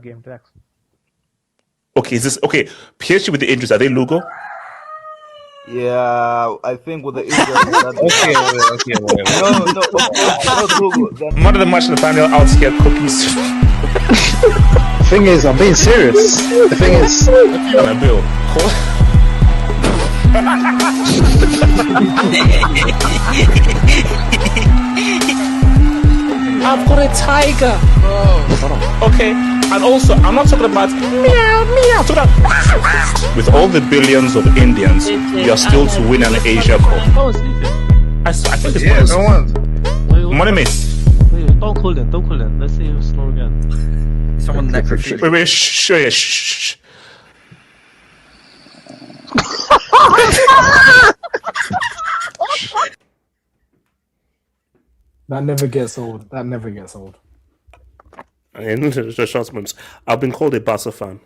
Game text. Okay, is this okay? PSG with the injuries, are they Lugo? Yeah, I think with the injuries. Okay. No, not Lugo. Man of the match Nathaniel out here cookies. The thing is, I'm being serious. The thing is, Bill. I've got a tiger. Okay, and also I'm not talking about meow meow. I'm talking about with all the billions of Indians, you're still to win an Asia Cup. I think it's no one. Money miss. Wait, don't call them. Let's see him slow again. Someone next to you. Wait, shh. That never gets old. I've been called a Barca fan.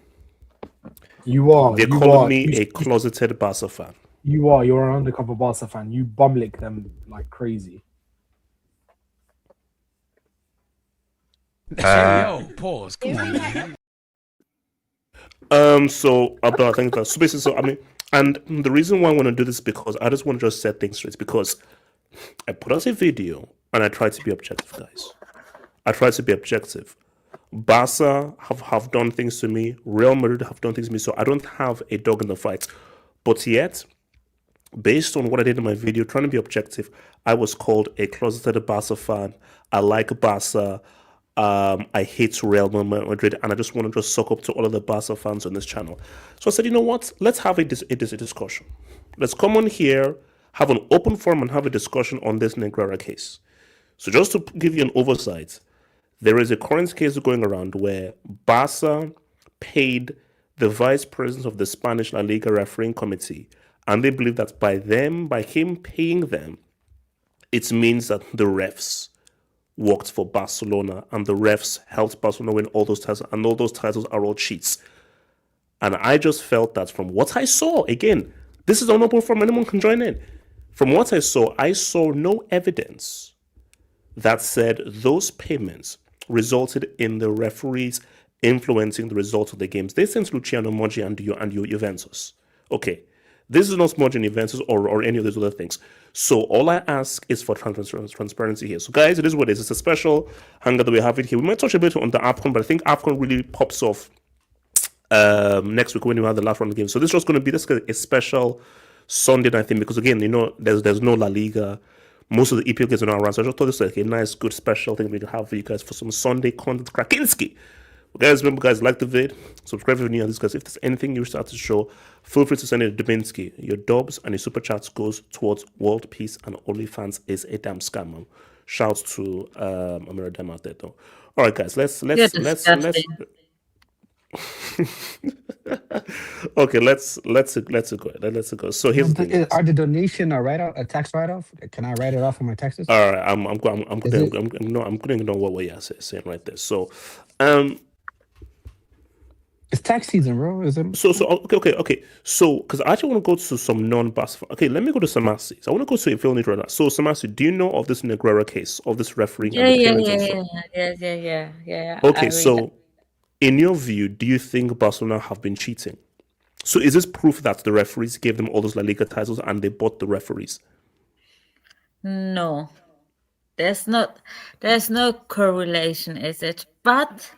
You are. They call me a closeted Barca fan. You are. You're an undercover Barca fan. You bumlick them like crazy. Pause. Come on. So Abdul, I think that's so basically. So I mean, and the reason why I want to do this is because I just want to just set things straight. Because I put out a video and I try to be objective, guys. I try to be objective. Barca have done things to me. Real Madrid have done things to me. So I don't have a dog in the fight. But yet, based on what I did in my video, trying to be objective, I was called a closeted Barca fan. I like Barca. I hate Real Madrid, and I just want to just suck up to all of the Barca fans on this channel. So I said, you know what? Let's have a discussion. Let's come on here, have an open forum, and have a discussion on this Negreira case. So just to give you an oversight, there is a current case going around where Barca paid the vice president of the Spanish La Liga refereeing committee, and they believe that by him paying them, it means that the refs worked for Barcelona and the refs helped Barcelona win all those titles, and all those titles are all cheats. And I just felt that from what I saw, again, this is an open forum, anyone can join in. From what I saw no evidence that said those payments resulted in the referees influencing the results of the games. They sent Luciano Moggi and Juventus. Okay, this is not Moggi and Juventus or any of those other things. So all I ask is for transparency here. So guys, it is what it is. It's a special hangout that we have it here. We might touch a bit on the AFCON, but I think AFCON really pops off next week when we have the last round of the game. So this is just going to be a special Sunday night thing because again, you know, there's no La Liga. Most of the EPL games are not around, so I just thought this was like a nice, good, special thing we can have for you guys for some Sunday content. Krakinski! Guys, remember, guys, like the vid, subscribe if you're new on this, guys. If there's anything you wish to show, feel free to send it to Dubinsky. Your dubs and your super chats goes towards world peace, and OnlyFans is a damn scam. Shouts to Amira Dem out there, though. All right, guys, let's okay, let's go. So here's the thing. Are the donation a tax write-off? Can I write it off on my taxes? All right, I'm going to ignore what you're saying right there. So, it's tax season, bro. Is it? So okay. So, because I actually want to go to some non-Barca. Okay, let me go to Samasi. I want to go to a film right now. So, Samasi, do you know of this Negreira case of this refereeing? Yeah. Okay, so in your view, do you think Barcelona have been cheating? So, is this proof that the referees gave them all those La Liga titles and they bought the referees? No, there's no correlation, is it? But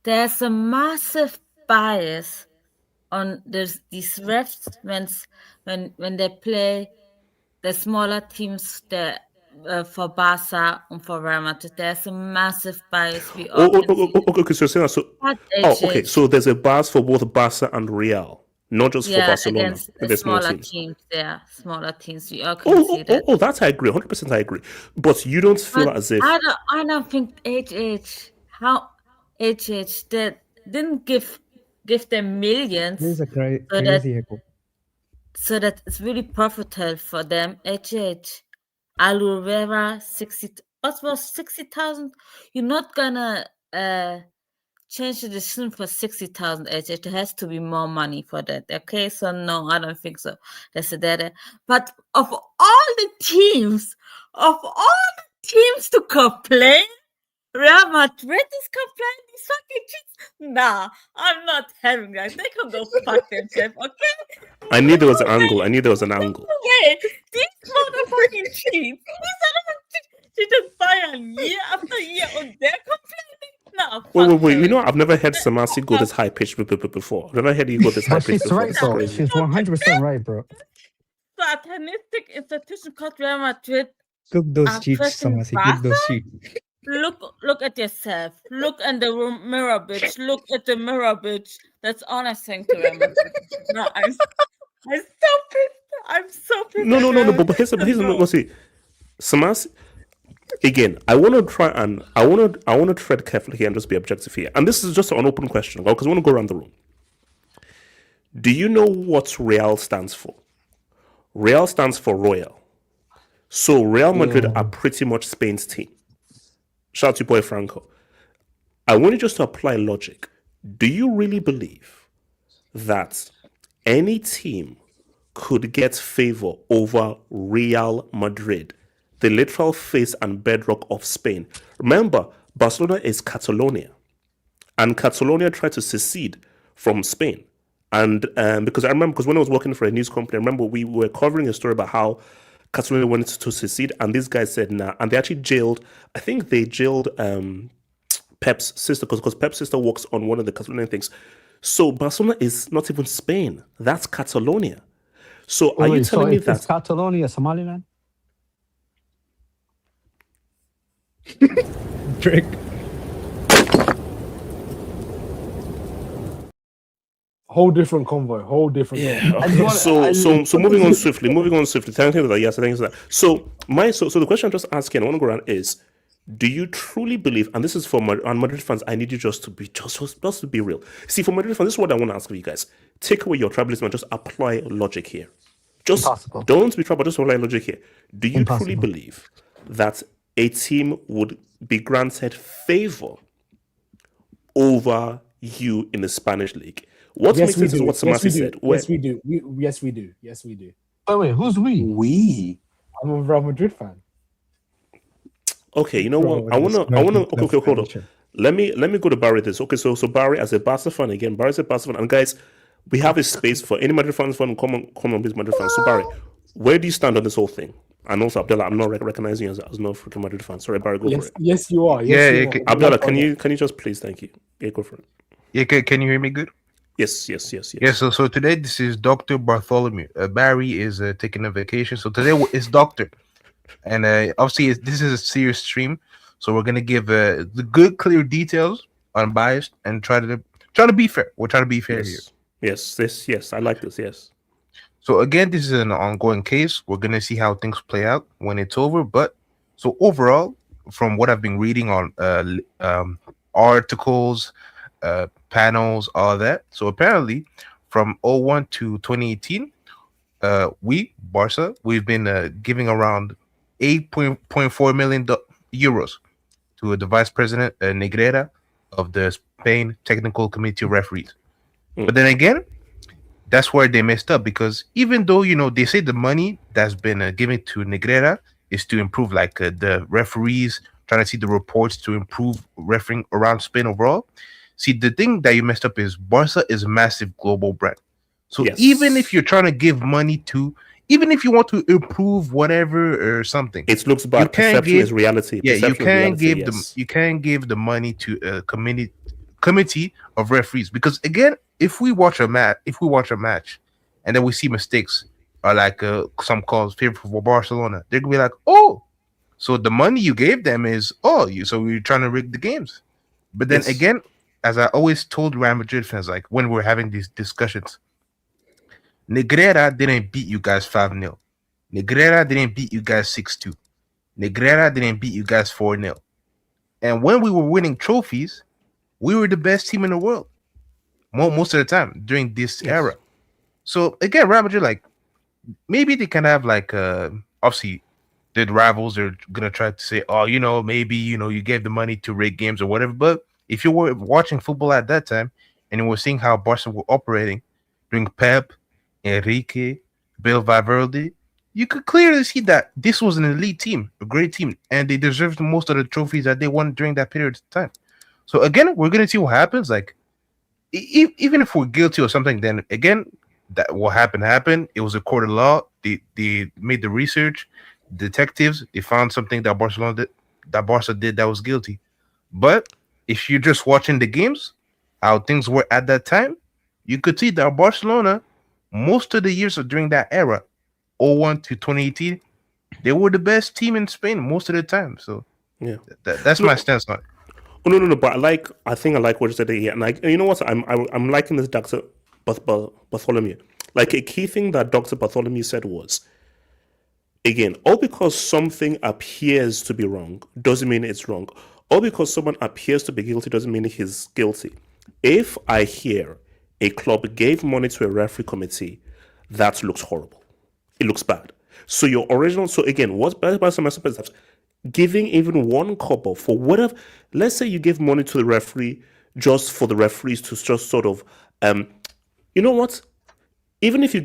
there's a massive bias on these refs when they play the smaller teams for Barca and for Real Madrid. There's a massive bias. Okay. So you're saying so there's a bias for both Barca and Real, not just for Barcelona. Against the smaller teams. Yeah, smalar teams. We all can see that. That I agree. 100% I agree. But you don't feel as if I don't think HH they didn't give give them millions This is a so that crazy echo. so that it's really profitable for them. Aloe vera 60. What was 60,000? You're not gonna change the decision for 60,000. It has to be more money for that. Okay, so no, I don't think so. That's the data. But of all the teams to complain, Real Madrid is complaining these fucking cheats. Nah, I'm not having that. They can go fuck themselves, okay? I knew there was an angle. I knew there was an angle. Okay, these motherfucking cheats. These are the just Bayern year after year on their complaining. Nah, fuck Wait. them. You know, I've never heard Samasi go this high pitched before. I've never heard you go this high But pitched she's before. right, That's though. crazy. She's 100% right, bro. Satanistic institution called Real Madrid. Cook those I'm cheats, pressing Samasi. Cook those cheats. Look at yourself. Look in the mirror, bitch. Look at the mirror, bitch. That's all I'm saying to Real Madrid. No, I'm so pissed. I'm so pissed. No. But here's see, Samasi. Again, I want to tread carefully here and just be objective here. And this is just an open question, because I want to go around the room. Do you know what Real stands for? Real stands for Royal. So Real Madrid are pretty much Spain's team. Shout out to boy Franco. I want you just to apply logic. Do you really believe that any team could get favor over Real Madrid, the literal face and bedrock of Spain? Remember, Barcelona is Catalonia, and Catalonia tried to secede from Spain. And because when I was working for a news company, I remember we were covering a story about how Catalonia wanted to secede, and these guys said nah, and they actually jailed. I think they jailed Pep's sister because Pep's sister works on one of the Catalonian things. So Barcelona is not even Spain; that's Catalonia. So are you telling me that it's Catalonia, Somaliland? Trick. Whole different convoy. Whole different. Convoy. So moving on swiftly. Thank you for that. Yes, I think so. So the question I'm just asking, I want to go around is, do you truly believe? And this is for Madrid fans. I need you just to be real. See, for Madrid fans, this is what I want to ask of you guys. Take away your tribalism and just apply logic here. Just Impossible. don't be tribal. Just apply logic here. Do you truly believe that a team would be granted favor over you in the Spanish league? What makes sense is what Samasi said. Yes, we do. Yes, we do. Wait, who's we? We. I'm a Real Madrid fan. Okay, you know what? I wanna. Okay, hold on. Let me go to Barry this. Okay, so Barry as a Barca fan again. Barry's a Barca fan, and guys, we have a space for any Madrid fans. Come on, please, Madrid fans. So Barry, where do you stand on this whole thing? And also, Abdullah, I'm not recognizing you as no freaking Madrid fan. Sorry, Barry, go for it. Yes, you are. Abdullah, can you just please? Thank you. Yeah, go for it. Yeah, can you hear me good? Yes. Yeah, so today this is Dr. Bartholomew. Barry is taking a vacation, so today it's Doctor. And obviously this is a serious stream, so we're gonna give the good, clear details, unbiased, and try to be fair. We're trying to be fair here. Yes, I like this. Yes. So again, this is an ongoing case. We're gonna see how things play out when it's over. But so overall, from what I've been reading on articles, panels, all that. So apparently, from 01 to 2018, Barca, we've been giving around 8.4 million euros to the vice president Negreira of the Spain Technical Committee of Referees. But then again, that's where they messed up, because even though they say the money that's been given to Negreira is to improve the referees, trying to see the reports to improve refereeing around Spain overall. See, the thing that you messed up is Barca is a massive global brand. So even if you're trying to give money to, even if you want to improve whatever or something, it looks bad. Perception is reality. Yeah, you can't give the money to a committee of referees, because again, if we watch a match, and then we see mistakes or some calls favorable for Barcelona, they're gonna be like, oh, so the money you gave them is so you're trying to rig the games. But then again, as I always told Real Madrid fans, when we're having these discussions, Negreira didn't beat you guys 5-0. Negreira didn't beat you guys 6-2. Negreira didn't beat you guys 4-0. And when we were winning trophies, we were the best team in the world. most of the time during this era. So again, Real Madrid, like maybe they can have like obviously the rivals are gonna try to say, oh, maybe you gave the money to rig games or whatever. But if you were watching football at that time and you were seeing how Barca were operating during Pep, Enrique, Bill Valverde, you could clearly see that this was an elite team, a great team, and they deserved most of the trophies that they won during that period of time. So again, we're gonna see what happens. Like, even if we're guilty of something, then again, that what happened. It was a court of law. They made the research, detectives. They found something that Barca did that was guilty. But if you're just watching the games, how things were at that time, you could see that Barcelona, most of the years during that era, 01 to 2018, they were the best team in Spain most of the time. So Yeah. that's my stance on it. Oh, no. But I think I like what you said here, and you know what? I'm liking this Dr. Bartholomew. Like, a key thing that Dr. Bartholomew said was, again, all because something appears to be wrong doesn't mean it's wrong. All because someone appears to be guilty doesn't mean he's guilty. If I hear a club gave money to a referee committee, that looks horrible. It looks bad. So again, what's bad about some is that giving even one kobo for whatever, let's say you give money to the referee just for the referees to just sort of, you know what? Even if you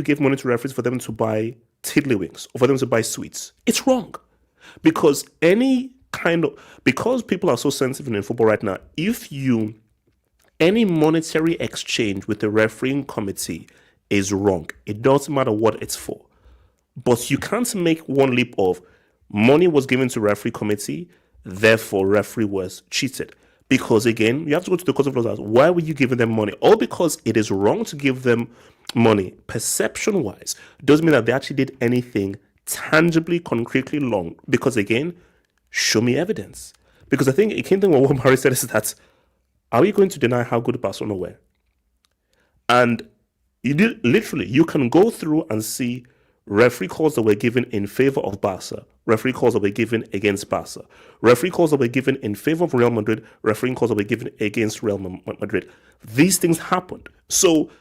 give money to referees for them to buy tiddlywinks or for them to buy sweets, it's wrong. Because because people are so sensitive in football right now, any monetary exchange with the refereeing committee is wrong. It doesn't matter what it's for. But you can't make one leap of money was given to referee committee, therefore referee was cheated. Because again, you have to go to the court of law. Why were you giving them money? All because it is wrong to give them money, perception-wise, doesn't mean that they actually did anything tangibly, concretely wrong. Because again, show me evidence. Because I think a key thing what Mari said is that, are we going to deny how good Barcelona were? And you can go through and see referee calls that were given in favor of Barca, referee calls that were given against Barca, referee calls that were given in favor of Real Madrid, referee calls that were given against Real Madrid. These things happened. So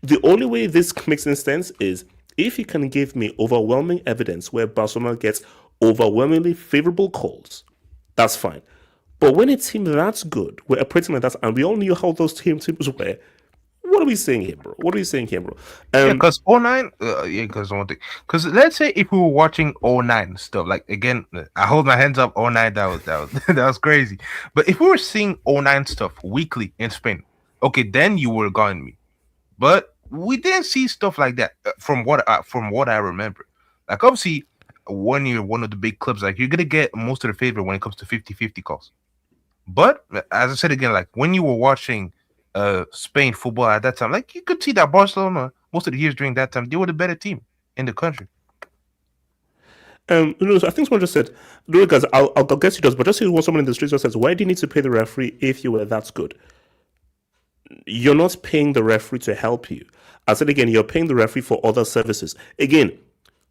the only way this makes sense is if you can give me overwhelming evidence where Barcelona gets overwhelmingly favorable calls, that's fine. But when a team that's good, we're operating like that, and we all knew how those teams were, what are we saying here, bro? Because 09, because let's say if we were watching 09 stuff, like again, I hold my hands up, 09, that was that was crazy. But if we were seeing 09 stuff weekly in Spain, okay, then you were gone me. But we didn't see stuff like that from what I remember. Like obviously, when you're one of the big clubs, like you're gonna get most of the favor when it comes to 50-50 calls. But as I said again, like when you were watching Spain football at that time, like you could see that Barcelona most of the years during that time, they were the better team in the country. So I think someone just said, guys, I'll guess you does, but just see someone in the streets just says, why do you need to pay the referee if you were that good? You're not paying the referee to help you. I said again, you're paying the referee for other services. Again,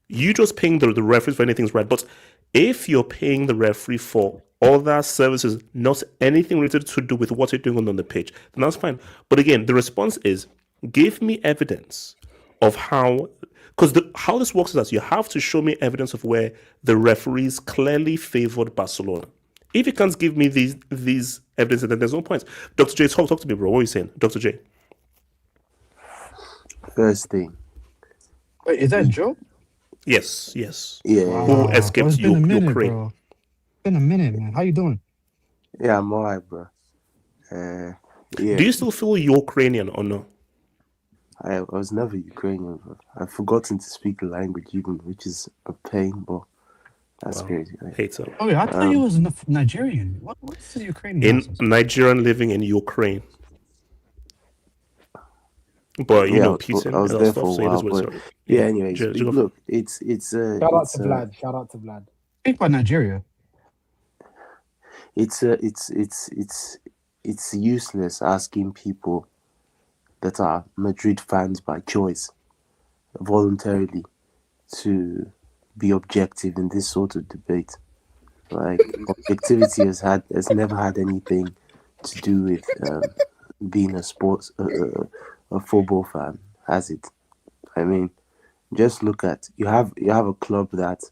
you just paying the referee for anything's right. But if you're paying the referee for other services, not anything related to do with what you're doing on the pitch, then that's fine. But again, the response is, give me evidence of how, because how this works is that you have to show me evidence of where the referees clearly favored Barcelona. If you can't give me these evidence, then there's no point. Dr. J, talk to me, bro. What are you saying, Dr. J? First thing. Wait, is that Joe? Yes. Yeah. Who escaped Ukraine? Bro. It's been a minute, man. How you doing? Yeah, I'm alright, bro. Yeah. Do you still feel Ukrainian or no? I was never Ukrainian, bro. I've forgotten to speak the language even, which is a pain, but that's crazy. Right? Hater. Oh, wait, I thought you was Nigerian. What is the Ukrainian? In Nigerian living in Ukraine. But you know Putin I was and there stuff, for a so it is while, what but it's yeah, anyways, look, it's Shout out to Vlad. Speak about Nigeria. It's useless asking people that are Madrid fans by choice voluntarily to be objective in this sort of debate. Like objectivity has never had anything to do with being a sports a football fan, has it? I mean, just look at you have a club that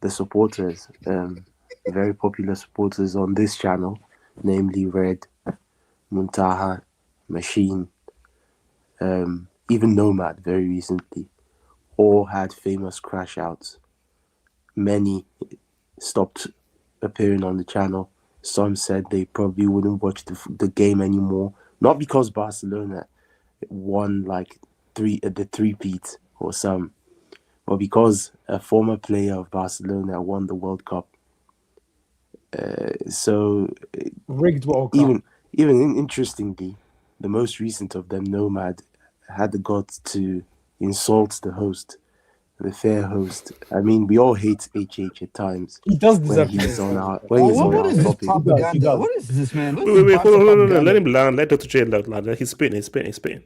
the supporters, very popular supporters on this channel, namely Red, Muntaha, Machine, even Nomad very recently, all had famous crash outs. Many stopped appearing on the channel. Some said they probably wouldn't watch the game anymore, not because Barcelona won like the three-peat or some, but because a former player of Barcelona won the World Cup. So Rigged World Cup. even interestingly, the most recent of them, Nomad, had the guts to insult the host, the fair host. I mean, we all hate HH at times. He does When deserve he's to on be our insulted. when he's on What our is this topic. He propaganda? does. What is this, man? What is Wait, this hold on, propaganda? let him land. Let Dr. J land. He's spitting.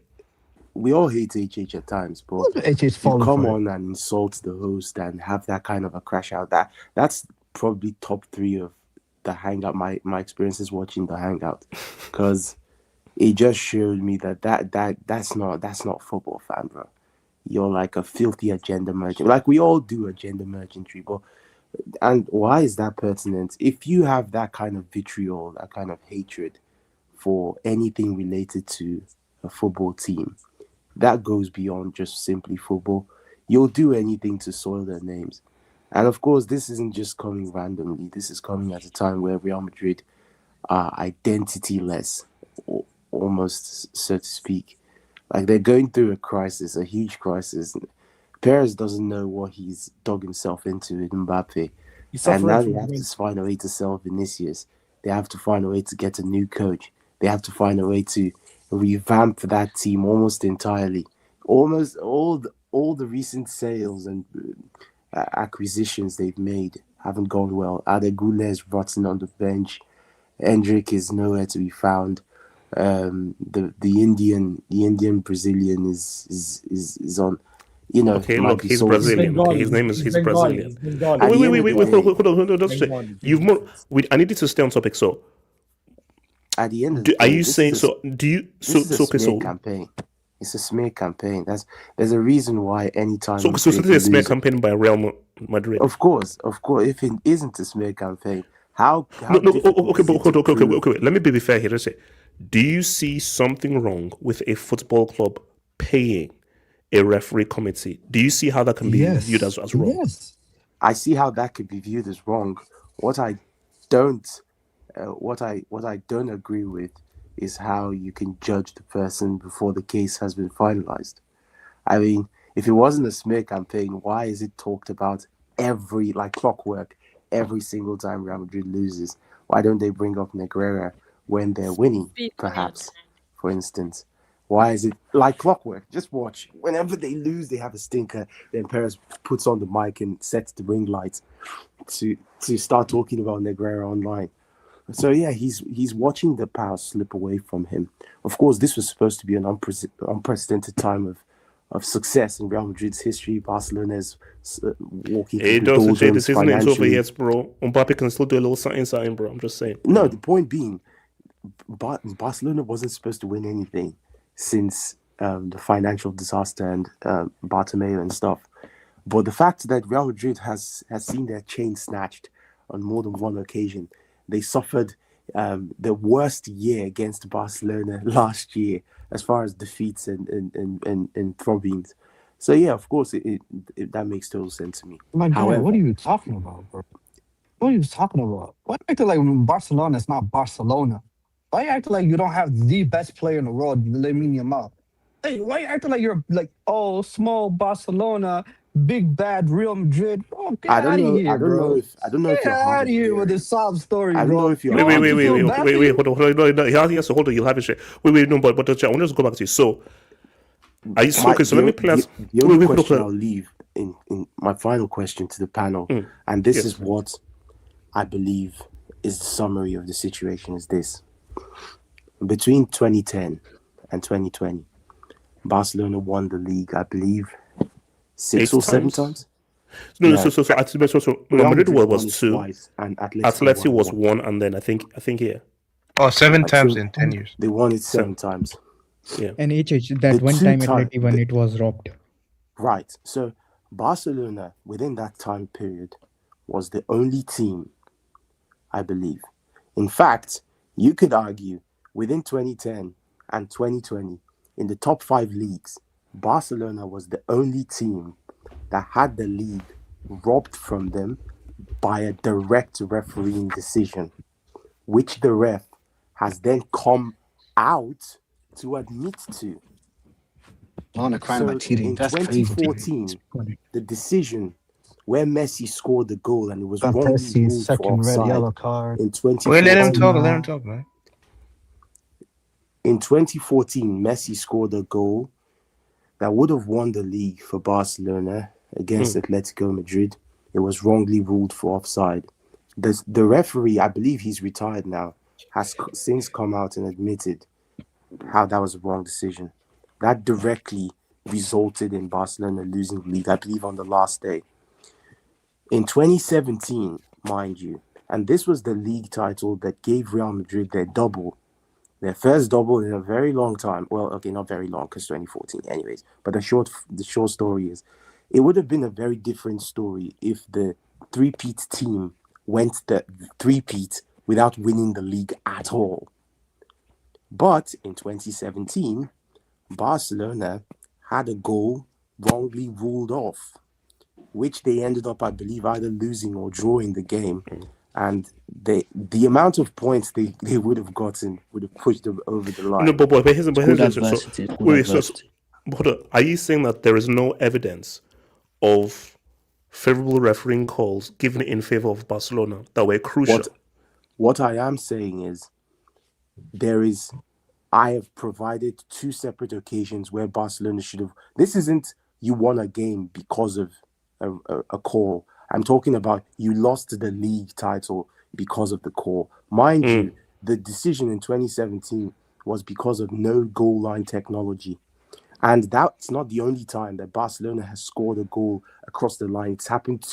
We all hate HH at times, but What's HH you falling come for? on and insult the host and have that kind of a crash out. That's probably top 3 of the Hangout. My experiences watching the Hangout, because it just showed me that's not football fan, bro. You're like a filthy agenda merchant. Like we all do agenda merchantry, but and why is that pertinent? If you have that kind of vitriol, that kind of hatred for anything related to a football team, that goes beyond just simply football. You'll do anything to soil their names. And of course, this isn't just coming randomly. This is coming at a time where Real Madrid are identityless, almost, so to speak. Like they're going through a crisis, a huge crisis. Perez doesn't know what he's dug himself into with Mbappe. He's And now suffering they from have to find a way to sell Vinicius. They have to find a way to get a new coach. They have to find a way to revamp that team almost entirely. Almost all the recent sales and acquisitions they've made haven't gone well. Adegule is rotten on the bench. Hendrick is nowhere to be found. The Indian Brazilian is on. You know, Okay, might look, be he's sold. Brazilian. Okay, his name is he's Brazilian. Hold on. Just you've more. I need you to stay on topic. So, At the end of the day, are you saying so? Do you so this is a okay? smear So campaign. It's a smear campaign. There's a reason why anytime. so this is a smear campaign by Real Madrid. Of course. If it isn't a smear campaign, how No, difficult okay, is but it to prove? okay. Let me be fair here. Just say, do you see something wrong with a football club paying a referee committee? Do you see how that can be viewed as wrong? Yes. I see how that could be viewed as wrong. What I don't agree with is how you can judge the person before the case has been finalized. I mean, if it wasn't a smear campaign, why is it talked about like clockwork every single time Real Madrid loses? Why don't they bring up Negreira when they're winning, perhaps, for instance? Why is it like clockwork? Just watch. Whenever they lose, they have a stinker. Then Perez puts on the mic and sets the ring lights to start talking about Negreira online. So yeah, he's watching the power slip away from him. Of course, this was supposed to be an unprecedented time of success in Real Madrid's history. Barcelona's walking through the doldrums this isn't over financially. yet, bro. Mbappe can still do a little something, bro. I'm just saying. No, the point being, Barcelona wasn't supposed to win anything since the financial disaster and Bartomeu and stuff. But the fact that Real Madrid has seen their chain snatched on more than one occasion. They suffered the worst year against Barcelona last year as far as defeats and throbbings. So yeah, of course, it that makes total sense to me. My God, However, what are you talking about, bro? What are you talking about? Why you acting like Barcelona is not Barcelona? Why you acting like you don't have the best player in the world, Lamine Yamal? Hey, why you acting like you're like, oh, small Barcelona, big bad Real Madrid? Oh, get out of here, I don't bro. know if Get you're hard out of of here with hearing. this sob story, I don't bro. know if you're You hard want of to feel Wait, bad for you? hold on. No, he has to hold on. You'll have it straight. Wait, no, but I want to just go back to you. So, are you okay? So let me play. The only question I'll leave in my final question to the panel, and this is what I believe is the summary of the situation, is this. Between 2010 and 2020, Barcelona won the league, I believe, 6 or 7 times. No. So Madrid was won it 2. twice, and Atleti was 1, and then I think yeah. Oh, seven I times think in 10 years. they won it 7 times. And that The one two time at time- 81, it was robbed. Right. So Barcelona, within that time period, was the only team, I believe. In fact, you could argue within 2010 and 2020, in the top 5 leagues, Barcelona was the only team that had the league robbed from them by a direct refereeing decision, which the ref has then come out to admit to. I want to cry So about cheating. in That's crazy. 2014, the decision where Messi scored the goal and it was Van wrongly Persie's ruled for second red offside yellow card. in Wait, let him 2014. talk. no. Let him talk, man. In 2014, Messi scored a goal that would have won the league for Barcelona against Atletico Madrid. It was wrongly ruled for offside. The referee, I believe he's retired now, has since come out and admitted how that was a wrong decision. That directly resulted in Barcelona losing the league, I believe, on the last day. In 2017, mind you, and this was the league title that gave Real Madrid their first double in a very long time. Well, okay, not very long, because 2014 anyways. But the short story is, it would have been a very different story if the three-peat team went the three-peat without winning the league at all. But in 2017, Barcelona had a goal wrongly ruled off, which they ended up, I believe, either losing or drawing the game. And the amount of points they would have gotten would have pushed them over the line. No, but here's adversity. But are you saying that there is no evidence of favorable refereeing calls given in favor of Barcelona that were crucial? What I am saying is, I have provided 2 separate occasions where Barcelona should have. This isn't you won a game because of a call. I'm talking about you lost the league title because of the call. Mind you, the decision in 2017 was because of no goal line technology. And that's not the only time that Barcelona has scored a goal across the line. It's happened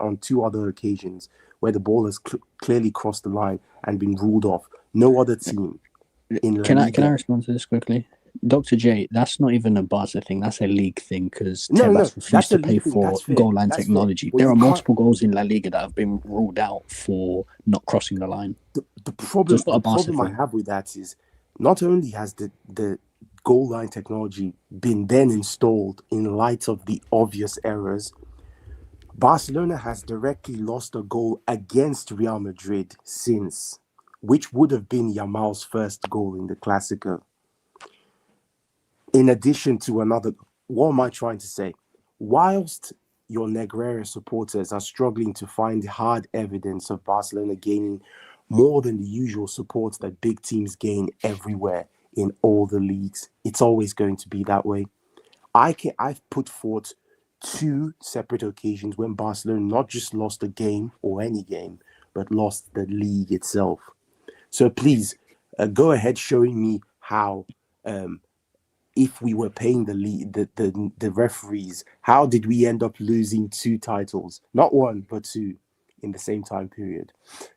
on 2 other occasions where the ball has clearly crossed the line and been ruled off. No other team in La Liga. Can I respond to this quickly? Dr. J, that's not even a Barca thing. That's a league thing because No, Tebas refused that's to a pay league thing. for That's fair. goal line That's technology. fair. Well, There are you can't- multiple goals in La Liga that have been ruled out for not crossing the line. The problem, Just not a Barca I thing. have with that is not only has the goal line technology been then installed in light of the obvious errors, Barcelona has directly lost a goal against Real Madrid since, which would have been Yamal's first goal in the Clásico. In addition to another, what am I trying to say? Whilst your Negreira supporters are struggling to find hard evidence of Barcelona gaining more than the usual support that big teams gain everywhere in all the leagues, it's always going to be that way. I've put forth 2 separate occasions when Barcelona not just lost a game or any game, but lost the league itself. So please go ahead showing me how, if we were paying the referees, how did we end up losing 2 titles? Not 1, but 2 in the same time period.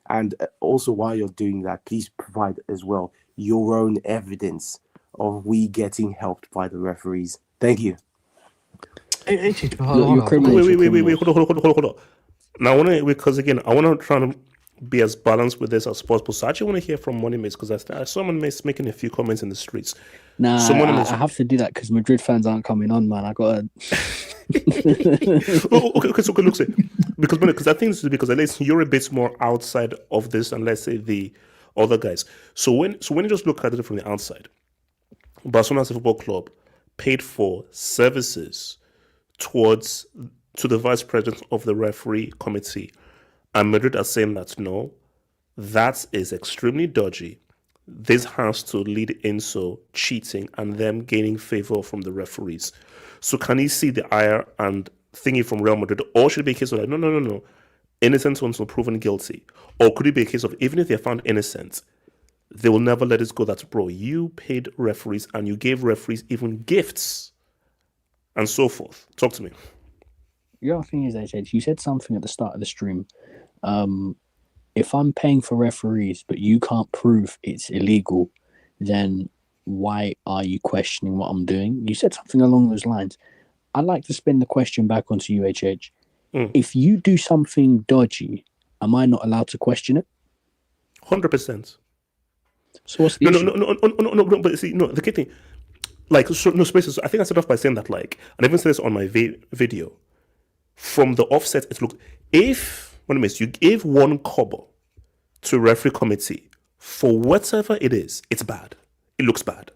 And also, while you're doing that, please provide as well your own evidence of we getting helped by the referees. Thank you. Hey, Chicho, You're hold on. criminals. Wait, hold on. Now, I want to, because again, I want to try to be as balanced with this as possible. So I actually want to hear from Money Mates, because I saw Money making a few comments in the streets. Nah, Someone I is- have to do that because Madrid fans aren't coming on, man. I gotta. Okay, so look, say, because I think this is because at least you're a bit more outside of this, and let's say the other guys. So when you just look at it from the outside, Barcelona as a football club paid for services to the vice president of the referee committee, and Madrid are saying that no, that is extremely dodgy. This has to lead into cheating and them gaining favor from the referees. So can you see the ire and thingy from Real Madrid? Or should it be a case of like, no, innocent until proven guilty? Or could it be a case of even if they're found innocent, they will never let it go that, bro, you paid referees and you gave referees even gifts and so forth. Talk to me. The other thing is, AJ, you said something at the start of the stream. if I'm paying for referees, but you can't prove it's illegal, then why are you questioning what I'm doing? You said something along those lines. I'd like to spin the question back onto you, HH. If you do something dodgy, am I not allowed to question it? 100%. So what's the issue? No, but see, no, the key thing, like, so, no, spaces, I think I started off by saying that, like, and I even said this on my video, from the offset, it looked, if you gave 1 kobo to a referee committee for whatever it is, it's bad. It looks bad.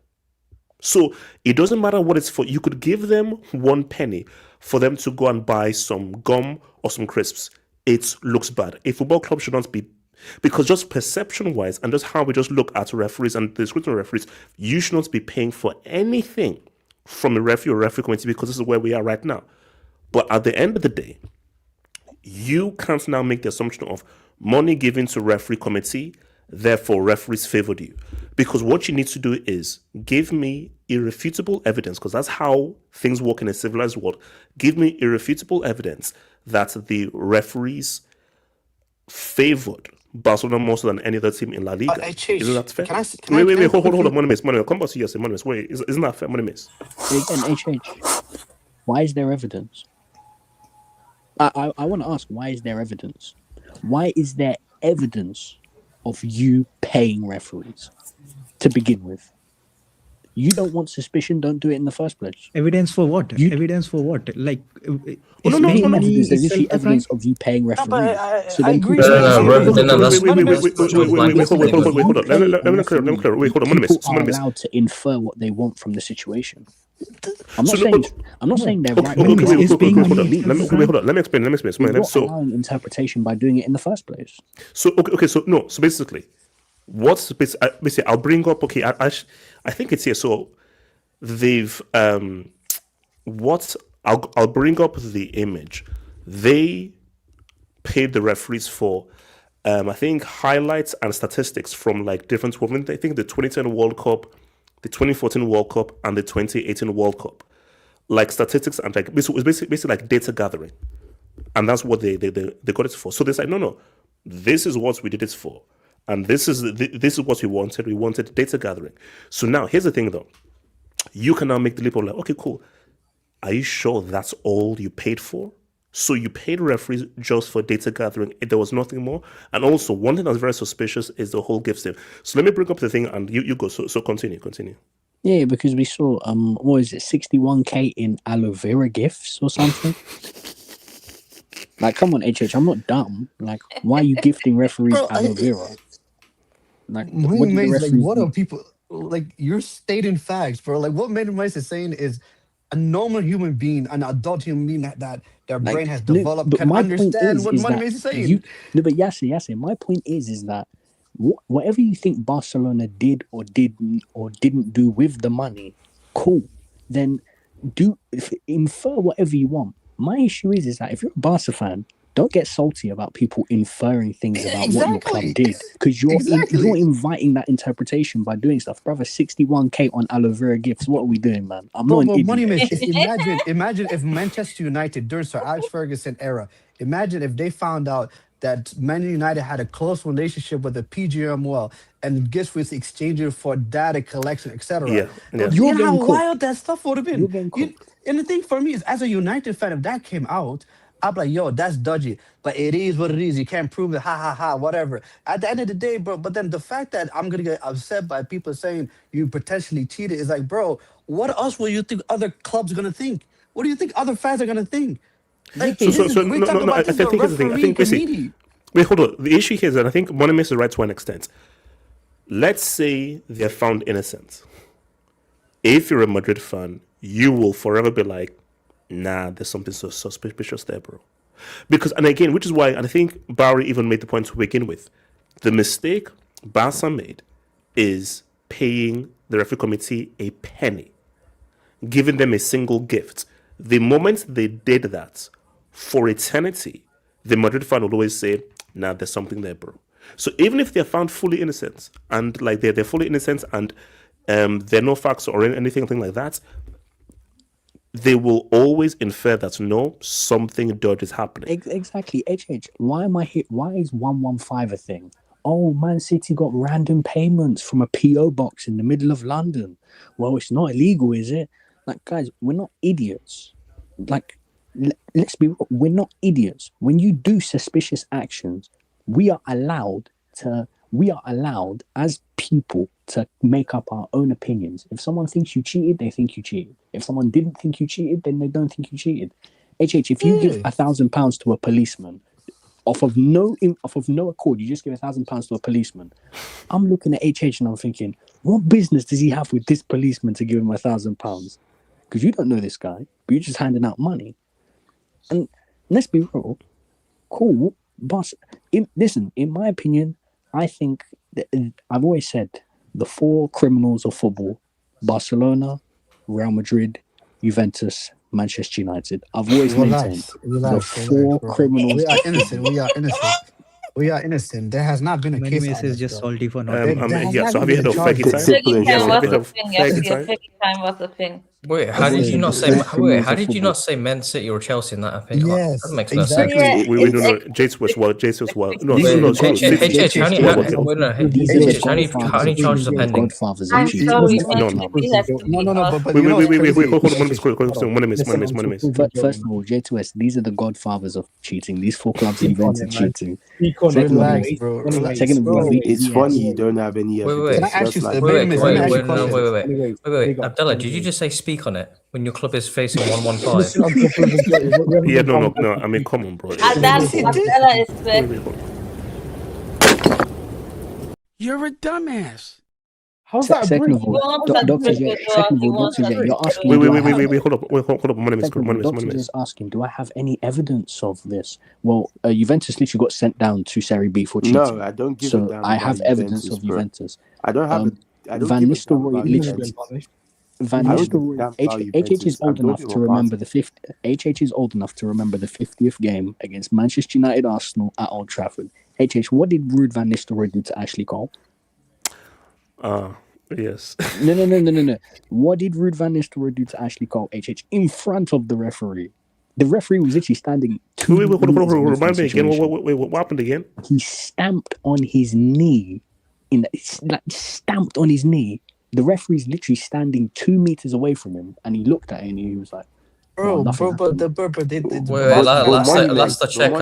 So it doesn't matter what it's for. You could give them 1 penny for them to go and buy some gum or some crisps. It looks bad. A football club should not be, because just perception-wise and just how we just look at referees and the description of referees, you should not be paying for anything from a referee or referee committee, because this is where we are right now. But at the end of the day, you can't now make the assumption of money given to referee committee, therefore referees favored you. Because what you need to do is give me irrefutable evidence, because that's how things work in a civilized world. Give me irrefutable evidence that the referees favored Barcelona more so than any other team in La Liga. Isn't that fair? Wait, hold on, Monimis. Come back to you, Monimis. Wait, isn't that fair, Monimis? Again, HH, why is there evidence? I want to ask, why is there evidence? Why is there evidence of you paying referees to begin with? You don't want suspicion, don't do it in the first place. Evidence for what? Evidence for what? Like, there's literally evidence of you paying referees. I agree. Wait, hold on. Let me clear. Wait, hold on. People are allowed to infer what they want from the situation. I'm not saying they're right. Hold on. Let me explain. You're not allowing interpretation by doing it in the first place. So basically, basically I'll bring up. Okay, I think it's here. So they've I'll bring up the image. They paid the referees for I think highlights and statistics from like different women. I think the 2010 World Cup, the 2014 World Cup, and the 2018 World Cup. Like statistics and like it was basically like data gathering, and that's what they got it for. So they said, no, this is what we did it for, and this is what we wanted. We wanted data gathering. So now here's the thing, though. You can now make the leap of like, okay, cool. Are you sure that's all you paid for? So you paid referees just for data gathering. There was nothing more. And also, one thing that's very suspicious is the whole gift thing. So let me bring up the thing, and you go. So continue. Yeah, because we saw what is it, 61k in aloe vera gifts or something. Like, come on, HH, I'm not dumb. Like, why are you gifting referees aloe vera? Like, what are people like? You're stating facts, bro. Like, what Minimize is saying is a normal human being, an adult human being that their brain has developed can understand what Minimize is saying. But Yasser, my point is that whatever you think Barcelona did or didn't do with the money, cool. Then infer whatever you want. My issue is that if you're a Barca fan, don't get salty about people inferring things about what your club did, because you're inviting that interpretation by doing stuff. Brother, 61k on aloe vera gifts. What are we doing, man? I'm not an idiot. Imagine if Manchester United during Sir Alex Ferguson era, imagine if they found out that Man United had a close relationship with the PGMOL and gifts was exchanging for data collection, etc. Yeah. You know how wild that stuff would have been. And the thing for me is, as a United fan, if that came out, I'd be like, yo, that's dodgy. But it is what it is. You can't prove it. Whatever. At the end of the day, bro, but then the fact that I'm going to get upset by people saying you potentially cheated is like, bro, what else will you think other clubs are going to think? What do you think other fans are going to think? Like, I think basically, wait, hold on. The issue here is that I think Monimis is right to an extent. Let's say they're found innocent. If you're a Madrid fan, you will forever be like, nah, there's something so suspicious there, bro. Because, and again, which is why, and I think Barry even made the point to begin with, the mistake Barca made is paying the referee committee a penny, giving them a single gift. The moment they did that, for eternity, the Madrid fan will always say, nah, there's something there, bro. So even if they're found fully innocent, and like they're fully innocent and there are no facts or anything like that, they will always infer that no, something dirty is happening. Exactly. HH, why am I here? Why is 115 a thing? Oh, Man City got random payments from a PO box in the middle of London. Well, it's not illegal, is it? Like, guys, we're not idiots. Like, let's be real, we're not idiots. When you do suspicious actions, we are allowed as people to make up our own opinions. If someone thinks you cheated, they think you cheated. If someone didn't think you cheated, then they don't think you cheated. HH, if you give £1,000 to a policeman off of no accord, you just give £1,000 to a policeman. I'm looking at HH and I'm thinking, what business does he have with this policeman to give him £1,000? Because you don't know this guy, but you're just handing out money. And let's be real, cool, but listen, in my opinion, I think I've always said the four criminals of football: Barcelona, Real Madrid, Juventus, Manchester United. I've always maintained the four criminals. We are innocent. We are innocent. There has not been a case. Is just salty for So nothing. have you heard of Feggy time? Feggy time was a thing. Wait, how did you not say? How did you not say Man City or Chelsea in that opinion? Yes, That makes no exactly. sense. We don't know. Jace was well. No, How do you charge the pending? Godfathers I'm of cheating. sorry, No, Man no. City has to be No, off. but Wait, you know what's crazy? hold on. One miss. First of all, J2S, these are the godfathers of cheating. These four clubs invented cheating. Relax, bro. Second of all, It's funny you don't have any evidence. Can I ask you Just like- something? Wait. Abdullah, did you just say speak on it when your club is facing 115? Yeah, no. I mean, come on, bro. Abdullah is Wait, hold on. You're a dumbass. How's that a Second brick? of all, Dr. J, you're asking. Wait, hold up. My name is. Dr. J is asking, do I have any evidence of this? Well, Juventus literally got sent down to Serie B for cheating. No, I don't give a So damn I about have evidence Juventus, of bro. Juventus. I don't have. I don't Van give a damn Nistelrooy about literally. Juventus. Van I don't give a damn Nistelrooy. about HH Juventus. is old I'm enough talking to about remember the fifth. HH is old enough to remember the 50th game against Manchester United Arsenal at Old Trafford. HH, what did Ruud van Nistelrooy do to Ashley Cole? Yes. No. What did Ruud van Nistelrooy do to Ashley Cole, HH, in front of the referee? The referee was literally standing. Wait, hold on. Remind me again. What happened again? He stamped on his knee. Stamped on his knee. The referee's literally standing 2 meters away from him, and he looked at it and he was like, Bro, nothing but happened. last I checked,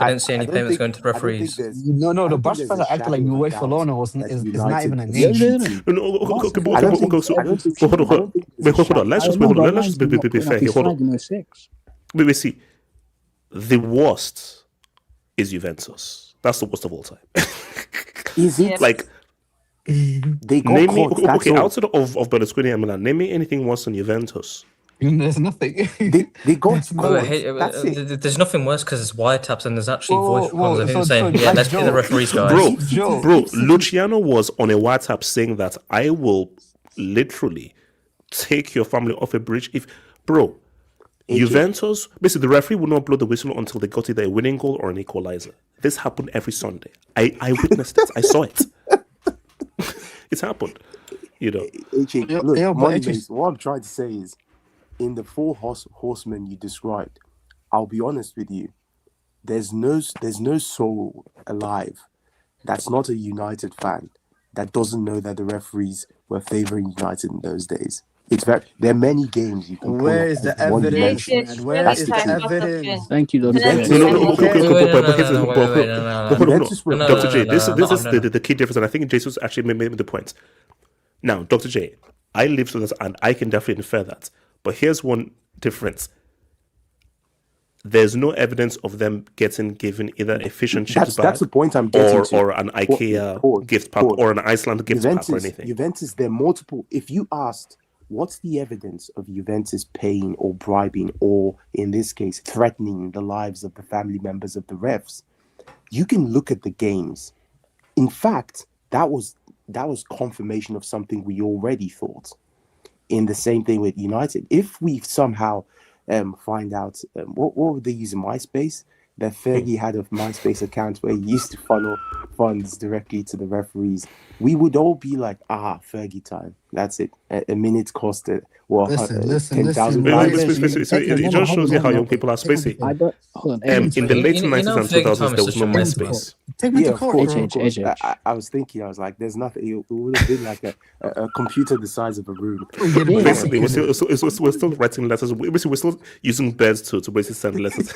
I didn't see any payments going to the referees. No, the Barcelona acted like Barcelona is not even a name. Hold on. Let's just be fair here. Hold on. Wait, see. The worst is Juventus. That's the worst of all time. Is it like they got name me, caught, okay, outside of Berlusconi and Milan, name me anything worse than Juventus. There's nothing. They got caught. There's nothing worse because it's wiretaps and there's actually voice recordings of him saying, so let's be the referees, guys. Bro, Luciano was on a WhatsApp saying that I will literally take your family off a bridge if, bro, Juventus, basically the referee would not blow the whistle until they got either a winning goal or an equalizer. This happened every Sunday. I witnessed it. I saw it. It's happened. You know. Look, what I'm trying to say is, in the four horsemen you described, I'll be honest with you, there's no soul alive that's not a United fan that doesn't know that the referees were favouring United in those days. There are many games you can. Where is the evidence? Where is the evidence? Thank you, Dr. Dr. J, this is the key difference, and I think Jesus actually made the point. Now, Dr. J, I lived through this, and I can definitely infer that. But here's one difference. There's no evidence of them getting given either a fish and chips bag, that's the point I'm getting to. Or an IKEA gift pack, or an Iceland gift pack, or anything. Juventus, there are multiple. If you asked, what's the evidence of Juventus paying or bribing, or in this case, threatening the lives of the family members of the refs, you can look at the games. In fact, that was confirmation of something we already thought. In the same thing with United, if we somehow find out what were they using MySpace, that Fergie had a MySpace account where he used to funnel funds directly to the referees, we would all be like, Fergie time. That's it. A minute costed, well, Listen, 10,000 It just shows you how young people are spacey. In the late 90s and 2000s, there was no MySpace. Take me to court, bro. I was thinking, I was like, there's nothing. It would have been like a computer the size of a room. Basically, we're still writing letters. Basically, we're still using birds to basically send letters.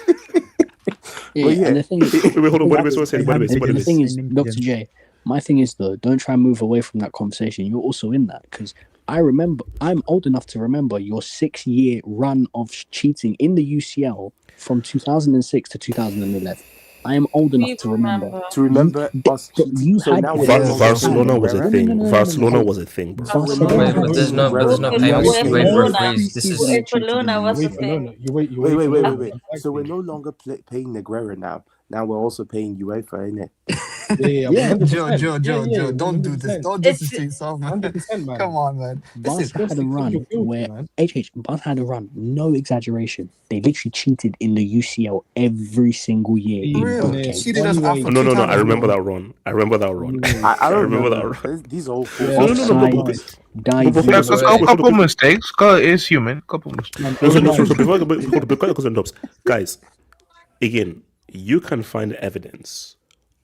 And the thing is, wait, hold on. What is the thing is, Dr. J, my thing is though, don't try and move away from that conversation. You're also in that because I remember, I'm old enough to remember your 6-year run of cheating in the UCL from 2006 to 2011. I am old enough to remember. Us. Barcelona was a thing. Barcelona was a thing, bro. But there's no payments to referees. This is Barcelona was a thing. Wait. So we're no longer paying Negreira now. Now we're also paying UEFA, innit? Joe, don't do this. Don't do this to yourself, man. Come on, man. Barca had a run where Barca had a run, no exaggeration. They literally cheated in the UCL every single year. No. I remember that run. I remember that run. I remember that run. These old couple mistakes. It's human. Couple mistakes. Guys, again, you can find evidence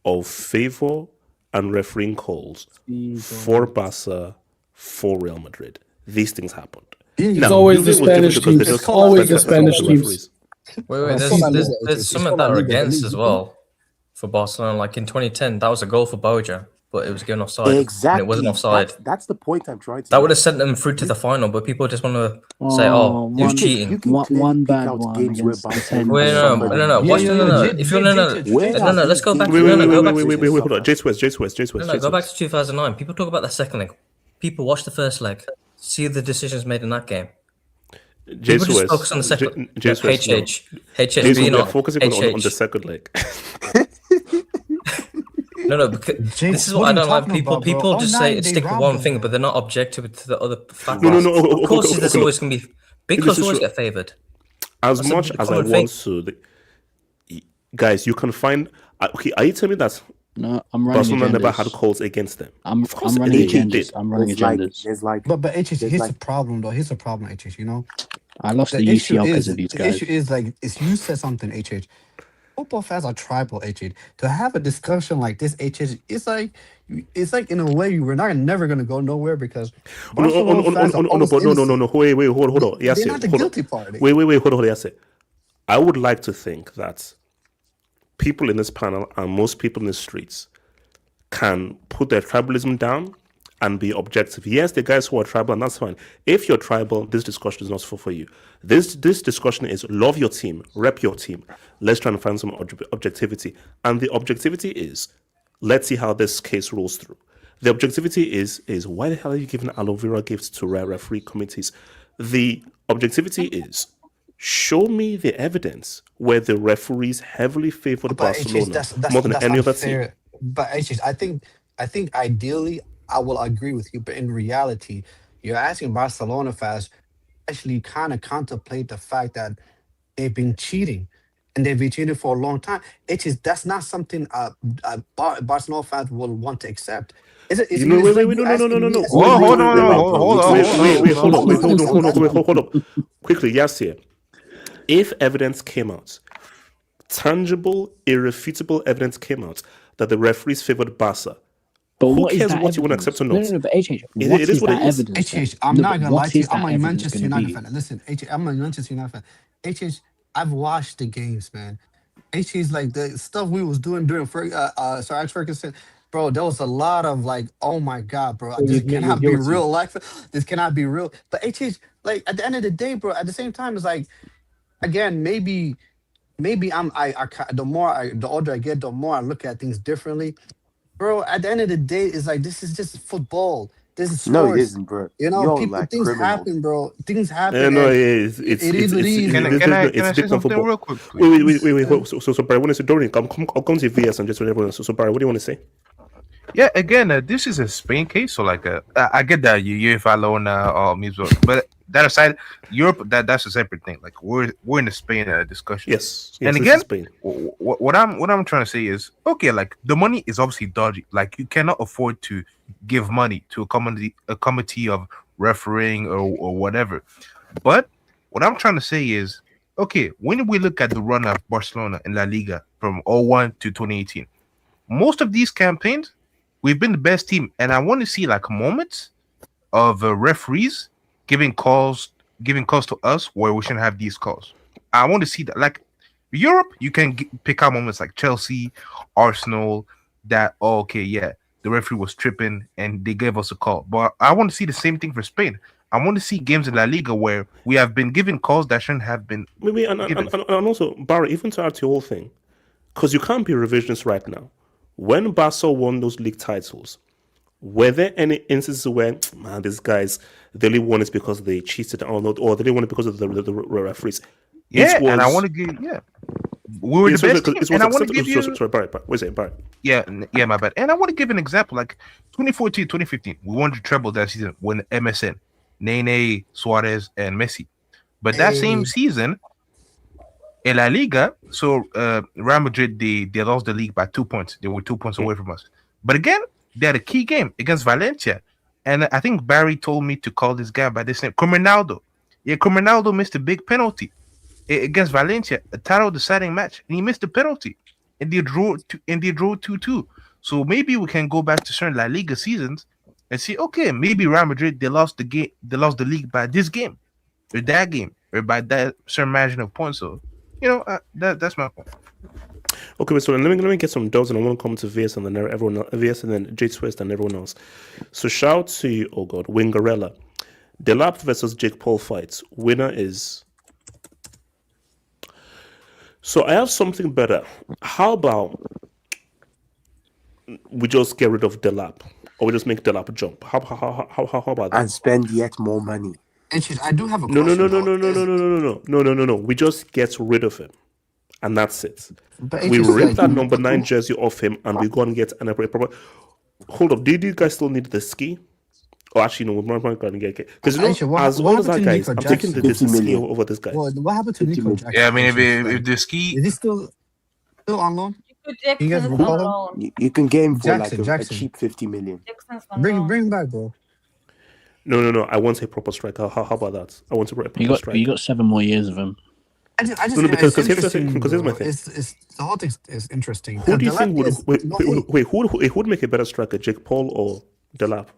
of favor and refereeing calls for Barca, for Real Madrid. These things happened. It's always the Spanish teams. It's always the Spanish teams. Wait, there's some that are against as well for Barcelona. Like in 2010, that was a goal for Boja, but it was given offside. Exactly. And it wasn't offside. That's the point I'm trying to That would have sent them through to the final, but people just want to say, he was cheating. One bad one. No. If you no, let's go back. Wait, hold on. J-Swiss. No, go back to 2009. People talk about the second leg. People watch the first leg, see the decisions made in that game. People just focus on the second. Focusing on the second leg. No, because this is what I don't like. People just say stick with one thing, but they're not objective to the other factors. No. Of course, there's always going to be big clubs always get favoured. As much as I want to, guys, you can find. Okay, are you telling me that? No, I'm running Barcelona agendas. never had calls against them. I'm running agendas. I'm running agendas. But HH, here's the problem though. Here's the problem, HH. You know, I lost the UCL because of these guys. The issue is like, if you said something, HH. Football fans are tribal, HH. To have a discussion like this, HH, it's like in a way we're never gonna go nowhere because no. Wait, hold on. Yes, they're not the guilty party. Wait, hold on. Yes, I would like to think that people in this panel and most people in the streets can put their tribalism down and be objective. Yes, the guys who are tribal, and that's fine. If you're tribal, this discussion is not for you. This discussion is love your team, rep your team. Let's try and find some objectivity. And the objectivity is, let's see how this case rolls through. The objectivity is why the hell are you giving Aloe vera gifts to referee committees? The objectivity is, show me the evidence where the referees heavily favored Barcelona more than any other team. But HH, I think ideally I will agree with you, but in reality, you're asking Barcelona fans actually kind of contemplate the fact that they've been cheating and they've been cheating for a long time. That's not something Barcelona fans will want to accept. Wait, hold on. Quickly, Yasir. If evidence came out, tangible, irrefutable evidence came out that the referees favored Barca, who cares what you want to accept or not? No, but HH, it is what it is. HH, I'm not going to lie to you. I'm a Manchester United fan. Listen, HH, I'm a Manchester United fan. HH, I've watched the games, man. HH is like the stuff we was doing during Sir Alex Ferguson. Bro, there was a lot of like, oh my God, bro. This cannot be real life. This cannot be real. But HH, like at the end of the day, bro, at the same time, it's like, again, maybe the older I get, the more I look at things differently. Bro, at the end of the day, it's like, this is just football. This is sports. No, it isn't, bro. You know, things happen, bro. Things happen. No, it's say something real quick? Wait. So Barry, when I say Dorian, I'll come to VS and just everyone. So Barry, what do you want to say? Yeah, again, this is a Spain case, so like, I get that you follow now, but that aside, Europe that's a separate thing. Like we're in the Spain discussion. Yes, And this again, is Spain. what I'm trying to say is, okay, like the money is obviously dodgy. Like you cannot afford to give money to a committee of refereeing or whatever. But what I'm trying to say is, okay, when we look at the run of Barcelona in La Liga from 01 to 2018, most of these campaigns, we've been the best team, and I want to see like moments of referees giving calls to us where we shouldn't have these calls. I want to see that. Like Europe, you can pick out moments like Chelsea, Arsenal, that okay, yeah, the referee was tripping and they gave us a call. But I want to see the same thing for Spain. I want to see games in La Liga where we have been given calls that shouldn't have been given. And also, Barry, even to add to your whole thing, because you can't be revisionist right now. When Barca won those league titles, were there any instances where, man, these guys, they only won it because they cheated or not, or they only won it because of the referees? Yeah, and I want to give, we were the best team, and I want to give you... Sorry, Barry, what's it, Barry? Yeah, my bad. And I want to give an example, like 2014, 2015, we won the treble that season when MSN, Nene, Suarez, and Messi. But that same season, in La Liga, so Real Madrid, they lost the league by 2 points. They were 2 points away from us. But again, they had a key game against Valencia. And I think Barry told me to call this guy by this name, Criminaldo. Yeah, Criminaldo missed a big penalty against Valencia, a title deciding match, and he missed the penalty. And they drew 2-2. So maybe we can go back to certain La Liga seasons and see, okay, maybe Real Madrid, they lost the league by this game, or that game, or by that certain margin of points. So that's my point. Okay, so let me get some doubts, and I want to come to VS and then everyone else, VS and then J Twist and everyone else. So shout to Wingarella, Delap versus Jake Paul fights. Winner is. So I have something better. How about we just get rid of Delap, or we just make Delap jump? How about that? And spend yet more money. I do have a question. No. We just get rid of him, and that's it. But we rip that number 9 jersey off him, and we go and get an proper. Hold up, do you guys still need the ski? Oh, actually, no, we're not going to get it because as old as that guy is, I'm taking the ski over this guy. What happened to Nico Jackson? Yeah, I mean, if the ski is he still on loan? You guys you can get him for a cheap 50 million. Bring him back, bro. No. I want a proper striker. How about that? I want a proper striker. You got 7 more years of him. Because here's my thing. The whole thing is interesting. Who do you think would who would make a better striker, Jake Paul or Delap?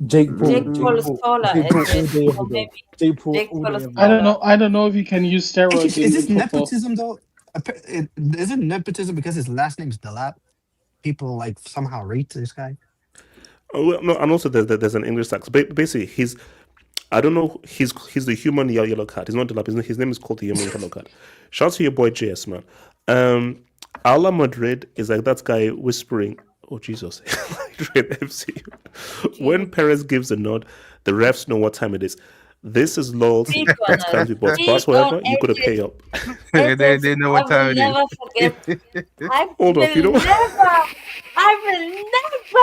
Jake Paul is taller. I don't know if you can use steroids. Is this nepotism though? Is it nepotism because his last name's Delap? People like somehow rate this guy. Oh, well, no, and also there's an English accent. Basically, he's the human yellow card. He's not Delap. His name is called the human yellow card. Shout out to your boy JS, man. Ala Madrid is like that guy whispering, oh Jesus, FC. When Perez gives a nod, the refs know what time it is. This is loyalty. Can't be bought. Pass whatever, you gotta pay up. They know what time it is. Hold up, you know what? I will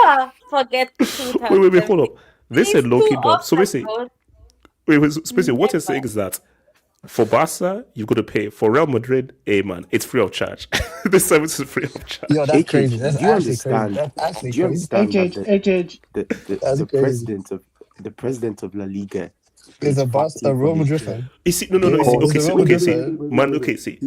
never forget 2000. Wait, hold up. This is low-key dub. So basically, what you're saying is that for Barca, you've got to pay. For Real Madrid, man, it's free of charge. The service is free of charge. Yo, that's crazy. That's actually crazy. Do you understand the president of La Liga is a Real Madrid fan? You see, no. See,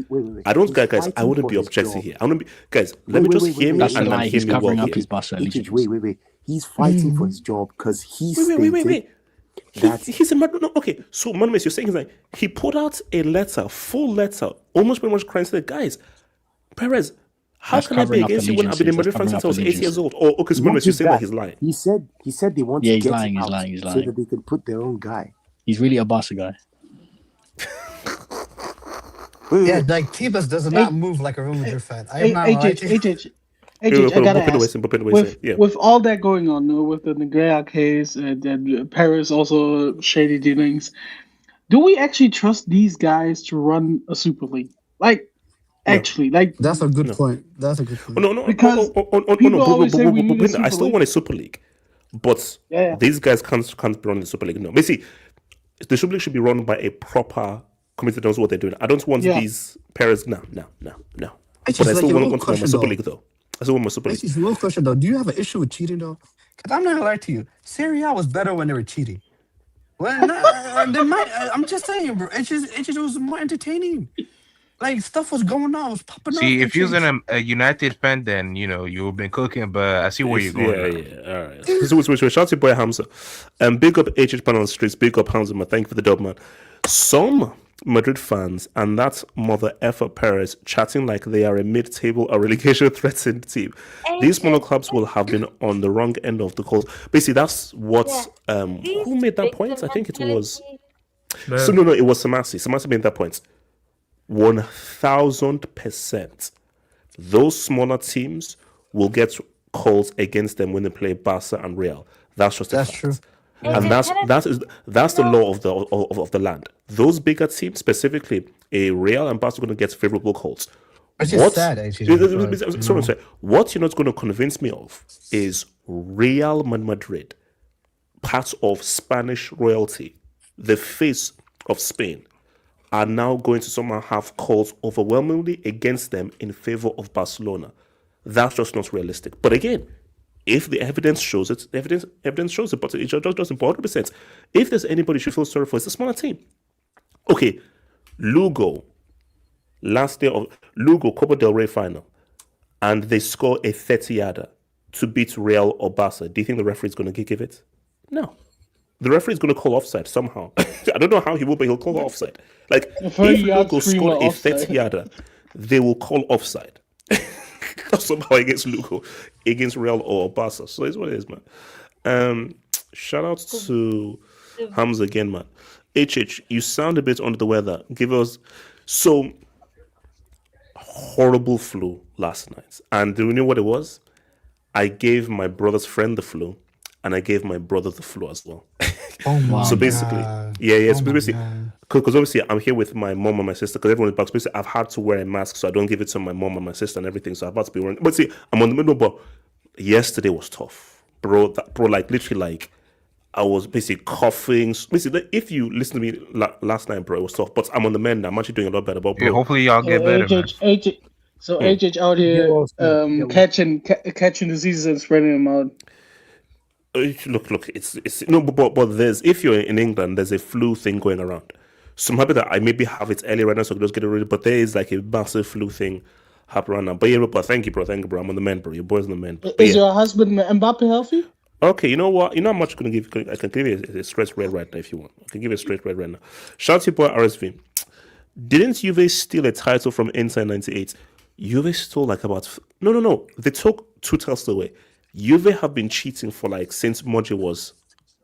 I don't, guys. I wouldn't be objective here. I wouldn't be, guys. Let me just hear me and hear he's me covering well up his Barca allegiance. Wait. He's fighting for his job because he stated. He's a no. Okay, so Manuel, you're saying is like he put out a letter, full letter, almost pretty much crying, said, guys, Perez, how can I be against you when I've been in Madrid since I was 8 years old? Or okay, so Manuel, you're saying that he's lying. He said they want to get him out so that they can put their own guy. He's really a Barca guy. Yeah, like Tebas does not move like a Real Madrid fan. I am not AJ, I gotta ask, with all that going on, with the Negreira case and Perez also shady dealings, do we actually trust these guys to run a Super League? Like, Actually, like that's a good point. That's a good point. No. Because people always say we need a Super I still League. want a Super League, but these guys can't be running the Super League. No, basically, the Super League should be run by a proper committee that knows what they're doing. I don't want these Perez. No. But I still want to my Super League though. I still want my Super League. Actually, one question though: do you have an issue with cheating though? Because I'm not gonna lie to you, Serie was better when they were cheating. Well, I'm just saying, bro. It just was more entertaining. Like stuff was going on, it was popping up. See, if you was a United fan, then you've been cooking. But I see where you're going. Yeah. All right. So shout out to boy Hamza. Big up HH Pan on the streets. Big up Hamza, man. Thank you for the dub, man. Some Madrid fans and that mother effer Perez chatting like they are a mid-table or relegation threatened team. These smaller clubs will have been on the wrong end of the calls. Basically, that's what who made that point? I think it was. So no, it was Samasi. Samasi made that point. 1000%. Those smaller teams will get calls against them when they play Barca and Real. That's just a fact. True. And that's the law of the land. Those bigger teams, specifically a Real and Barca, are going to get favorable calls. It's just sad, actually. Sorry. What you're not going to convince me of is Real Madrid, part of Spanish royalty, the face of Spain, are now going to somehow have calls overwhelmingly against them in favor of Barcelona. That's just not realistic. But again, if the evidence shows it, the evidence shows it. But it just doesn't 100%. If there's anybody you should feel sorry for, it's a smaller team. Okay, Lugo, last day of Lugo Copa del Rey final, and they score a 30-yarder to beat Real or Barca. Do you think the referee's going to give it? No. The referee is going to call offside somehow. I don't know how he will, but he'll call offside. Like, if Lugo scored a 30-yarder, they will call offside. Somehow against Lugo, against Real or Barca. So it's what it is, man. Shout out to Hamza again, man. HH, you sound a bit under the weather. Give us... So, horrible flu last night. And do you know what it was? I gave my brother's friend the flu. And I gave my brother the flu as well. Oh my So basically, God. So basically, because obviously I'm here with my mom and my sister, because everyone is back. So basically, I've had to wear a mask, so I don't give it to my mom and my sister and everything. So I've had to be wearing. But see, I'm on the middle. But yesterday was tough, bro. Like literally, like I was basically coughing. Basically, if you listen to me last night, bro, it was tough. But I'm on the mend now. I'm actually doing a lot better. But bro, hopefully y'all get better. So HH out here catching diseases and spreading them out. Look, it's no, but there's, if you're in England, there's a flu thing going around. So I'm happy that I maybe have it early right now, so I can just get it ready. But there is like a massive flu thing happening right now. But yeah, but thank you, bro. I'm on the mend, bro. Your boy's on the mend. Is your husband Mbappe healthy? Okay, you know what? You know how much I can give you a straight red right now if you want. I can give you a straight red right now. Shout out to your boy RSV. Didn't Juve steal a title from Inter 98? Juve stole like about... No. They took 2 titles away. Juve have been cheating for like since Moji was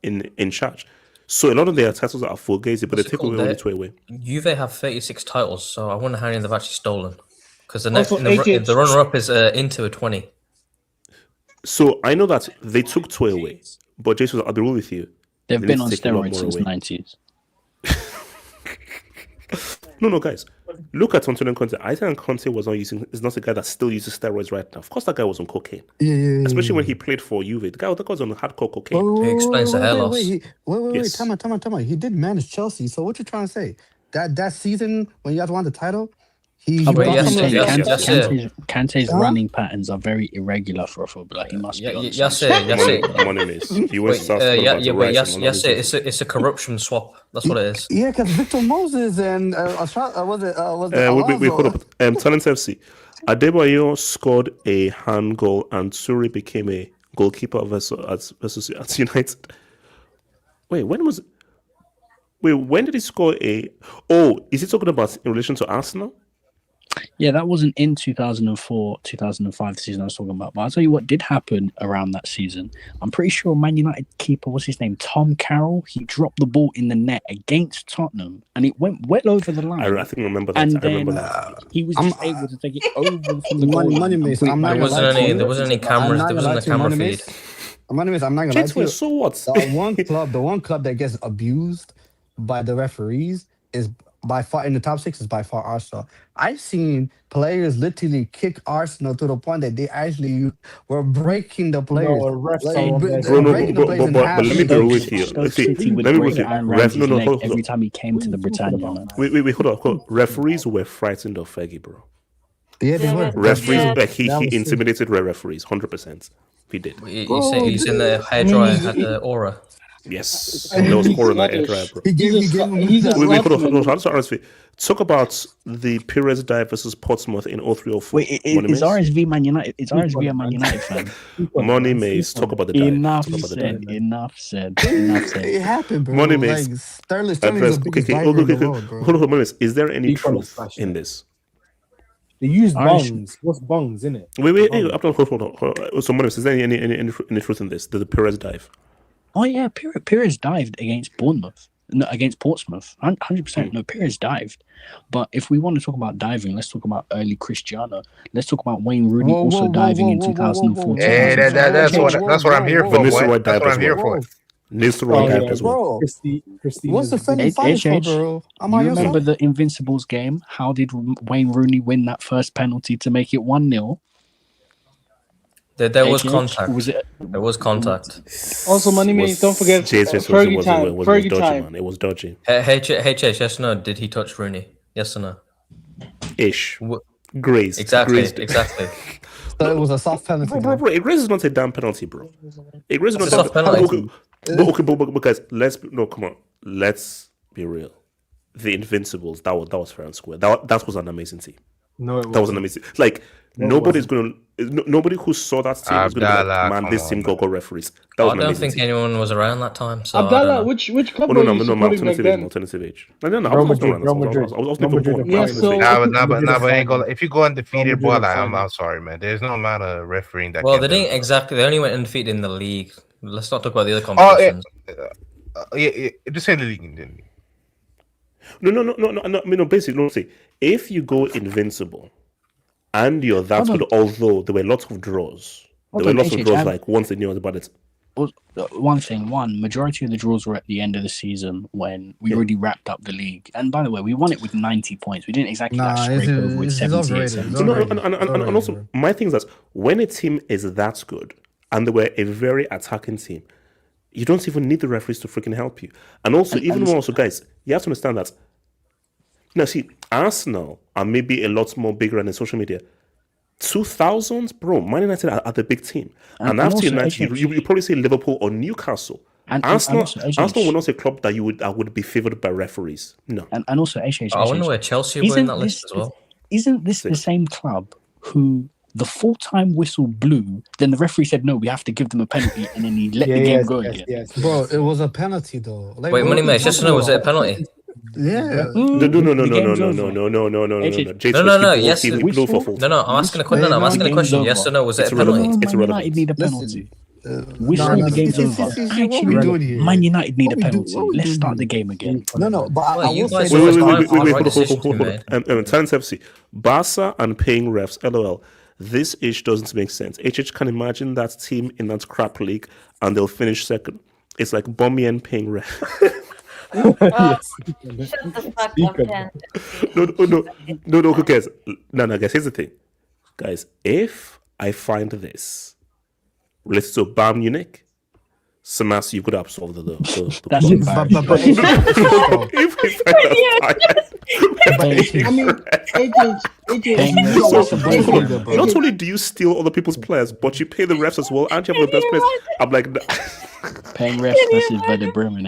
in charge. So a lot of their titles are fugazi, but they take away only 2 away. Juve have 36 titles, so I wonder how many they've actually stolen. Because the runner-up is Inter with 20. So I know that they took 2 away, but Jason, I'll be real with you. They've been on steroids since the 90s. No, guys. Look at Antonio Conte. I think Conte is not a guy that still uses steroids right now. Of course, that guy was on cocaine. Yeah. Especially when he played for Juve. That guy was on hardcore cocaine. It explains the hair loss. Wait. Time out. He did manage Chelsea. So what you trying to say? That season when you guys won the title, Kante's running patterns are very irregular for a footballer. He must be on it's a corruption swap. That's what it is. Yeah, because Victor Moses and was it we hold up. Talent FC. Adebayo scored a hand goal and Suri became a goalkeeper versus at United. When did he score a... Oh, is he talking about in relation to Arsenal? Yeah, that wasn't in 2004, 2005, the season I was talking about. But I'll tell you what did happen around that season. I'm pretty sure Man United keeper, what's his name? Tom Carroll. He dropped the ball in the net against Tottenham and it went well over the line. I think I remember that. And then he was just able to take it over from the goal. There wasn't any cameras. There wasn't a camera feed. I'm not gonna lie to you. So what? The one club that gets abused by the referees is by far in the top 6 is by far Arsenal. I've seen players literally kick Arsenal to the point that they actually were breaking the players. refs Like, are on their they were side. breaking the players in but half. let me be real with you. Stoke See, City would let me be break real with you. Aaron Ref, Ramsey's leg hold every on. time he came to the Britannia, man. Wait, hold on. Referees were frightened of Fergie, bro. Yeah, they were. Referees, like he intimidated referees, 100%. He did. You say he's in the hairdryer, had the aura. Yes, there was horror in that area, bro. Talk about the Perez dive versus Portsmouth in 0304. Wait, is RSV Man United? Is RSV a Man United fan? Money Maze, talk about the dive. Enough said. It happened, bro. Money Maze. Like, Sterling's the biggest diver in the world, bro. Hold on, is there any truth in this? They use bungs. What's bungs, innit? Wait, hold on. So, Money Maze, is there any truth in this? The Perez dive? Oh yeah, Perez dived against Bournemouth. No, against Portsmouth. 100%. No, Perez dived. But if we want to talk about diving, let's talk about early Cristiano. Let's talk about Wayne Rooney also diving in 2014. Hey, that's what I'm here for. That's what I'm here for. Nistelrooy dived as well. What's the friendly fight for, bro? You remember the Invincibles game? How did Wayne Rooney win that first penalty to make it 1-0? There was contact. There was contact. Also, Money Maze, don't forget Fergie time. Fergie time. It was dodgy. HH, yes or no? Did he touch Rooney? Yes or no? Ish. Grazed. Exactly. So it was a soft penalty. Bro, a graze is not a damn penalty, bro. A graze is not a soft penalty. But guys, come on. Let's be real. The Invincibles, that was fair and square. That was an amazing team. No, that was an amazing. Like nobody who saw that team is going to be like, man, this team got referees. That was I don't think anyone was around that time. So Abdallah, which club were you supporting back then? Alternative age. No, I was Madrid. But ain't gonna. If you go undefeated, boy, I'm sorry, man. There's no amount of refereeing that. Well, they didn't exactly. They only went undefeated in the league. Let's not talk about the other competitions. Just say the league. No. Basically, if you go invincible and you're that good, although there were lots of draws, like once they knew about it. Majority of the draws were at the end of the season when we already wrapped up the league. And by the way, we won it with 90 points. We didn't exactly scrape over with 78. And also, my thing is that when a team is that good and they were a very attacking team, you don't even need the referees to freaking help you. And also, guys, you have to understand that. Now, see, Arsenal are maybe a lot more bigger in social media. 2000s, bro, Man United are the big team. And after United, you probably say Liverpool or Newcastle. Arsenal will not a club that would be favoured by referees. No. And also, I wonder where Chelsea were in that list as well. Isn't this the same club who the full-time whistle blew, then the referee said, no, we have to give them a penalty, and then he let the game go again? Yes. Bro, it was a penalty, though. Like, wait, Money Maze, just to know, was it a penalty? Yeah. No. Yes. No. I'm asking a question. Yes or no? Was it a penalty? It's irrelevant. United need a penalty. The game's over. Actually, Man United need a penalty. Let's start the game again. No. But I will say, wait. Talents FC, Barca and paying refs. LOL. This ish doesn't make sense. HH can imagine that team in that crap league and they'll finish second. It's like Bomian paying refs. Shut the fuck up, Ken. No, guys. No, guys, here's the thing. Guys, if I find this related to Bayern Munich, Samas, you could have solved the That's embarrassing. Not only do you steal other people's players, but you pay the refs as well, and you have the best players. I'm like, paying refs versus Werder Bremen,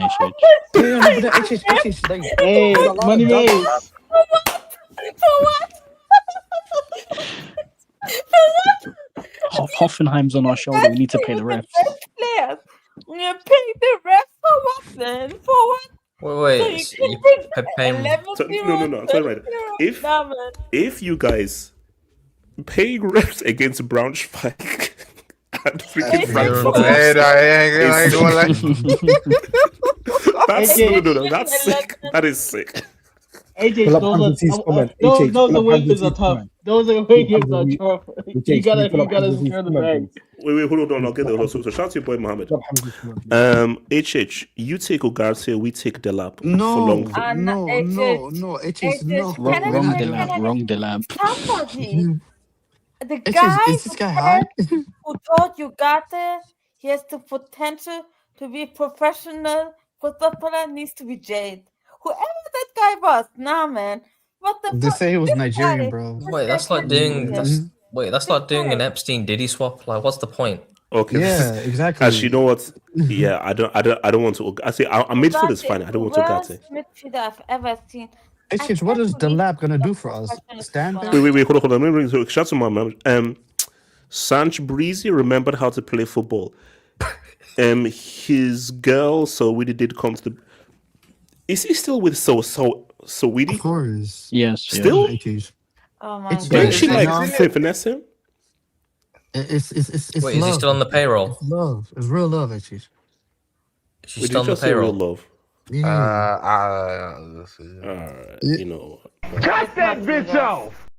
Hey, Money Maze. Hoffenheim's on our shoulder. We need to pay the refs. You pay the refs for what then? For what? Wait. So you can bring no. Sorry, right. If you guys pay refs against Braunschweig and freaking Frankfurt, that's sick. That is sick. AJ, the waivers are tough. Those are away games on trophy. You gotta secure the bag. Wait, hold on. I'll get the so shout out to your boy Mohammed. HH, you take Ugarte, we take Delap for long. No. HH, no. Wrong Delap. Somebody, the It's guy is this guy high? who told you he has the potential to be a professional football player needs to be jailed. Whoever that guy was, nah, man. What the They fuck? say he was This Nigerian, guy- bro. Wait, that's like doing an Epstein Diddy swap. Like, what's the point? Okay. Yeah, exactly. Actually, you know what? Yeah, I don't want to. I say our midfield is fine. I don't want to worst Ugarte. midfielder I've ever seen. HH, what is the lab gonna do for us? Stand back? Wait, hold on. Let me bring so shout out to my mom. Sanch Breezy remembered how to play football. His girl, so we did come to the. Is he still with Sweetie? Of course. Yes. Still? Oh my It's god. Didn't she Wait, like finesse him? It's Wait, is he still on the payroll? It's love. It's real love, HH. Is she Wait, still on did the you say real payroll? love? Yeah. You know. Cut that bitch off!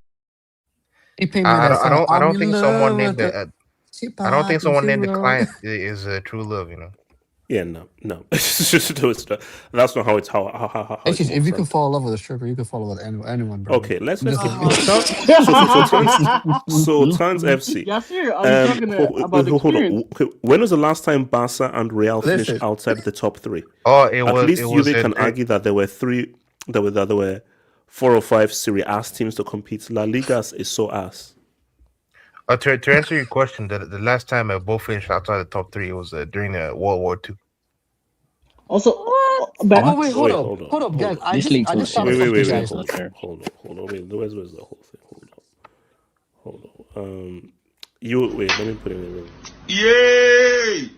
He paid me I that song. don't I'm in think love someone with named the- I don't think someone named the Zero. client is true love. Yeah, no. That's not how it's how it HH, if you works, could fall in love with a stripper, you could fall in love with anyone, bro. Okay, let's Just- so Tons FC. Yasir, are you talking about experience? When was the last time Barca and Real finished Listen. outside the top three? Oh, At least Juve can argue that there were three. There were 4 or 5 Serie A teams to compete. La Liga is so ass. To answer your question, the last time both finished outside the top 3 was during World War II. Also, Oh, wait, hold up, guys. I just thought of something, guys. Hold on. Wait, where's the whole thing? Hold on. Let me put it in. Yay!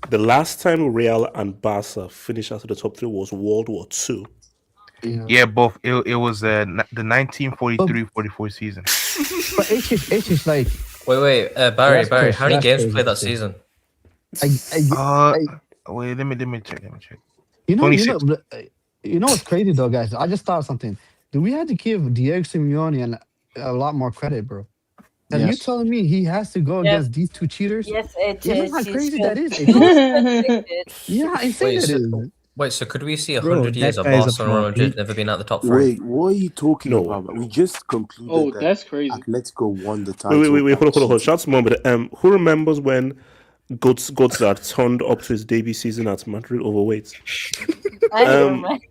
The last time Real and Barca finished out of the top 3 was World War II. Yeah, both. It was the 1943-44 season. But HH is like. Wait, Barry, That's how many crazy, games that's played that crazy. season? Wait, let me check. You know, 26. you know what's crazy though, guys? I just thought of something. Do we have to give Diego Simeone and a lot more credit, bro? And you telling me he has to go against these 2 cheaters? Yes, You know how crazy that is? Yeah, I say Wait, that is. Wait, so could we see Bro, 100 years that of guy is a Barcelona fraud. Madrid never been out the top 3? Wait, what are you talking about? We just concluded Oh, that that's crazy. Atletico won the title. Wait, hold on. Shout out to Mohammed. Who remembers when Godzard turned up to his debut season at Madrid overweight? I don't remember.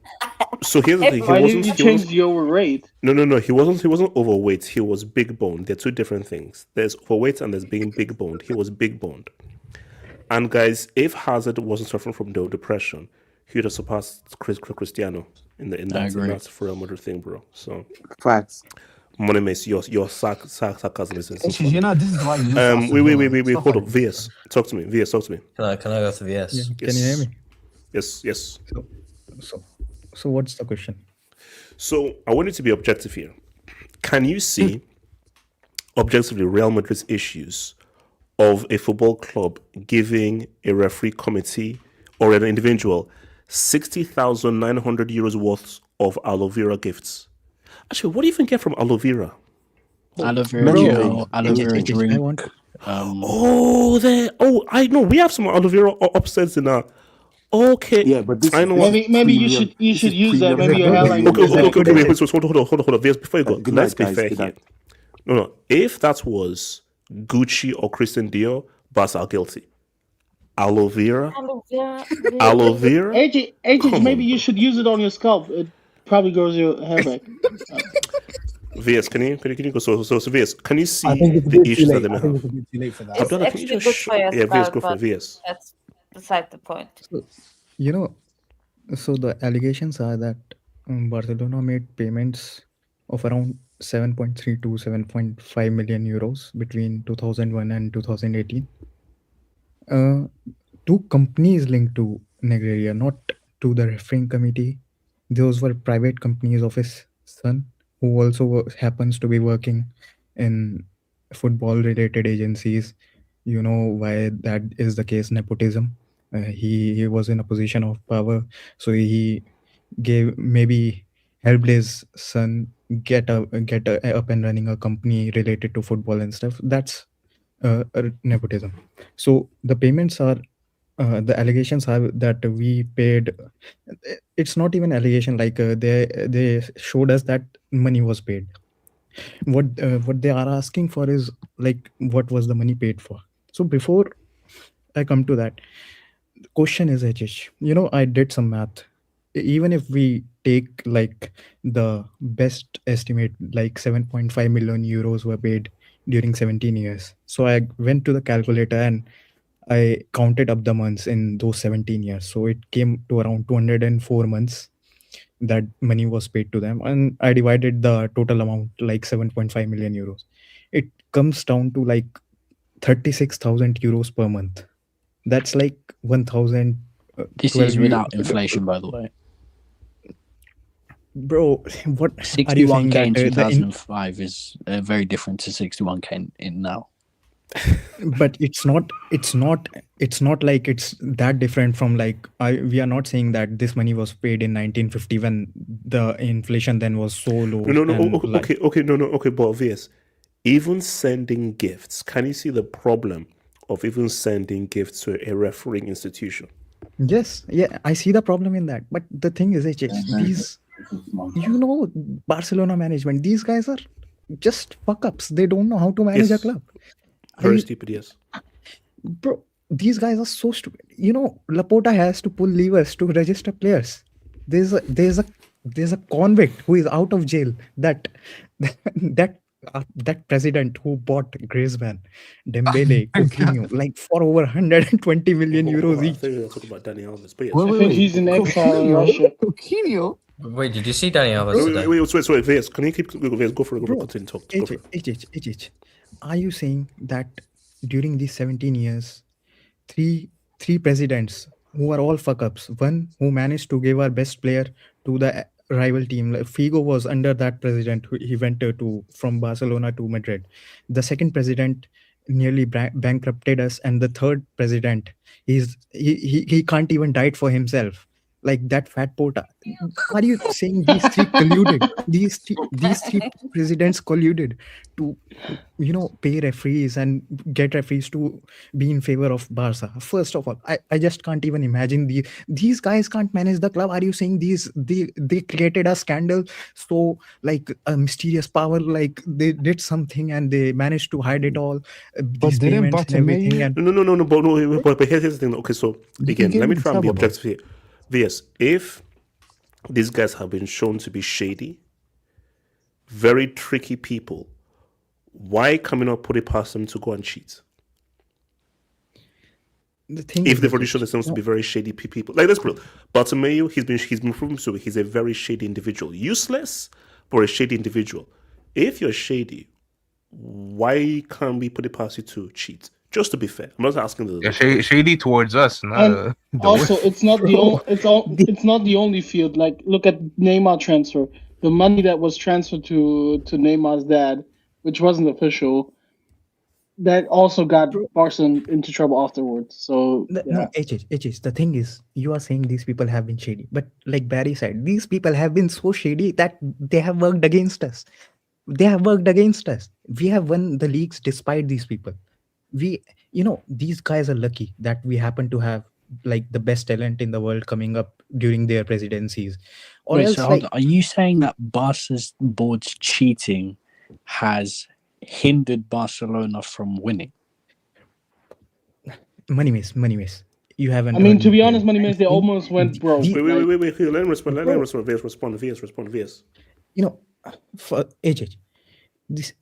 So here's the thing. Why did you change the overweight? No. He wasn't overweight. He was big boned. They're 2 different things. There's overweight and there's being big boned. He was big boned. And guys, if Hazard wasn't suffering from the depression, he would have surpassed Cristiano in that for Real Madrid thing, bro. So facts. Money makes your sarcasm is HH, you know, this is why you wait, hold up. VS, talk to me. VS, talk to me. Can I go to VS? Yeah, can you hear me? Yes. So what's the question? So I want you to be objective here. Can you see objectively Real Madrid's issues of a football club giving a referee committee or an individual 60,900 euros worth of aloe vera gifts? Actually, what do you even get from aloe vera? Aloe vera gel, aloe vera drink. I know. We have some aloe vera upstairs in our. Okay. Yeah, but this I know. Maybe you should use that. Maybe your hairline. Okay. Wait. So hold on. Before you go, Good let's night, be guys. fair Good here. night. No. If that was Gucci or Christian Dior, Barca are guilty. Aloe vera. Aloe vera. AJ, maybe you should use it on your scalp. It probably grows your hair back. VS, can you go? So VS, can you see I think it's a the bit too issues that late. they may I think have? it's a bit too late for that. It's Abdallah, can actually you good just for your VS, scalp, go for but VS. that's beside the point. You know, so the allegations are that Barcelona made payments of around 7.3 to 7.5 million euros between 2001 and 2018 to companies linked to Negreira, not to the refereeing committee. Those were private companies of his son, who also happens to be working in football-related agencies. You know why that is the case? Nepotism. He was in a position of power, so he gave, maybe helped his son get up and running a company related to football and stuff. That's nepotism. So the payments are the allegations are that we paid. It's not even allegation. Like they showed us that money was paid. What they are asking for is like what was the money paid for. So before I come to that, question is, HH, I did some math. Even if we take like the best estimate, like 7.5 million euros were paid during 17 years. So I went to the calculator and I counted up the months in those 17 years. So it came to around 204 months that money was paid to them. And I divided the total amount, like 7.5 million euros. It comes down to like 36,000 euros per month. That's like 1,000. This is without inflation, by the way. Bro, what are you saying? 61k in That 2005 is very different to 61k in now. but it's not like it's that different from like we are not saying that this money was paid in 1950 when the inflation then was so low. Okay, but VS, even sending gifts, can you see the problem of even sending gifts to a refereeing institution? Yes, yeah, I see the problem in that. But the thing is, these, Barcelona management, these guys are just fuck ups. They don't know how to manage a club. Very stupid, yes. Bro, these guys are so stupid. Laporta has to pull levers to register players. There's a convict who is out of jail. That president who bought Griezmann, Dembele, Coutinho, like for over 120 million euros each. I think we're talking about Dani Alves, but yes. I think he's in exile in Russia. Coutinho. Wait, did you see Dani Alves today? Wait, VS, can you keep VS? Go for it. Continue talk. Go for it. Are you saying that during these 17 years, three presidents who are all fuck ups, one who managed to give our best player to the rival team, like Figo was under that president, he went from Barcelona to Madrid. The second president nearly bankrupted us, and the third president, he can't even diet for himself. Like that fat Porta. Are you saying these three colluded? These three presidents colluded to, pay referees and get referees to be in favor of Barca. First of all, I just can't even imagine these guys can't manage the club. Are you saying they created a scandal? So like a mysterious power, like they did something and they managed to hide it all. These payments and everything. And no. But here's the thing. Okay, so again, let me try and be objective here. VS, if these guys have been shown to be shady, very tricky people, why can we not put it past them to go and cheat? If they've already shown themselves to be very shady people, like let's put it, Bartomeu, he's been proven to be, he's a very shady individual, useless but a shady individual. If you're shady, why can't we put it past you to cheat? Just to be fair, I'm not asking the shady towards us. Not also, it's not the only. It's not the only field. Like, look at Neymar transfer. The money that was transferred to Neymar's dad, which wasn't official, that also got Barca into trouble afterwards. So no, HH. The thing is, you are saying these people have been shady, but like Barry said, these people have been so shady that they have worked against us. We have won the leagues despite these people. These guys are lucky that we happen to have like the best talent in the world coming up during their presidencies. Are you saying that Barca's board's cheating has hindered Barcelona from winning? Money miss. You haven't. I mean, to be honest, money miss. They almost went broke. Wait. Let him respond. VS. For HH, this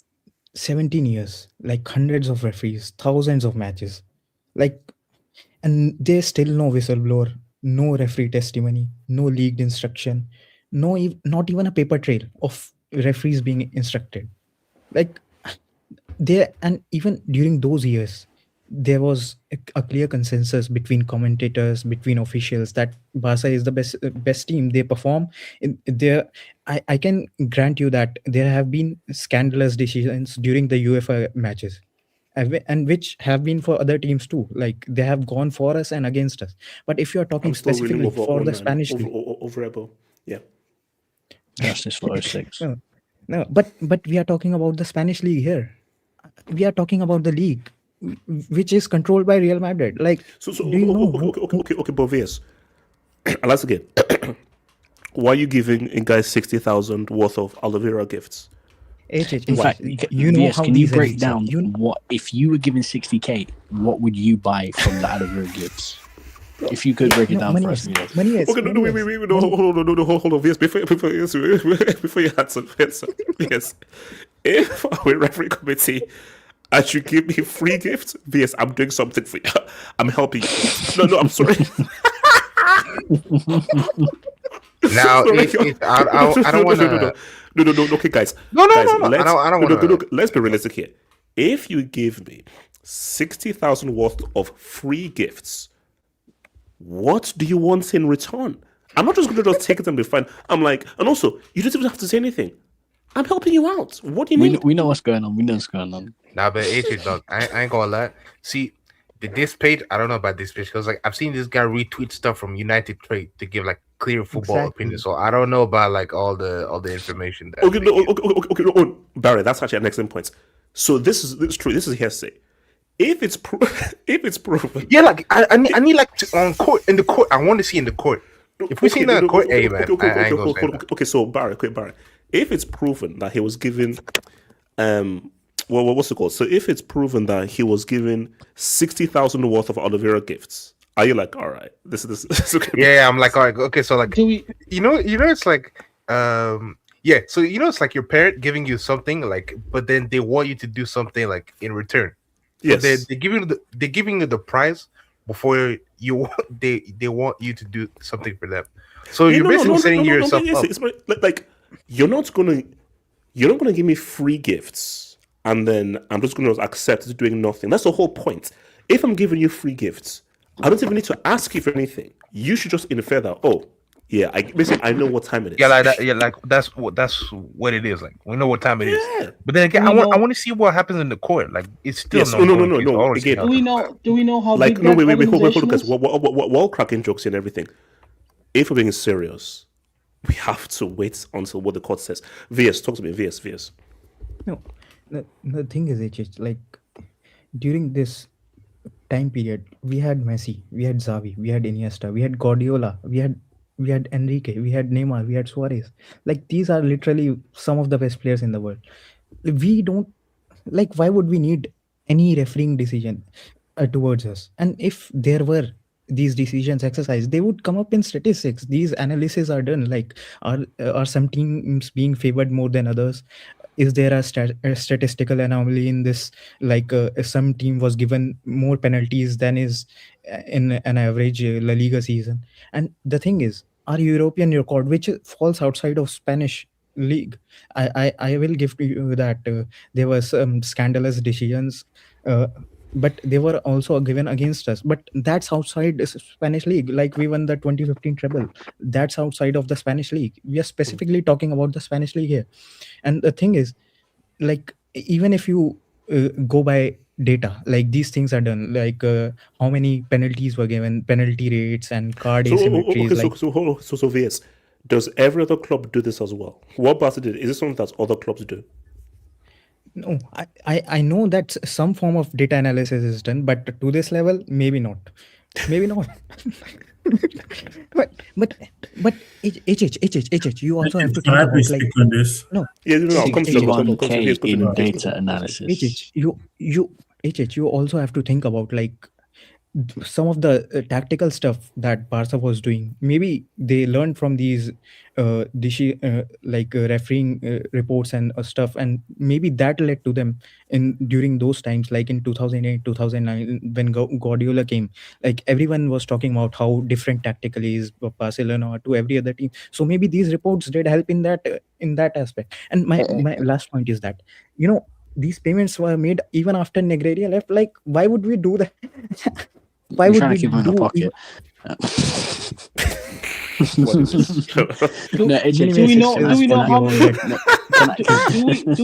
17 years, like hundreds of referees, thousands of matches, and there's still no whistleblower, no referee testimony, no leaked instruction, not even a paper trail of referees being instructed. And even during those years, there was a clear consensus between commentators, between officials, that Barca is the best team. They perform. I can grant you that there have been scandalous decisions during the UEFA matches, and which have been for other teams too. Like they have gone for us and against us. But if you're talking specifically for the Spanish league, over yeah. Justice for 06. No, but we are talking about the Spanish league here. We are talking about the league, which is controlled by Real Madrid. Like, So do you know? okay, but Vias, let's again. Why are you giving a guy 60,000 worth of Aloe vera gifts? In fact, you know how can you these break elites down are. what if you were given 60k? What would you buy from the Aloe vera gifts? If you could break it down for us, money is. Okay, no, wait, no, hold on, Vias, before you answer, Vias, if I'm a referee committee and you give me free gifts, Vias, I'm doing something for you. I'm helping you. No, I'm sorry. Now, I don't want to. No. Okay, guys. No. I don't want to. Let's be realistic here. If you give me 60,000 worth of free gifts, what do you want in return? I'm not just going to just take it and be fine. I'm like, and also, you don't even have to say anything. I'm helping you out. What do you need? We know what's going on. We know what's going on. Nah, but AJ, dog, I ain't gonna lie. See, this page, I don't know about this page because like I've seen this guy retweet stuff from United Trade to give like clear football opinions. So I don't know about like all the information. That Okay, Barry, that's actually an excellent point. So this is true. This is hearsay. If it's proven, yeah, like I need like on court in the court. I want to see in the court. If we see that in court, hey man, I ain't gonna say that. Okay, so Barry, if it's proven that he was given, what's it called? So if it's proven that he was given 60,000 worth of Aloe vera gifts, are you like, all right, this is okay? Yeah, I'm like, all right, okay, so like, you know, it's like, yeah, so you know, it's like your parent giving you something, like, but then they want you to do something like in return. So yes, they're giving you the prize before they want you to do something for them. So you're basically setting yourself up. It's like you're not gonna give me free gifts and then I'm just gonna accept doing nothing. That's the whole point. If I'm giving you free gifts, I don't even need to ask you for anything. You should just infer that. Oh, yeah, I know what time it is. Yeah, like that. Yeah, like that's what it is. Like we know what time it is. Yeah. But then again, I want to see what happens in the court. Like it's still no. Again, do we know how like big no that wait hold organization because is? while cracking jokes and everything, if we're being serious, we have to wait until what the court says. VS, talk to me. VS. No, the thing is, it's like during this time period, we had Messi, we had Xavi, we had Iniesta, we had Guardiola, we had Enrique, we had Neymar, we had Suarez. Like these are literally some of the best players in the world. We don't like. Why would we need any refereeing decision towards us? And if there were these decisions exercised, they would come up in statistics. These analyses are done. Like are some teams being favored more than others? Is there a statistical anomaly in this? Like some team was given more penalties than is in an average La Liga season. And the thing is, our European record, which falls outside of Spanish league, I will give to you that there were some scandalous decisions, but they were also given against us. But that's outside the Spanish league. Like we won the 2015 treble. That's outside of the Spanish league. We are specifically talking about the Spanish league here. And the thing is, like, even if you go by data, like these things are done, like how many penalties were given, penalty rates and card asymmetries. So VS, does every other club do this as well? What Barca did, is it something that other clubs do? No, I know that some form of data analysis is done, but to this level, maybe not. Maybe not. but HH, you also have to think about like on this. No. Yeah, no, I'll come to that. In data analysis. HH, you also have to think about like some of the tactical stuff that Barca was doing. Maybe they learned from these refereeing reports and stuff, and maybe that led to them during those times, like in 2008 2009 when Guardiola came. Like everyone was talking about how different tactically is Barcelona to every other team. So maybe these reports did help in that aspect. And my last point is that, you know, these payments were made even after Negreira left. Like, why would we do that? Why would we keep him in the pocket? Do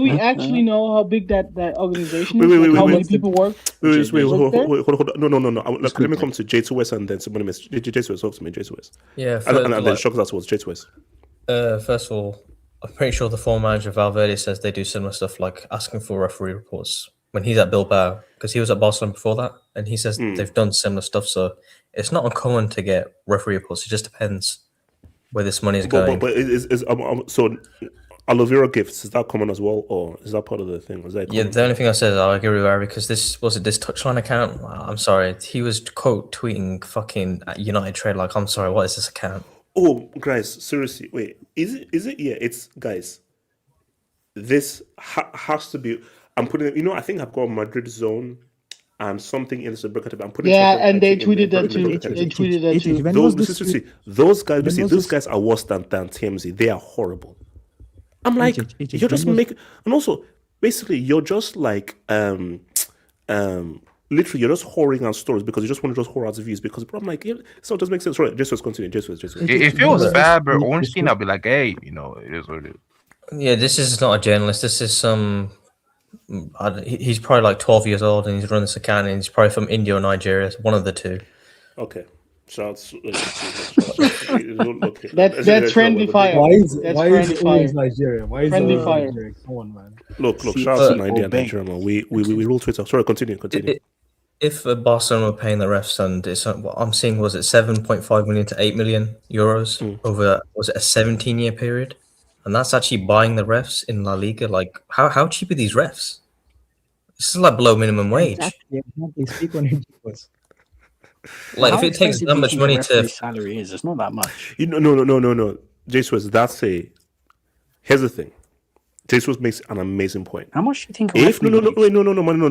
we actually know how big that organization is? Wait, how many people work? Hold on. No. Let me come to J2S and then somebody miss J2S. Talk to me, J2S. Yeah, and then Shock that was J2S. First of all, I'm pretty sure the former manager Valverde says they do similar stuff, like asking for referee reports when he's at Bilbao, because he was at Barcelona before that, and he says they've done similar stuff. So it's not uncommon to get referee reports. It just depends where this money is going. But so aloe vera gifts, is that common as well, or is that part of the thing? Is that Yeah, the only thing I said is I agree with Harry, because this touchline account. I'm sorry, he was quote tweeting fucking United Trade. Like, I'm sorry, what is this account? Oh, guys, seriously, wait, is it? Yeah, it's guys. This has to be. I'm putting. I think I've got Madrid zone and something in the bracket. I'm putting. Yeah, and they tweeted that too. They tweeted that too. Those guys, those guys are worse than TMZ. They are horrible. I'm like, you're just making, and also basically you're just like literally you're just whoring out stories because you just want to just whore out the views because I'm like, so it does make sense. Right, Jesus, continue. Jesus. If it was Fab or Ornstein, I'd be like, hey, it is what it is. Yeah, this is not a journalist. This is some. He's probably like 12 years old and he's running this account and he's probably from India or Nigeria. One of the two. Okay. Shouts. That's friendly fire. Why is it always Nigeria? Why is friendly it fire? Nigeria? Come on, man. Look, shout out to Nigeria, man. We rule Twitter. Sorry, continue. If Barcelona were paying the refs, and what I'm seeing was it 7.5 million to 8 million euros over, was it a 17-year period? And that's actually buying the refs in La Liga. Like, how cheap are these refs? This is like below minimum wage. Exactly. Speak on it. Like, if it takes that much money to salary is, it's not that much. No. Jesus, here's the thing. Jesus makes an amazing point. How much do you think? No.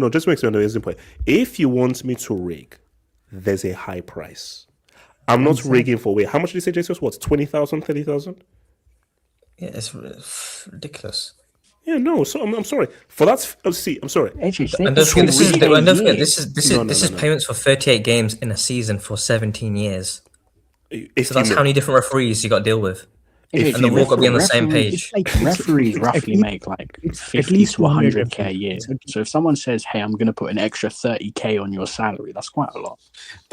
Just makes an amazing point. If you want me to rig, there's a high price. I'm not rigging for how much did you say, Jesus? What, 20,000, 30,000? Yeah, it's ridiculous. Yeah, no. So I'm sorry for that. See, I'm sorry. And don't forget, this is payments for 38 games in a season for 17 years. So that's how many different referees you got to deal with, and they've all got to be on the same page. Referees roughly make like 50 to 100k a year. So if someone says, "Hey, I'm going to put an extra 30k on your salary," that's quite a lot.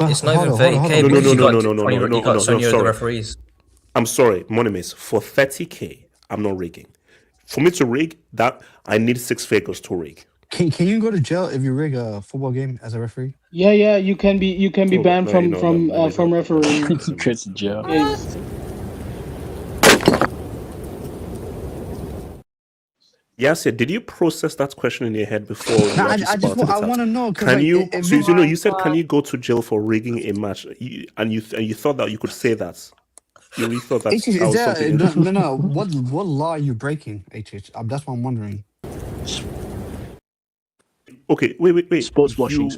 It's not even 30k. No. Referees. I'm sorry, Monimis. For 30k, I'm not rigging. For me to rig that, I need 6 figures to rig. Can you go to jail if you rig a football game as a referee? Yeah, you can be banned from refereeing. Chris jail. Yes, did you process that question in your head before? I want to know. Can you? You said, can you go to jail for rigging a match? And you thought that you could say that. You really thought that? No. What law are you breaking, HH? That's what I'm wondering. Okay, wait. Sports washing.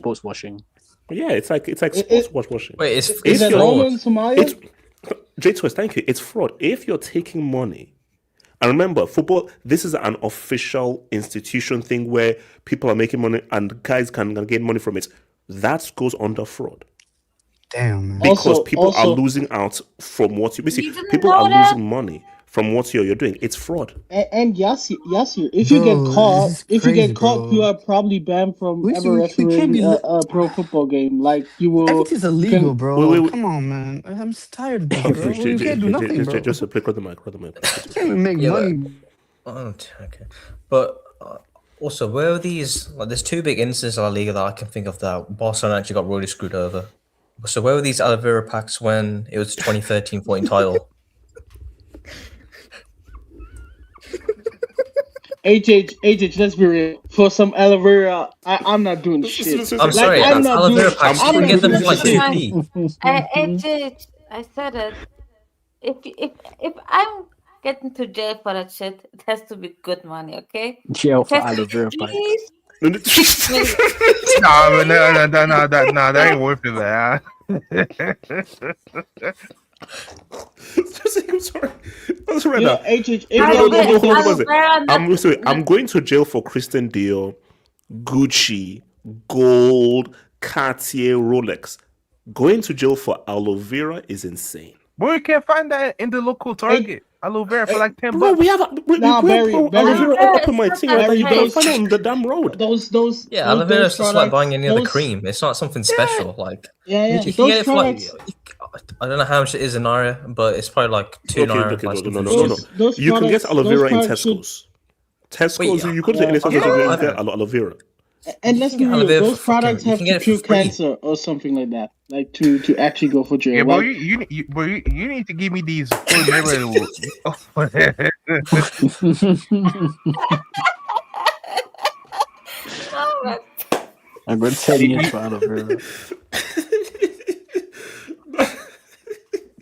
Yeah, it's like sports washing. Wait, is it all in Somalia? J-Twist, thank you. It's fraud. If you're taking money, and remember, football, this is an official institution thing where people are making money and guys can get money from it. That goes under fraud. Damn, man. Because people are losing out from what you basically. People are losing money from what you're doing. It's fraud. And Yasir, if you get caught, you are probably banned from ever refereeing a pro football game. Like you will. Everything's illegal, bro. Come on, man. I'm tired of this, bro. You can't do nothing, bro. Just pick up the mic. You can't even make money. Okay, but also, where are these? Like, there's 2 big instances in La Liga that I can think of that Barcelona actually got really screwed over. So where were these Aloe vera packs when it was 2013 14 title? HH, let's be real. For some aloe vera, I'm not doing shit. I'm sorry, I'm not aloe doing. vera packs. You can get them for like 2p. HH, I said it. If I'm getting to jail for that shit, it has to be good money, okay? Jail for aloe vera packs. No, that ain't worth it, man. I'm sorry. That's right now. I'm going to jail for Christian Dior, Gucci, gold, Cartier, Rolex. Going to jail for aloe vera is insane. Boy, you can't find that in the local Target. Aloe vera for like $10. Bro, we have aloe vera up in my thing. You can find it on the damn road. Those aloe vera is just like buying any other cream. It's not something special. Like you can get it for like I don't know how much it is in Naira, but it's probably like 2 Naira. Okay, like no. Those You can get products- aloe vera in those products Tesco's. Tesco's, Wait, you go to any Tesco's, you can get aloe vera. And let's be can get real, aloe vera those for products fucking- you have can to get it cure for free. cancer or something like that, like to actually go for jail. Yeah, bro, Like, you need to give me these full memory. I'm going to 10 years for aloe vera.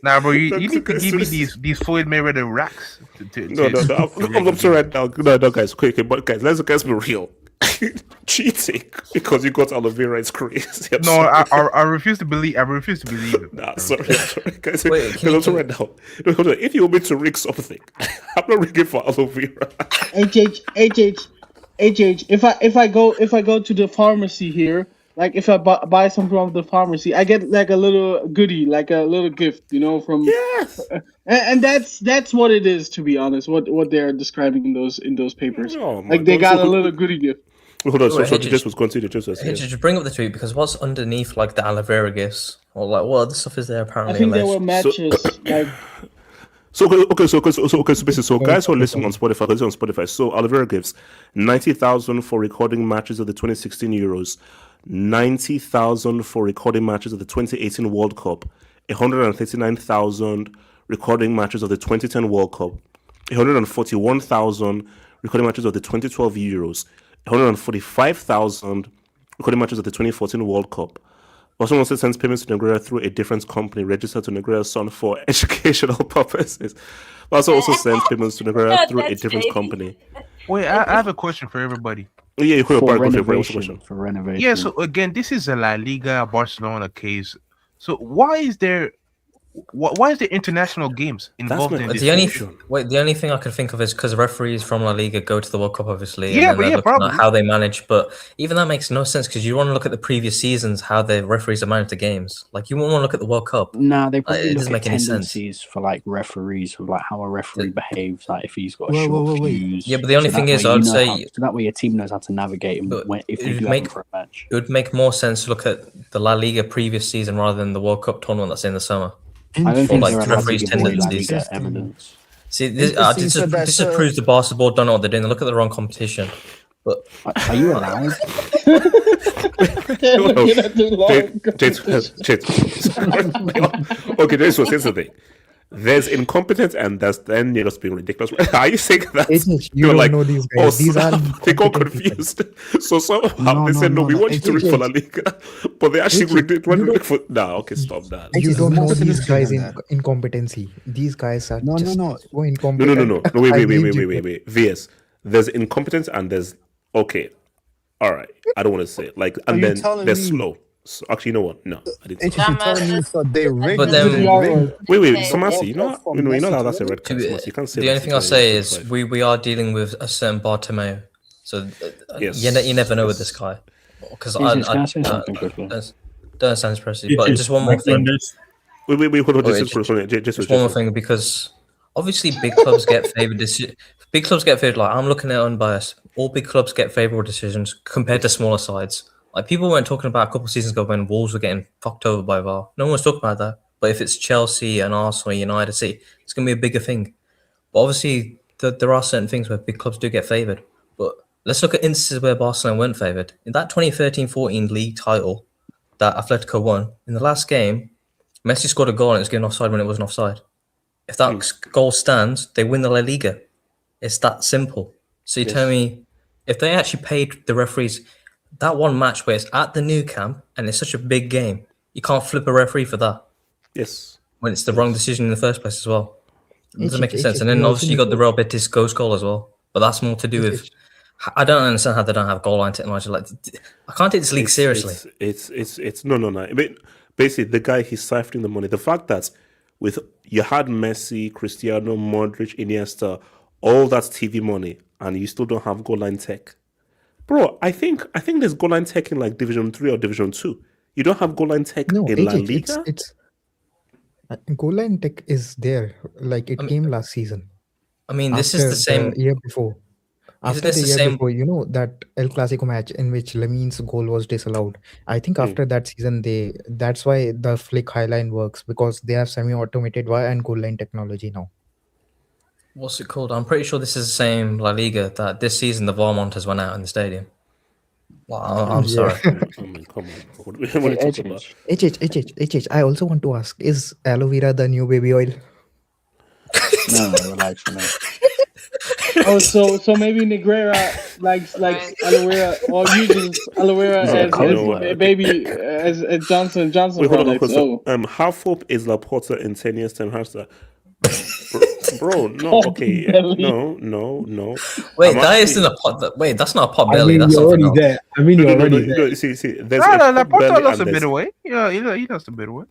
Nah, bro, you need to give me these Floyd Mayweather racks. No. I'm sorry. No, guys, quick, but guys, let's be real. Cheating because you got aloe vera is crazy. No, I refuse to believe. I refuse to believe it. Nah, sorry, guys. Wait, I'm sorry now. No, hold on. If you want me to rig something, I'm not rigging for aloe vera. HH. If I go to the pharmacy here, like if I buy something from the pharmacy, I get like a little goodie, like a little gift, from. Yes. And that's what it is, to be honest. What they're describing in those papers, Oh, my like they God. got a little goodie gift. Hold on. So Hey, just was continue. Just bring up the tweet because what's underneath like the aloe vera gifts or like what other stuff is there apparently? I think there alleged? were matches. like So basically, so guys who are listening on Spotify, so aloe vera gives 90,000 for recording matches of the 2016 Euros, 90,000 for recording matches of the 2018 World Cup, 139,000 recording matches of the 2010 World Cup, 141,000 recording matches of the 2012 Euros, 145,000 recording matches of the 2014 World Cup. Also wants to send payments to Negreira through a different company registered to Negreira's son for educational purposes. Also sends payments to Negreira through a different company. Wait, I have a question for everybody. Yeah, you For could renovation. For renovation. Yeah, so again, this is a La Liga Barcelona case. So why is there international games involved in this? The only thing I can think of is because referees from La Liga go to the World Cup, obviously. Yeah, and but they're yeah, looking probably. at how they manage. But even that makes no sense because you want to look at the previous seasons, how the referees have managed the games. Like you won't want to look at the World Cup. Nah, they probably it look doesn't at make any sense. tendencies for like referees, for like how a referee behaves, like if he's got a Wait, short wait, wait. fuse. Yeah, but the only thing is, I'd say so that way your team knows how to navigate him if they do have him for a match. It would make more sense to look at the La Liga previous season rather than the World Cup tournament that's in the summer. I don't think like they're allowed to referees' give away La tendencies. Liga evidence. See, this proves the Barca board don't know what they're doing. They look at the wrong competition. But are you allowed? Okay, this was the thing. There's incompetence and then you're just being ridiculous. Are you saying that? You don't know these guys. These are they got confused. So somehow they said, no, we want you to rig for La Liga. But they actually rigged for... No, okay, stop that. You don't know these guys' incompetency. These guys are so incompetent. No. Wait. VS. There's incompetence and there's... Okay. All right. I don't want to say it. Like, and then they're slow. So actually, you know what? No, I didn't. You're telling me so they rigged. But then- Wait, Samasi, you know how that's a red card. Samasi, you can't say the that. only thing I'll say is we are dealing with a certain Bartomeu. So you never know with this guy. Because I don't understand his pressure. But just one more thing. Wait, hold on. Just one more thing, because obviously big clubs get favoured. Big clubs get favoured. Like I'm looking at it unbiased. All big clubs get favourable decisions compared to smaller sides. Like people weren't talking about a couple of seasons ago when Wolves were getting fucked over by VAR. No one was talking about that. But if it's Chelsea and Arsenal, United, City, it's going to be a bigger thing. But obviously, there are certain things where big clubs do get favoured. But let's look at instances where Barcelona weren't favoured. In that 2013-14 league title that Atletico won, in the last game, Messi scored a goal and it was given offside when it wasn't offside. If that goal stands, they win the La Liga. It's that simple. So you tell me, if they actually paid the referees that one match where it's at the new camp and it's such a big game, you can't flip a referee for that. Yes. When it's the wrong decision in the first place as well. It doesn't make any sense. And then obviously you got the Real Betis ghost goal as well. But that's more to do with... I don't understand how they don't have goal line technology. Like, I can't take this league seriously. It's no. I mean, basically, the guy, he's siphoning the money. The fact that you had Messi, Cristiano, Modric, Iniesta, all that's TV money, and you still don't have goal line tech. Bro, I think there's goal line tech in like Division 3 or Division 2. You don't have goal line tech in La Liga? It's goal line tech is there. Like it came last season. I mean, this is the same year before. After this the the year same? before, you know, that El Clasico match in which Lamin's goal was disallowed. I think after that season, that's why the flick highline works, because they have semi-automated VAR and goal line technology now. What's it called? I'm pretty sure this is the same La Liga that this season the VAR monitors went out in the stadium. Well, I'm sorry. Come on. What are you talking about? HH, I also want to ask, is aloe vera the new baby oil? No, relax, man. Oh, so maybe Negreira likes aloe vera or uses aloe vera as baby as Johnson Wait, hold on. products. So, how hope is Laporta in 10 years' time? Bro, no, okay, no. Wait, isn't a pot. Wait, that's not a pot belly. That's you're something already else. there. I mean, you're already there. No, see, there's a Laporta lost a bit of weight. Yeah, he lost a bit of weight.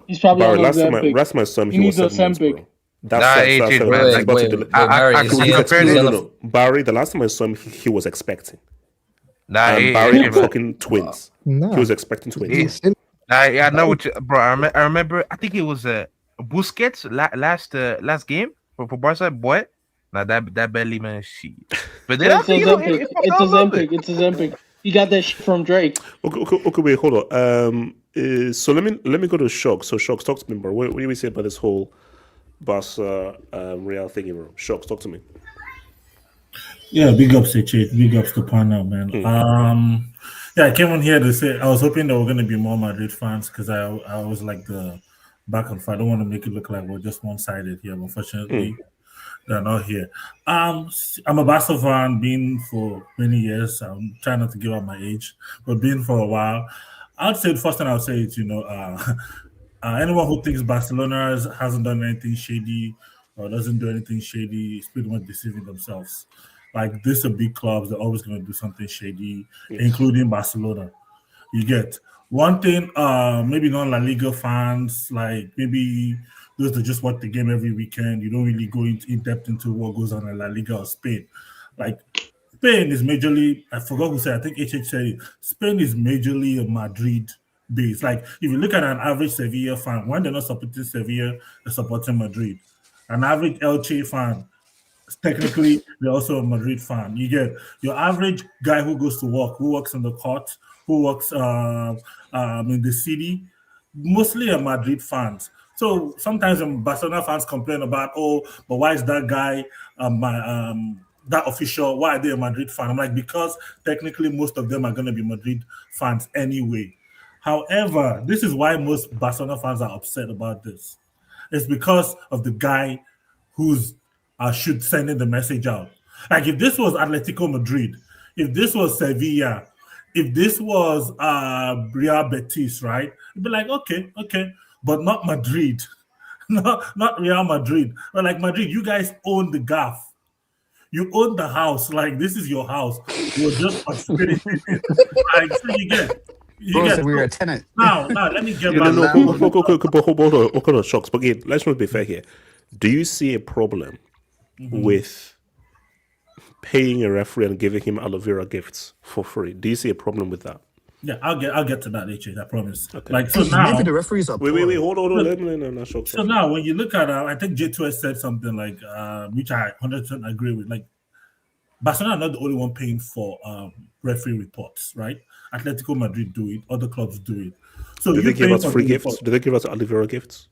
He's probably Barry, on last Ozempic. time I saw him, He he was needs 7 months, Ozempic. bro. Barry, the last time I saw him, he was expecting. Barry fucking twins. No. He was expecting twins. I know what you, bro. I remember. I think it was Busquets last game for Barca. Boy, now that belly man shit. But then It's Ozempic. He got that shit from Drake. Okay, wait, hold on. So let me go to Shocks. So Shocks, talk to me, bro. What do we say about this whole Barca Real thingy, bro? Shocks, talk to me. Yeah, big ups to Chase, big ups to Panel, man. Yeah, I came on here to say I was hoping there were going to be more Madrid fans because I was like the back and forth. I don't want to make it look like we're just one-sided here, but unfortunately, they're not here. I'm a Barca fan, been for many years. I'm trying not to give out my age, but been for a while. I'd say the first thing I would say is, anyone who thinks Barcelona hasn't done anything shady or doesn't do anything shady is pretty much deceiving themselves. Like, these are big clubs. They're always going to do something shady, including Barcelona. You get one thing, maybe non-La Liga fans, like maybe those that just watch the game every weekend, you don't really go in depth into what goes on in La Liga or Spain. Like, Spain is majorly, I forgot who said, I think HH said it, Spain is majorly a Madrid base. Like, if you look at an average Sevilla fan, when they're not supporting Sevilla, they're supporting Madrid. An average Elche fan, technically, they're also a Madrid fan. You get your average guy who goes to work, who works in the court, who works in the city, mostly are Madrid fans. So sometimes when Barcelona fans complain about, but why is that guy, that official, why are they a Madrid fan? I'm like, because technically most of them are going to be Madrid fans anyway. However, this is why most Barcelona fans are upset about this. It's because of the guy who's should sending the message out. Like, if this was Atletico Madrid, if this was Sevilla, if this was Real Betis, right? You'd be like, okay, but not Madrid, not Real Madrid. But like, Madrid, you guys own the gaff. You own the house. Like, this is your house. You're just participating in it. Like, so you get. We were a tenant. Now, let me get back. Hold on, Shocks. But again, let's not be fair here. Do you see a problem with paying a referee and giving him aloe vera gifts for free? Do you see a problem with that? Yeah, I'll get to that, HH, I promise. Okay. Like, so now, maybe the referees are wait, hold on. No, Shocks. So now, when you look at, I think J2S said something like, which I 100% agree with. Like, Barcelona are not the only one paying for referee reports, right? Atletico Madrid do it, other clubs do it. So do they give us free gifts? Do they give us aloe vera gifts?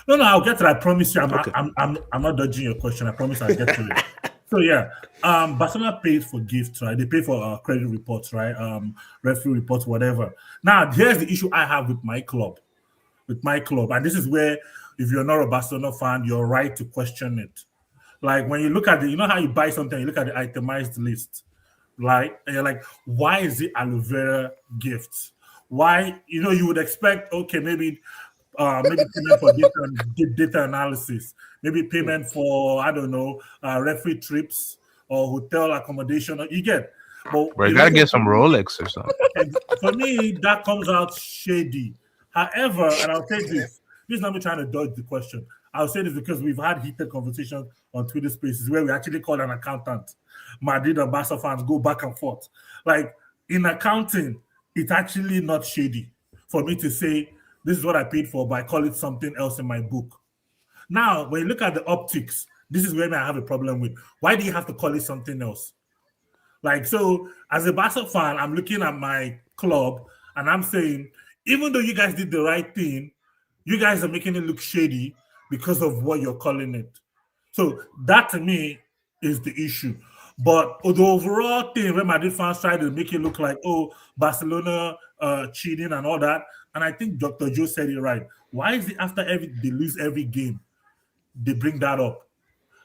No, I'll get to that. I promise you. I'm not dodging your question. I promise I'll get to it. So yeah, Barcelona pays for gifts, right? They pay for credit reports, right? Referee reports, whatever. Now, here's the issue I have with my club. And this is where, if you're not a Barcelona fan, you're right to question it. Like, when you look at you know how you buy something, you look at the itemized list, right? And you're like, why is it aloe vera gifts? Why, you would expect, okay, maybe payment for data analysis, maybe payment for, I don't know, referee trips or hotel accommodation. You get, but you gotta get some Rolex or something. For me, that comes out shady. However, and I'll say this is not me trying to dodge the question. I'll say this because we've had heated conversations on Twitter Spaces where we actually call an accountant. Madrid and Barca fans go back and forth. Like, in accounting, it's actually not shady for me to say, this is what I paid for, but I call it something else in my book. Now, when you look at the optics, this is where I have a problem with. Why do you have to call it something else? Like, so as a Barca fan, I'm looking at my club and I'm saying, even though you guys did the right thing, you guys are making it look shady because of what you're calling it. So that to me is the issue. But the overall thing, Real Madrid fans try to make it look like, oh, Barcelona cheating and all that. And I think Dr. Joe said it right. Why is it after they lose every game, they bring that up?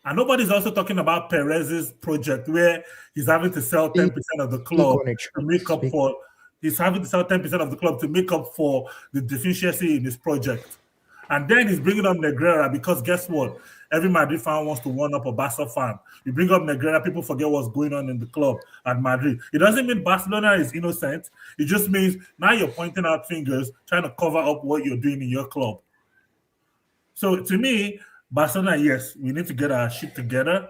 And nobody's also talking about Perez's project where he's having to sell 10% of the club to make up for. He's having to sell 10% of the club to make up for the deficiency in his project. And then he's bringing up Negreira because guess what? Every Madrid fan wants to one-up a Barca fan. You bring up Negreira, people forget what's going on in the club at Madrid. It doesn't mean Barcelona is innocent. It just means now you're pointing out fingers, trying to cover up what you're doing in your club. So to me, Barcelona, yes, we need to get our shit together.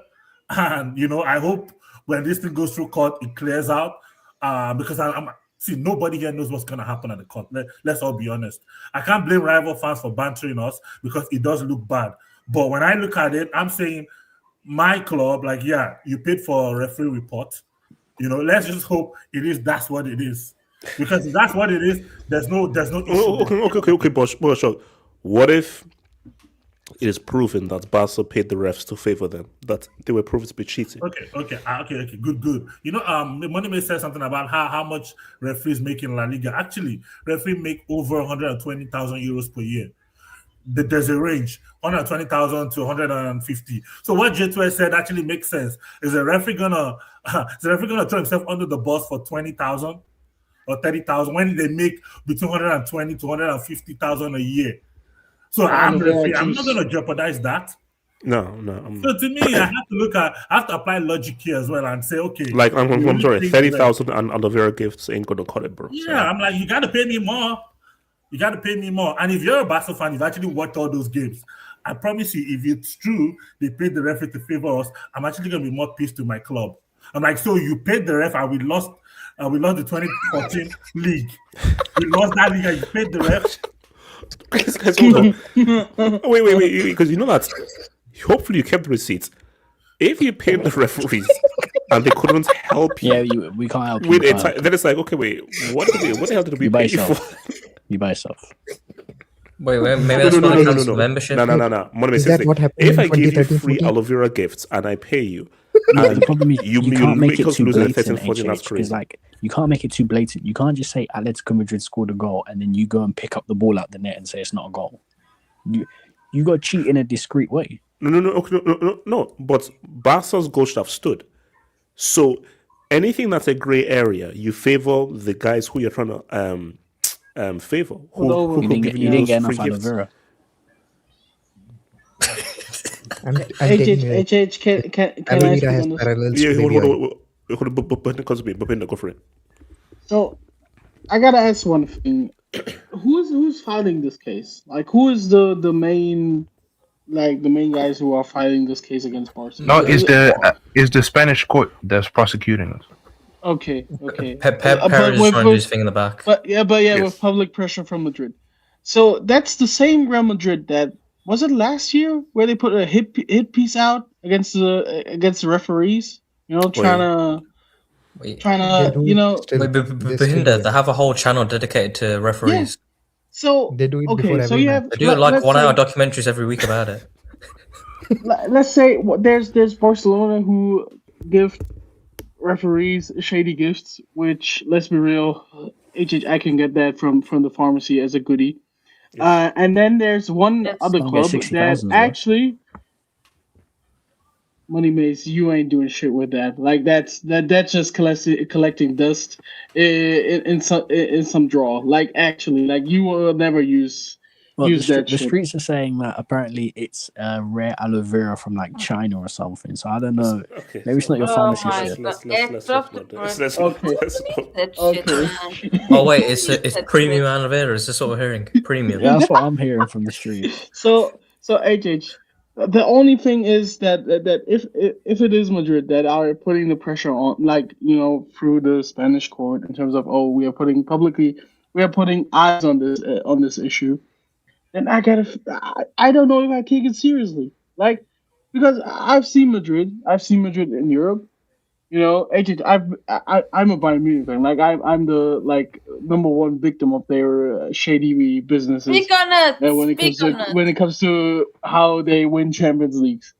And, I hope when this thing goes through court, it clears out. Because see, nobody here knows what's going to happen at the court. Let's all be honest. I can't blame rival fans for bantering us because it does look bad. But when I look at it, I'm saying my club, you paid for a referee report. Let's just hope that's what it is. Because if that's what it is, there's no issue. Okay, but what if it is proven that Barca paid the refs to favor them, that they were proven to be cheating? Okay, good. Money may say something about how much referees make in La Liga. Actually, referees make over 120,000 euros per year. There's a range, 120,000 to 150. So what J2 said actually makes sense. Is a referee gonna throw himself under the bus for 20,000 or 30,000 when they make between 120 to 150,000 a year? So I'm not going to jeopardize that. No. So to me, I have to apply logic here as well and say, okay. Like, I'm sorry, 30,000 and Aloe vera gifts ain't going to cut it, bro. Yeah, so. I'm like, you got to pay me more. And if you're a Barca fan, you've actually watched all those games. I promise you, if it's true, they paid the referee to favor us, I'm actually going to be more pissed to my club. I'm like, so you paid the ref and we lost the 2014 league. We lost that league and you paid the ref. Wait, because you know that hopefully you kept the receipts. If you paid the referees and they couldn't help you, we can't help you. Then it's like, okay, wait, what the hell did we pay you for? You by yourself. Wait, maybe that's why I cancel membership. No. Is that what happened if I give you 2013, free Aloe vera gifts and I pay you, the problem is you can't make it too blatant, because you can't make it too blatant. You can't just say Atletico Madrid scored a goal and then you go and pick up the ball out the net and say it's not a goal. You got to cheat in a discreet way. No. But Barca's goal should have stood. So anything that's a gray area, you favor the guys who you're trying to favor. You didn't get enough Aloe vera. HH, can I ask you go for it. So, I gotta ask one thing: who's filing this case? Like, who is the main guys who are filing this case against Barcelona? No, it's the Spanish court that's prosecuting us. Okay. Perez is trying to do his thing in the back. But with public pressure from Madrid. So that's the same Real Madrid that. Was it last year where they put a hit piece out against the referees? Trying to Behinder, they have a whole channel dedicated to referees. Yeah. So they do it before every match. They do like 1 hour documentaries every week about it. Let's say there's Barcelona who give referees shady gifts, which, let's be real, I can get that from the pharmacy as a goodie. And then there's one other club that actually, Money Maze, you ain't doing shit with that. Like that's just collecting dust in some draw. Like actually, like you will never use that. The streets are saying that apparently it's rare aloe vera from like China or something. So I don't know. Okay. Maybe it's not your pharmacy shit. Okay. Oh wait, it's premium aloe vera. Is this what we're hearing? Premium. Yeah, that's what I'm hearing from the street. So HH, the only thing is that if it is Madrid that are putting the pressure on, like through the Spanish court in terms of we are putting eyes on this issue. And I don't know if I take it seriously. Like, because I've seen Madrid in Europe. You know, I'm a Bayern Munich fan. Like I'm the number one victim of their shady businesses. Speak on it. When it comes to how they win Champions Leagues.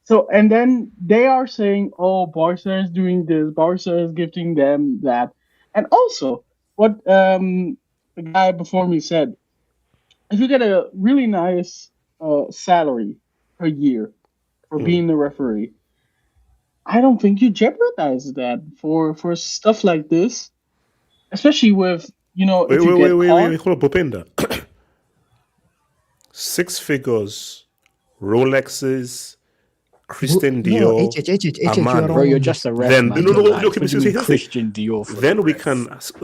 So and then they are saying, oh, Barca is doing this, Barca is gifting them that, and also what the guy before me said, if you get a really nice salary per year for being the referee, I don't think you jeopardize that for stuff like this, especially with Wait, hold on, Bopenda. 6 figures, Rolexes, Christian Dior, Armani. Bro, you're just a ref. Then Christian Dior.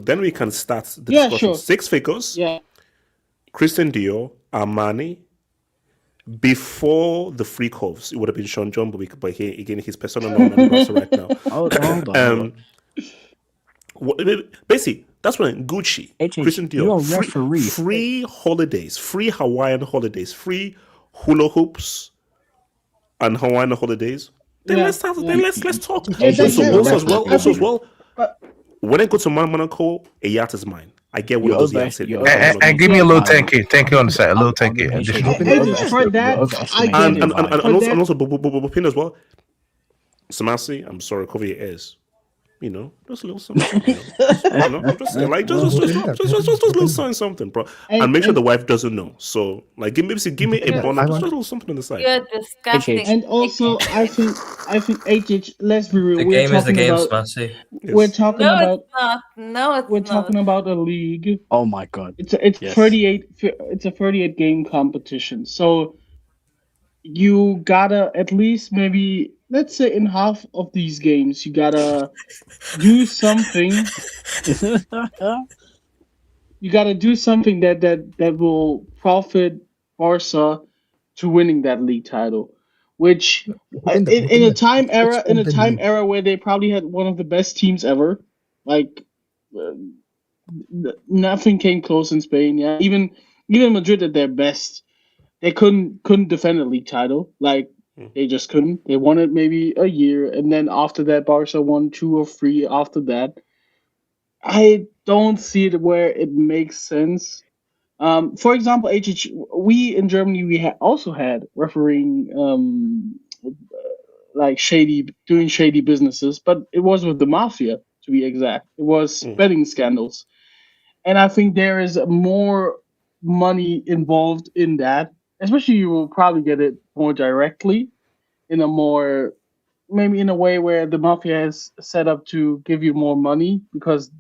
Then we can start the discussion. Sure. 6 figures. Yeah. Christian Dior, Armani. Before the freak offs, it would have been Sean John, but he's persona non grata right now. Hold on. Basically, that's when Gucci, Christian Dior, free holidays, free Hawaiian holidays, free hula hoops, and Hawaiian holidays. Then let's talk. Also as well. When I go to Monaco, a yacht is mine. I get one of those yachts. And give me a little 10K. Thank you on the side. A little 10K. For that, and also Bopin as well. Samasi, I'm sorry, cover your ears. You know, just a little something. Just a little something, bro. And make sure the wife doesn't know. So, like, give me a bonus, just a little something on the side. You're disgusting. And also, I think HH. Let's be real. The game is the game, Smassy. We're talking about. We're talking about a league. Oh my god! It's 38. It's a 38 game competition. So you gotta at least maybe, let's say, in half of these games, you gotta do something. You gotta do something that will profit Barca to winning that league title. Which in a time era where they probably had one of the best teams ever, like nothing came close in Spain. Yeah, even Madrid at their best, they couldn't defend a league title. Like they just couldn't. They won it maybe a year, and then after that, Barca won 2 or 3 after that. I don't see it where it makes sense. For example, we in Germany also had refereeing like doing shady businesses, but it was with the mafia, to be exact. It was betting scandals, and I think there is more money involved in that. Especially, you will probably get it more directly, in a more, maybe in a way where the mafia is set up to give you more money because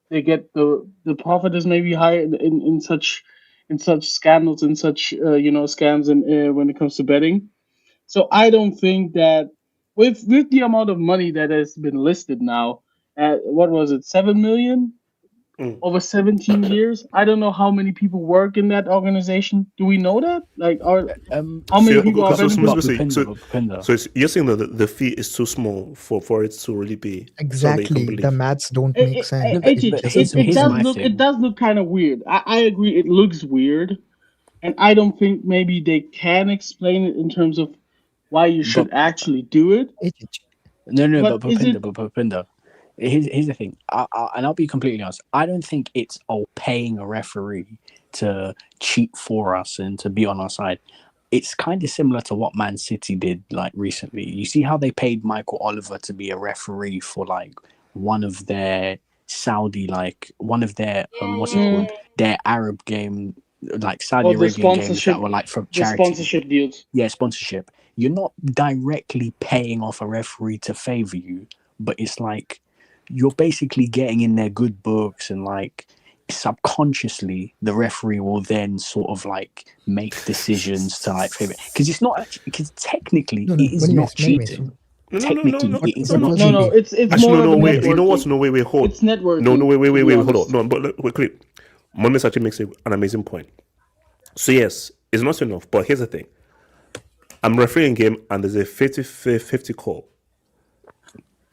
they get the profit is maybe higher in such scandals, in such scams, and when it comes to betting. So I don't think that with the amount of money that has been listed now at, what was it, 7 million over 17 years? I don't know how many people work in that organization. Do we know that? Like, how many people are? So you're saying that the fee is too small for it to really be exactly. The maths don't make sense. It does look kind of weird. I agree. It looks weird, and I don't think maybe they can explain it in terms of why you should actually do it. No, but Bhupinder. Here's the thing, and I'll be completely honest. I don't think it's paying a referee to cheat for us and to be on our side. It's kind of similar to what Man City did like recently. You see how they paid Michael Oliver to be a referee for like one of their Saudi, like one of their what's it called, their Arab game, like Saudi Arabian games that were like from charity. Sponsorship deals. Yeah, sponsorship. You're not directly paying off a referee to favor you, but it's like you're basically getting in their good books, and like subconsciously the referee will then sort of like make decisions to like favor, because it's not actually, because technically it is not cheating. Technically, it's not. No, it's actually, more. No, wait. You know what? No, wait. Hold. It's networking. No, wait. Hold on. No, but quickly. Momis actually makes an amazing point. So yes, it's not enough. But here's the thing: I'm refereeing a game, and there's a 50-50 call.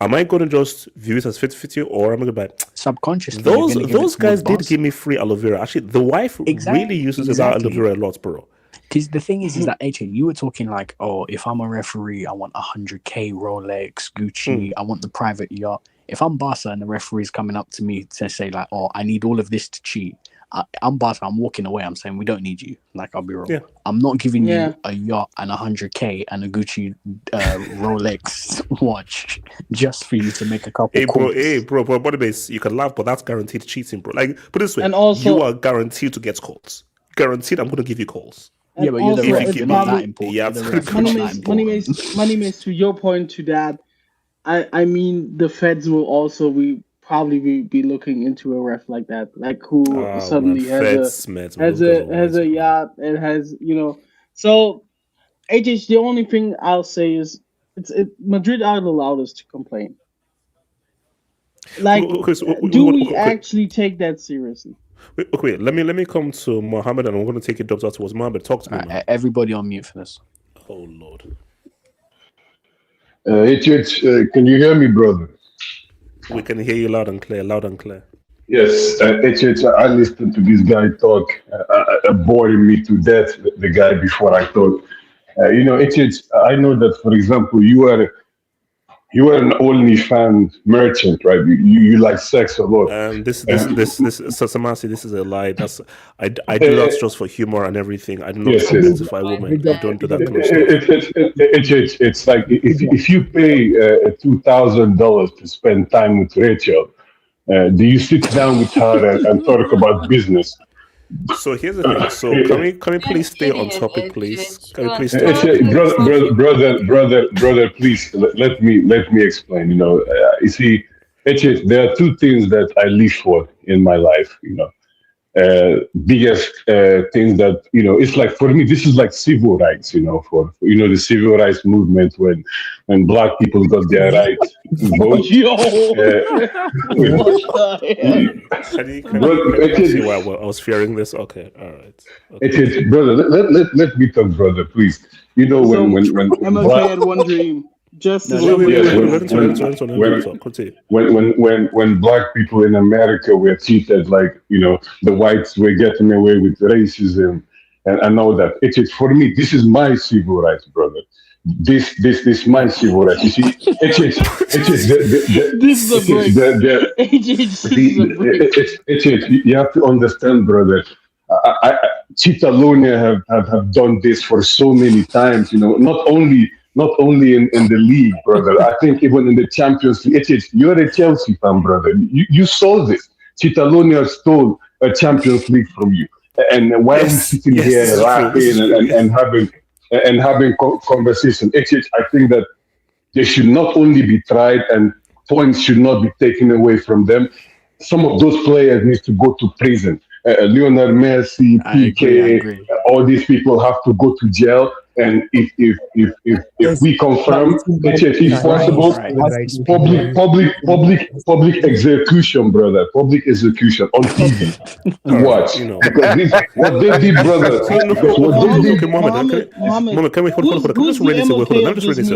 Am I going to just view it as 50-50, or am I going to buy subconsciously? Those guys did give me free aloe vera. Actually, the wife really uses that aloe vera a lot, bro. Because the thing is that AJ, you were talking like, oh, if I'm a referee, I want 100k Rolex, Gucci, I want the private yacht. If I'm Barca and the referee's coming up to me to say like, oh, I need all of this to cheat, I'm Barca, I'm walking away. I'm saying we don't need you. Like, I'll be wrong. Yeah. I'm not giving you a yacht and 100k and a Gucci Rolex watch just for you to make a couple. Bro, body base, you can laugh, but that's guaranteed cheating, bro. Like, put it this way, And also- you are guaranteed to get calls. Guaranteed, I'm going to give you calls. Yeah, but you're the ref. You're not that important. Yeah, You're the ref. You're not that important. Moneymates, to your point to that, I mean, the feds will also probably be looking into a ref like that, like who suddenly has a yacht and has, you know. So, AJ, the only thing I'll say is Madrid are the loudest to complain. Like, do we actually take that seriously? Okay, let me come to Mohammed, and I'm going to take your dubs out towards Mohammed. Talk to me, man. Everybody on mute for this. Oh, Lord. Can you hear me, brother? We can hear you loud and clear, Yes, I listened to this guy talk. Boring me to death, the guy before I talk. I know that, for example, you are an OnlyFans merchant, right? You like sex a lot. Samasi, this is a lie. I do that just for humor and everything. I do not identify women. I don't do that kind of stuff. It's like if you pay $2,000 to spend time with Rachel, do you sit down with her and talk about business? So here's the thing. So can we please stay on topic, please? Can we please stay on topic? Brother, please let me explain. You see, there are two things that I live for in my life. Biggest things that it's like for me. This is like civil rights. For the civil rights movement when black people got their right to vote. I was fearing this. Okay, all right. Brother. Let me talk, brother, please. When MLK had one dream. When black people in America were treated like the whites were getting away with racism and all that. For me, this is my civil rights, brother. This is my civil rights. You see, this is a break. You have to understand, brother. Catalonia have done this for so many times. Not only in the league, brother. I think even in the Champions League. You're a Chelsea fan, brother. You saw this. Catalonia stole a Champions League from you. And while we're sitting here laughing and having conversation, I think that they should not only be tried and points should not be taken away from them. Some of those players need to go to prison. Lionel Messi, PK, all these people have to go to jail. And if we confirm if possible, public execution, brother, public execution on TV. Watch, because what they did, brother. Mohammed, can we hold on? Can we just read this?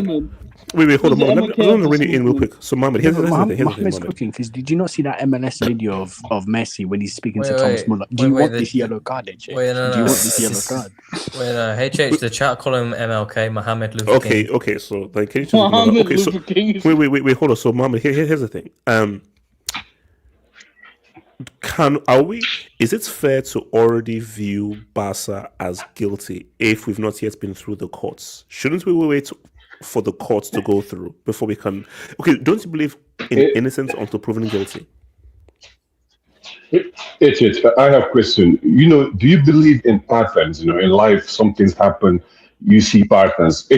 Wait, hold on, Mohammed. I'm going to read it in real quick. So, Mohammed, here's the thing. Mohammed's cooking, because did you not see that MLS video of Messi when he's speaking to Thomas Muller? Do you want this yellow card, AJ? Do you want this yellow card? HH, the chat call him MLK, Mohammed Luther King. Okay, so can you change okay, so wait, hold on. So, Mohammed, here's the thing. Is it fair to already view Barca as guilty if we've not yet been through the courts? Shouldn't we wait for the courts to go through before we can? Okay, don't you believe in innocence until proven guilty? I have a question. Do you believe in patterns? In life, some things happen, you see patterns.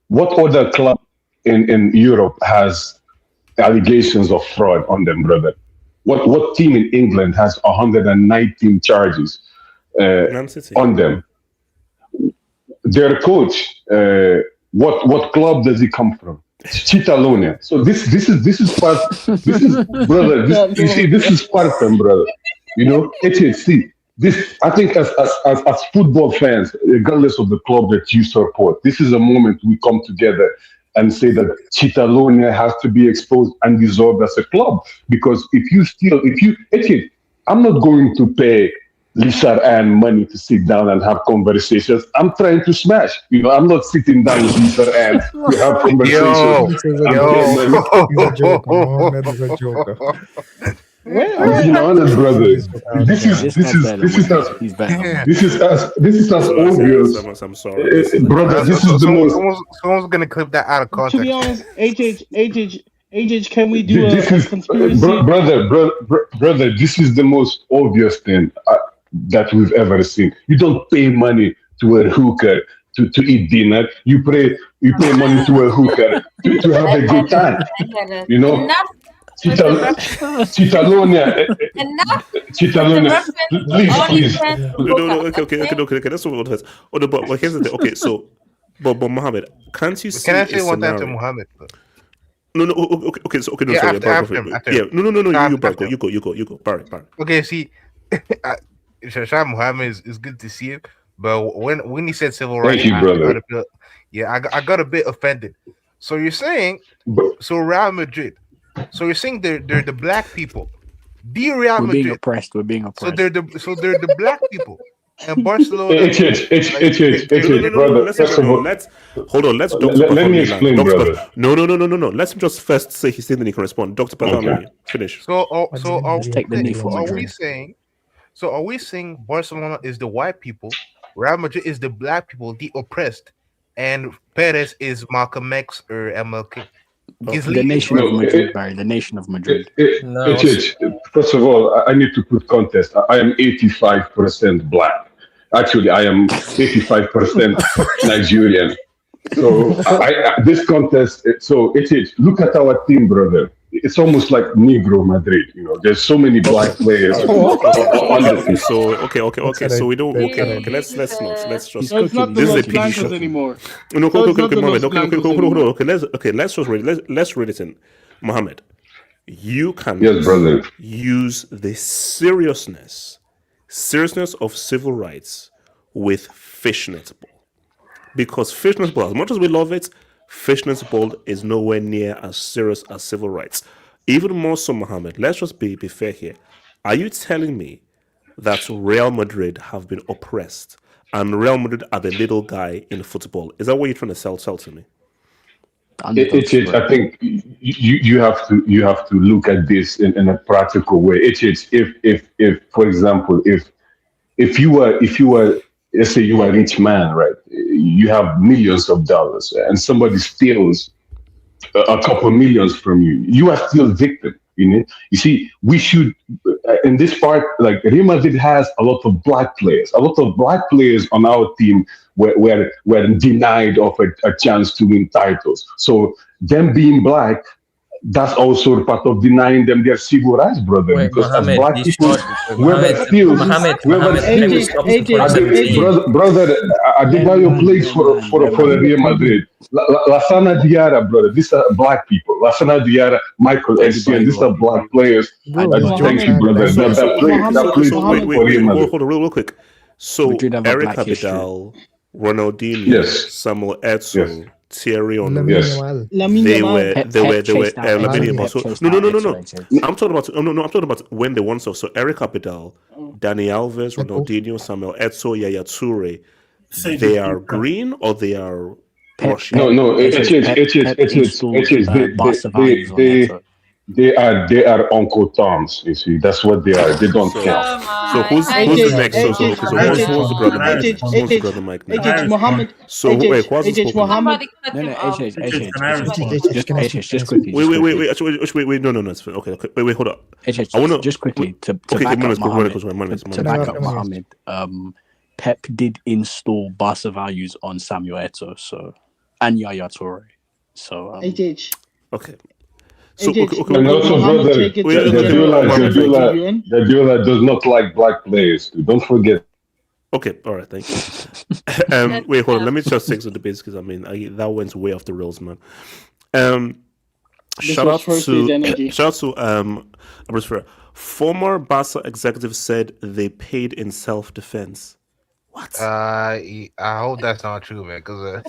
What other club in Europe has allegations of fraud on them, brother? What team in England has 119 charges on them? Their coach, what club does he come from? Catalonia. So this is part. Brother. You see, this is Spartan, brother. See, this. I think as football fans, regardless of the club that you support, this is a moment we come together and say that Catalonia has to be exposed and dissolved as a club. Because if you, I'm not going to pay Lisa and money to sit down and have conversations. I'm trying to smash. I'm not sitting down with Lisa and to have conversations. This is a joke. Mohammed is a joker. I'm being honest, brother. This is as obvious. I'm sorry, brother. This is the most. Someone's gonna clip that out of context. To be honest, HH, can we do a conspiracy? Brother, this is the most obvious thing that we've ever seen. You don't pay money to a hooker to eat dinner. You pay money to a hooker to have a good time. Chitalonia, please. Okay. That's what it is. But here's the thing. Okay, so, but Mohammed, can't you see? Can I say one thing to Mohammed? No. Okay. So, no, yeah, sorry. After him. Yeah, no. You go. Barry. Okay, see, Shah Mohammed is good to see him, but when he said civil rights, thank you, brother. I got a bit offended. So you're saying, Real Madrid. So you're saying they're the black people. The Real Madrid. We're being oppressed. So they're the black people. And Barcelona. Brother. Hold on. Let's let me explain, brother. No. Let's just first say his thing, then he can respond. Dr. Bartomeu, finish. Are we saying Barcelona is the white people, Real Madrid is the black people, the oppressed, and Perez is Malcolm X or MLK? The nation of Madrid, Barry. The nation of Madrid. First of all, I need to put context. I am 85% black. Actually, I am 85% Nigerian. So this contest. So look at our team, brother. It's almost like Negro Madrid. There's so many black players on the team. So okay. So we don't. Okay. Let's just. So it's not the Los Blancos anymore. No. Okay. Let's read it in. Mohammed, you can use the seriousness of civil rights with fishnet ball, because fishnet ball, as much as we love it, fishnet ball is nowhere near as serious as civil rights. Even more so, Mohammed, let's just be fair here. Are you telling me that Real Madrid have been oppressed and Real Madrid are the little guy in football? Is that what you're trying to sell to me? I think you have to look at this in a practical way. If for example, if you were let's say you are a rich man, right? You have millions of dollars, and somebody steals a couple millions from you. You are still a victim. You see, we should in this part, like Real Madrid has a lot of black players. A lot of black players on our team were denied of a chance to win titles. So them being black, that's also part of denying them their civil rights, brother. Because Mohammed, as black people, whoever steals, brother, Adebayo plays for Real Madrid. Lassana Diarra, brother, these are black people. Lassana Diarra, Michael Essien, these are black players. Thank you, brother. That plays for Real Madrid. Hold on, real quick. So Eric Abidal, Ronaldinho, Samuel Eto'o, Thierry Henry. They were Lamine Yamal. No. I'm talking about when they won so Eric Abidal, Dani Alves, Ronaldinho, Samuel Eto'o, Yaya Toure. They are green or they are Russian? No. They are Uncle Toms. You see, that's what they are. They don't care. So who's the next? Who's the brother Mike? Mohammed. So wait, Mohammed. Just quickly. Wait. No. It's fine. Okay. Wait. Hold up. I want to just quickly to back up Mohammed. Pep did install Barca values on Samuel Eto'o, and Yaya Toure. So okay. So, and also, brother, Guardiola does not like black players. Don't forget. Okay, all right, thank you. Wait, hold on. Let me just take some debates because that went way off the rails, man. Shout out to former Barca executive said they paid in self-defense. What? I hope that's not true, man. Because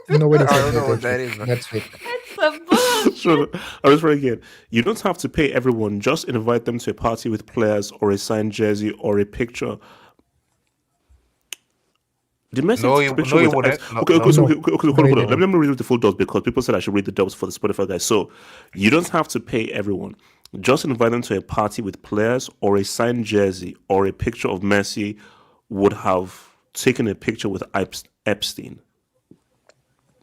nobody I don't know what that is, man. That's fake. It's Sure. I'll just read again. You don't have to pay everyone. Just invite them to a party with players or a signed jersey or a picture. The message No, you picture with wouldn't. okay, hold on. Let me read the full dubs because people said I should read the dubs for the Spotify guys. So you don't have to pay everyone. Just invite them to a party with players or a signed jersey or a picture of Messi would have taken a picture with Epstein.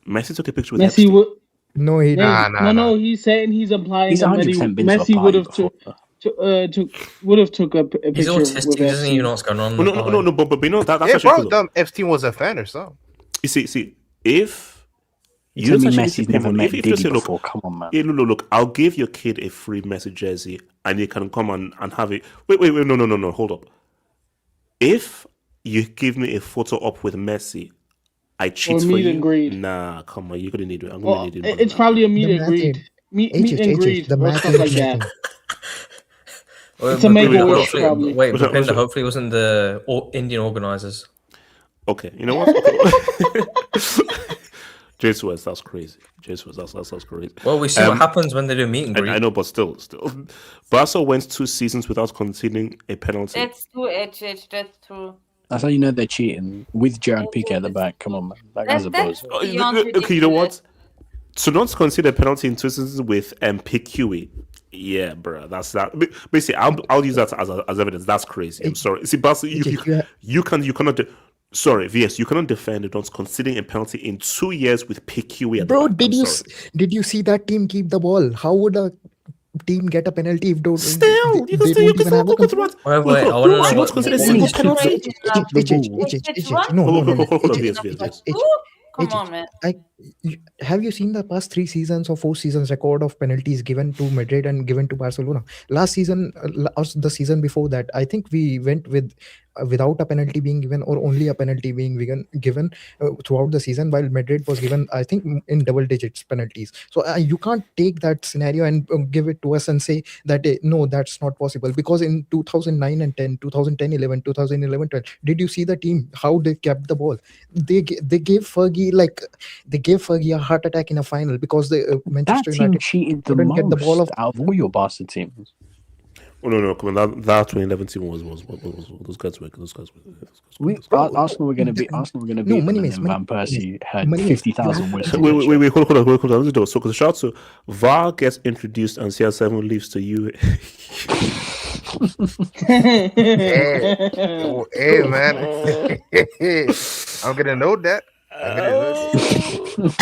Messi took a picture with Messi Epstein. would. No, he Yeah, didn't. no. He's saying he's implying He's that 100% been to a Messi would party have before. would have took a picture. He's autistic. With He doesn't Epstein. even know what's going on. No, but you know that's Hey, actually bro, cool. dumb Epstein was a fan or something. You see, if You tell me don't actually Messi's pay never for- met if you Diddy say, look, before. Come on, man. Hey, look, I'll give your kid a free Messi jersey and you can come and have it. Wait, no, hold up. If you give me a photo up with Messi, I cheat Or for meet you. and greet. Nah, come on, you're gonna need it. I'm Well, gonna need it. it's probably a meet The and greet. method. Meet HH, and greet the or math stuff is like that. nothing. It's a make-a-wish, hopefully, probably. Wait, Listen, Bhupinder, hopefully it wasn't the Indian organizers. Okay, you know what? James West, that's crazy. James West, that's crazy. Well, we see what happens when they do meet and greet. I know, but still. Barca went 2 seasons without conceding a penalty. That's true, HH. That's true. That's how you know they're cheating with Gerard Piqué at the back. Come on, man. That guy's a That's bozo. beyond Okay, you know what? ridiculous. So not to concede a penalty in 2 seasons with PQE. Yeah, bro, that's that. Basically, I'll use that as evidence. That's crazy. I'm sorry. See, Barca, you cannot. Sorry, VS, you cannot defend not conceding a penalty in 2 years with PQE. At Bro, the back. did you see that team keep the ball? How would a team get a penalty if don't Still, you can they still don't even have a control? Wait, I want to know Not what. consider a single penalty. Come on, man. Have you seen the past 3 seasons or 4 seasons record of penalties given to Madrid and given to Barcelona? Last season, the season before that, I think we went with without a penalty being given or only a penalty being given throughout the season, while Madrid was given, I think, in double digits penalties. So you can't take that scenario and give it to us and say that no, that's not possible, because in 2009 and 10, 2010, 11, 2011, 12, did you see the team how they kept the ball? They gave Fergie a heart attack in a final because Manchester That team United cheated the couldn't most get the ball off. out of all your Barca teams. Oh no! Come on, that 2011 team was those guys were. Arsenal were going to be No, beat money them, miss, and then money- Van Persie had money miss. 50,000 whistles. Wait, hold on. So, because shout out to VAR gets introduced and CR7 leaves to you. Hey, man. I'm gonna note that.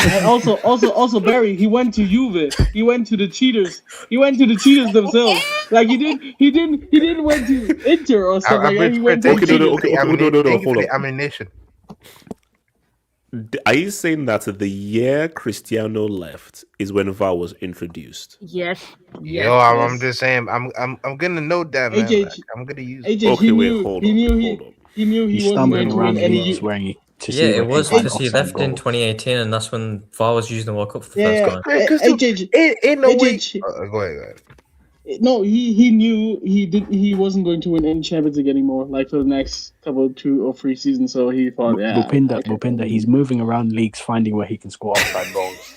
And also Barry, he went to Juve. He went to the cheaters. He went to the cheaters themselves. Like he didn't went to Inter or something. Like that. He went to the cheaters. Hold on. Ammunition. Are you saying that the year Cristiano left is when VAR was introduced? Yes. Yo, I'm just saying. I'm gonna note that, man. AJ, Like, I'm gonna use. AJ, Okay, wait, hold on. He knew he wasn't stumbling going to around win the any. leagues wearing to Yeah, see it if was he can because he offside left in goal. 2018, and that's when VAR was using the World Cup for the Yeah, first time. Ain't no way. AJ, Go ahead. no, he knew he wasn't going to win any Champions League anymore. Like for the next couple, 2 or 3 seasons, so he thought, yeah. Bhupinder, he's moving around leagues finding where he can score offside goals.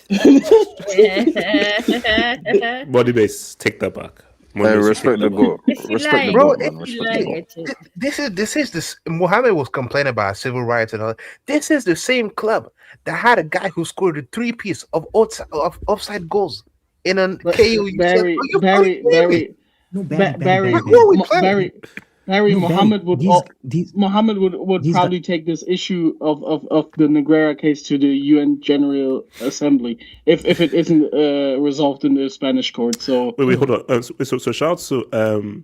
Body base, take that back. Respect the goal. Respect the Bro, goal, man. Respect the goal. this is this. Mohammed was complaining about civil rights and all. This is the same club that had a guy who scored a 3-piece of offside goals in an KO. Barry, Mohammed would probably take this issue of the Negreira case to the UN General Assembly if it isn't resolved in the Spanish court. So wait, hold on. So shout out to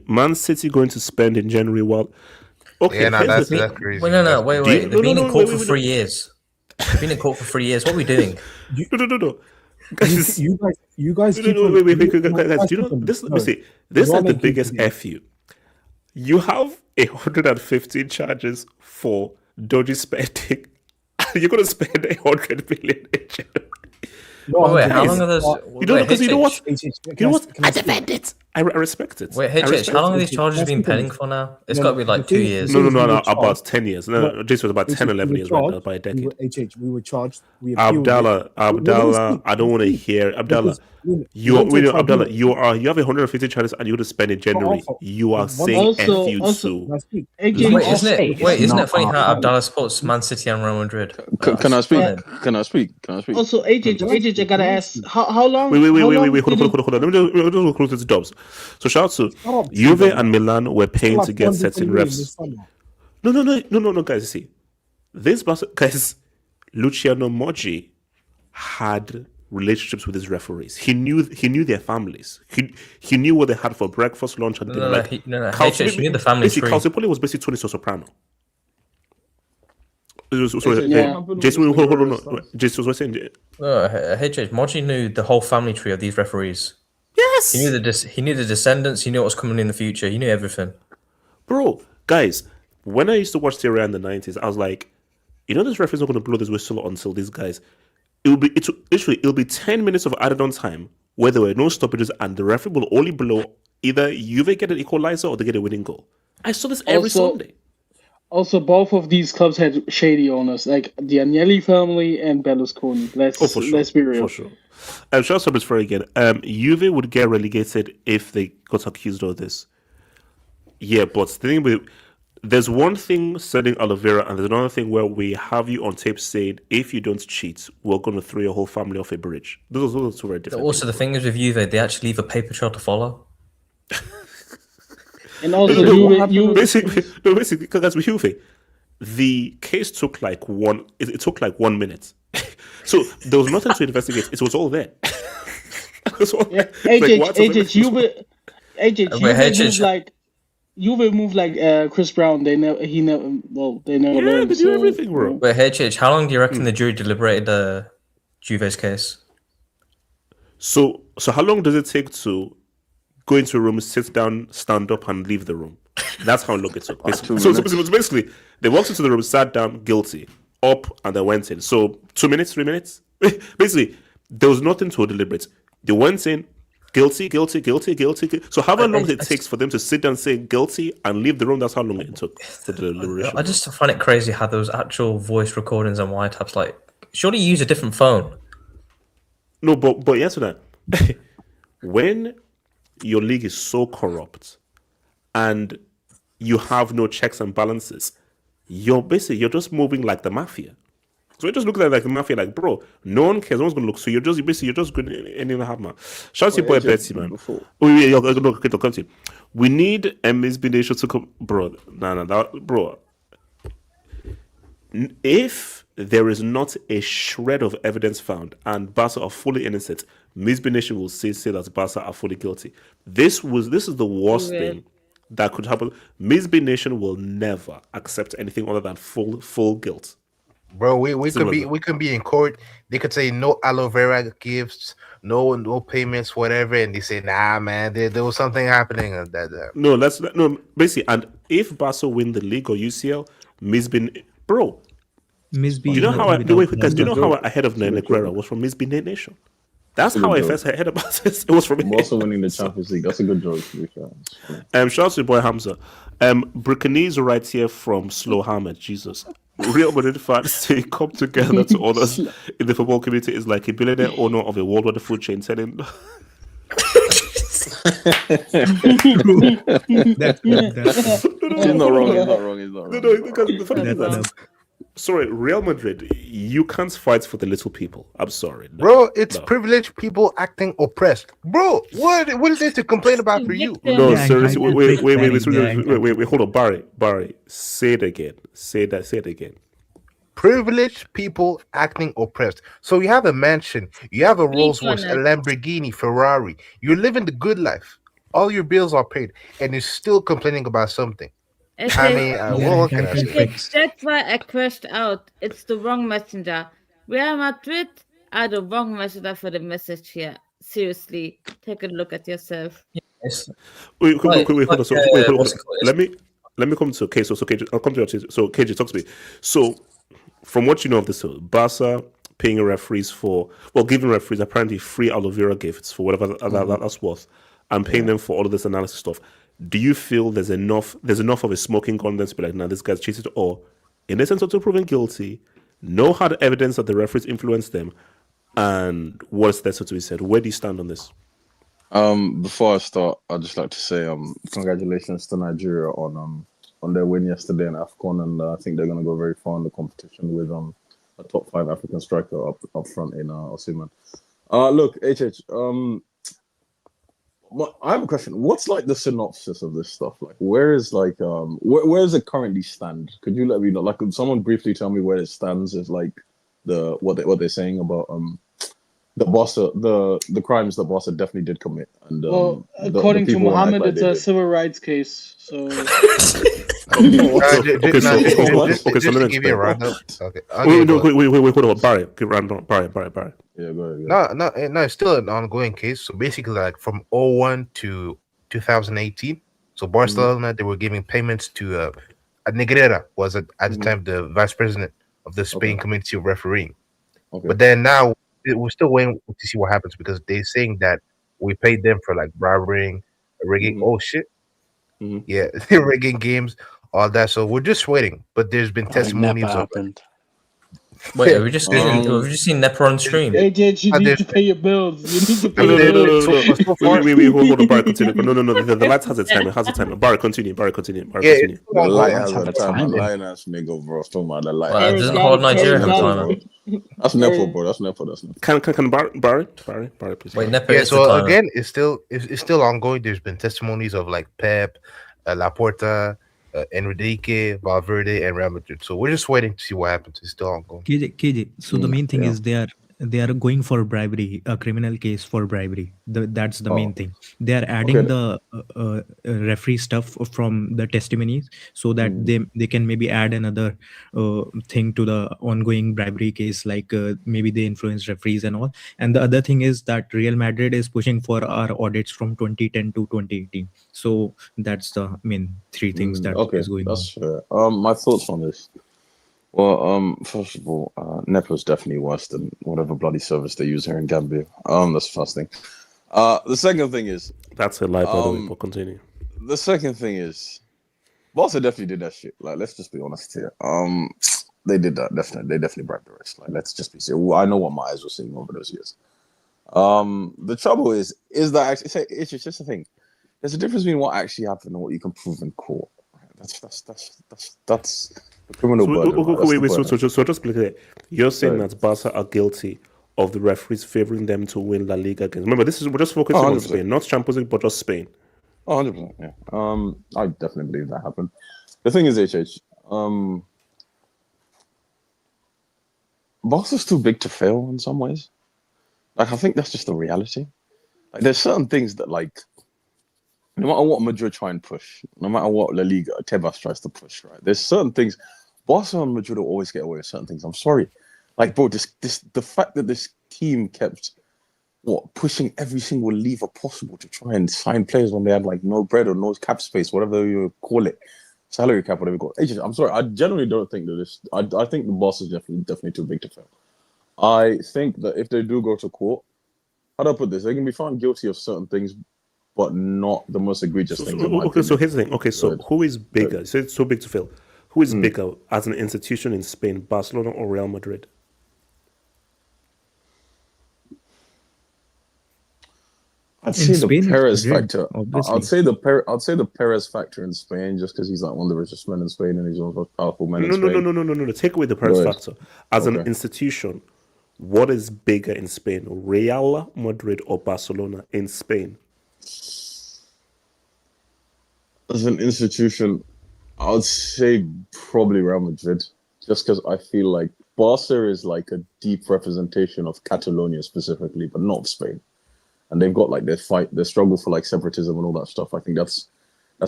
Man City going to spend in January. Well, okay, Yeah, no, that's crazy. Wait, no, wait. They've been in court for 3 wait. years. They've been in court for 3 years. What are we doing? No. You guys keep guys, do you know this? Let me see. This is the biggest FU. You have 115 charges for dodgy spending. You're going to spend 100 million in January. Wait, how long are those? You know what? I defend it. I respect it. Wait, I HH, respect how long it. have these charges been pending for now? It's No, got to be the like 2 thing- years. the thing is we No, were about charged. 10 years. No, No, this was about 10, we 11 were years right now, charged, by a decade. we were charged. We appealed Abdallah, it. Well, let me speak, I don't want to hear Abdallah. You have 150 charges and you want to spend in January. You are saying F you too. Wait, isn't it funny how Abdallah supports Man City and Real Madrid? Can I speak? Can I speak? Also, HH, I gotta ask, how long? Wait, how long hold did on. Let me just close the jobs. So shout out to Juve and Milan were paying to get certain refs. No, guys. See, this guys, Luciano Moggi had relationships with his referees. He knew their families. He knew what they had for breakfast, lunch, and dinner. He knew the family tree. Calciopoli was basically Tony Soprano. Sorry, Yeah. Jason, hold on. Jason was saying. HH, Moji knew the whole family tree of these referees. Yes. He knew the descendants. He knew what was coming in the future. He knew everything. Bro, guys, when I used to watch Serie in the 90s, I was like, this referee's not going to blow this whistle until these guys. It'll be 10 minutes of added on time where there were no stoppages, and the referee will only blow either Juve get an equalizer or they get a winning goal. I saw this every Sunday. Also, both of these clubs had shady owners, like the Anelli family and Berlusconi. Let's be real. For sure. Shout out to for again. Juve would get relegated if they got accused of this. Yeah, but the thing with there's one thing selling aloe vera, and there's another thing where we have you on tape saying if you don't cheat, we're going to throw your whole family off a bridge. Those are two very different. Also, the thing is with Juve, they actually leave a paper trail to follow. And also, basically, because with Juve, the case took like it took like 1 minute. So there was nothing to investigate. It was all there. Juve moved like Chris Brown. They never learned. They do everything, bro. Wait, HH, how long do you reckon the jury deliberated Juve's case? So how long does it take to go into a room, sit down, stand up, and leave the room? That's how long it took. So basically, they walked into the room, sat down, guilty, up, and they went in. So 2 minutes, 3 minutes. Basically, there was nothing to deliberate. They went in, guilty. So however long it takes for them to sit down, say guilty, and leave the room, that's how long it took the deliberation. I just find it crazy how those actual voice recordings and wiretaps, like, surely you use a different phone. No, but yes, that when your league is so corrupt and you have no checks and balances, you're just moving like the mafia. So it just looks like the mafia, like, bro, no one cares, no one's gonna look. So you're just going in the half, man. Shout out to your boy Betsy, man. We need MSB Nation to come, bro. Bro. If there is not a shred of evidence found and Barca are fully innocent, MSB Nation will say that Barca are fully guilty. This is the worst thing that could happen. MSB Nation will never accept anything other than full guilt. Bro, we could be in court. They could say no aloe vera gifts, no payments, whatever, and they say, nah, man, there was something happening. Basically, and if Barca win the league or UCL, MSB, bro. Do you know how ahead of Negreira was from MSB Nation? That's how I first heard about this. It was from him. Also winning the Champions League. That's a good joke, to be fair. Shout out to your boy Hamza. Bricanese right here from Slow Hammer. Jesus. Real Madrid fans say come together to others in the football community is like a billionaire owner of a worldwide food chain telling. He's not wrong. Sorry, Real Madrid, you can't fight for the little people. I'm sorry. Bro, it's privileged people acting oppressed. Bro, what is there to complain about for you? No, seriously. Wait, hold on. Barry, say it again. Say it again. Privileged people acting oppressed. So you have a mansion, you have a Rolls Royce, a Lamborghini, Ferrari. You're living the good life. All your bills are paid, and you're still complaining about something. I mean, that's why I crashed out. It's the wrong messenger. Real Madrid are the wrong messenger for the message here. Seriously, take a look at yourself. Yes. Wait, hold on. Let me come to KJ. So KJ, I'll come to your. So KJ, talk to me. So, from what you know of this, Barca paying referees giving referees apparently free aloe vera gifts for whatever that's worth. and paying them for all of this analysis stuff, do you feel there's enough of a smoking gun to be like, nah, this guy's cheated, or in the sense of proven guilty, no hard evidence that the referees influenced them, and what's there to be said? Where do you stand on this? Before I start, I'd just like to say congratulations to Nigeria on their win yesterday in AFCON, and I think they're going to go very far in the competition with a top 5 African striker up front in Osimhen. Look, HH, I have a question. What's like the synopsis of this stuff? Like, where is like where does it currently stand? Could you let me know? Like, could someone briefly tell me where it stands? Is like what they're saying about the Barca, the crimes that Barca definitely did commit, and according to Mohammed, it's a civil rights case. So Just to give you a roundup. Okay. Wait, hold on, Barry. Give roundup, Barry. Yeah, go ahead. No, it's still an ongoing case. So basically, like from 2001 to 2018, so Barcelona they were giving payments to Negreira was at the time the vice president of the Spain Committee of Refereeing. Okay. But then now we're still waiting to see what happens because they're saying that we paid them for like bribery, rigging. Oh shit. Yeah, rigging games, all that. So we're just waiting. But there's been testimonies of Wait, have we just seen Nepo on stream? AJ, you need to pay your bills. You need to pay your bills. Wait, hold on, Barry, continue. No, the light has a timer. Barry, continue. The light has a timer. Lioness nigga, bro. Talking about the light. Doesn't hold Nigeria have a timer. That's Nepo, bro. That's Nepo. Can Barry, please. Wait, Nepo. Yeah, so again, it's still ongoing. There's been testimonies of like Pep, Laporta, Enrique, Valverde, and Real Madrid. So we're just waiting to see what happens. It's still ongoing. KJ. So the main thing is they are going for bribery, a criminal case for bribery. That's the main thing. They are adding the referee stuff from the testimonies so that they can maybe add another thing to the ongoing bribery case, like maybe they influence referees and all. And the other thing is that Real Madrid is pushing for our audits from 2010 to 2018. So that's the main 3 things that is going on. That's fair. My thoughts on this. Well, first of all, Nepo's definitely worse than whatever bloody service they use here in Gambia. That's the first thing. The second thing is that's a lie, by the way. But continue. The second thing is, Barca definitely did that shit. Like, let's just be honest here. They did that definitely. They definitely bribed the rest. Like, let's just be serious. I know what my eyes were seeing over those years. The trouble is that actually, it's just a thing. There's a difference between what actually happened and what you can prove in court. That's the criminal burden. So just be clear. You're saying that Barca are guilty of the referees favoring them to win La Liga games. Remember, we're just focusing on Spain, not Champions League, but just Spain. 100%. Yeah. I definitely believe that happened. The thing is, HH, Barca's too big to fail in some ways. Like, I think that's just the reality. Like, there's certain things that, like, no matter what Madrid try and push, no matter what La Liga, Tebas tries to push, right? There's certain things. Barcelona and Madrid will always get away with certain things. I'm sorry. Like, bro, the fact that this team kept pushing every single lever possible to try and sign players when they had like no bread or no cap space, whatever you call it, salary cap, whatever you call it. I'm sorry. I generally don't think that this. I think the boss is definitely too big to fail. I think that if they do go to court, how do I put this? They can be found guilty of certain things, but not the most egregious things. Okay, so here's the thing. Okay, so who is bigger? So it's so big to fail. Who is bigger as an institution in Spain, Barcelona or Real Madrid? I'd say the Perez factor. I'd say the Perez factor in Spain, just because he's like one of the richest men in Spain and he's one of the most powerful men in Spain. No. Take away the Perez factor. As an institution, what is bigger in Spain, Real Madrid or Barcelona in Spain? As an institution, I would say probably Real Madrid, just because I feel like Barca is like a deep representation of Catalonia specifically, but not of Spain. And they've got like their struggle for like separatism and all that stuff. I think that's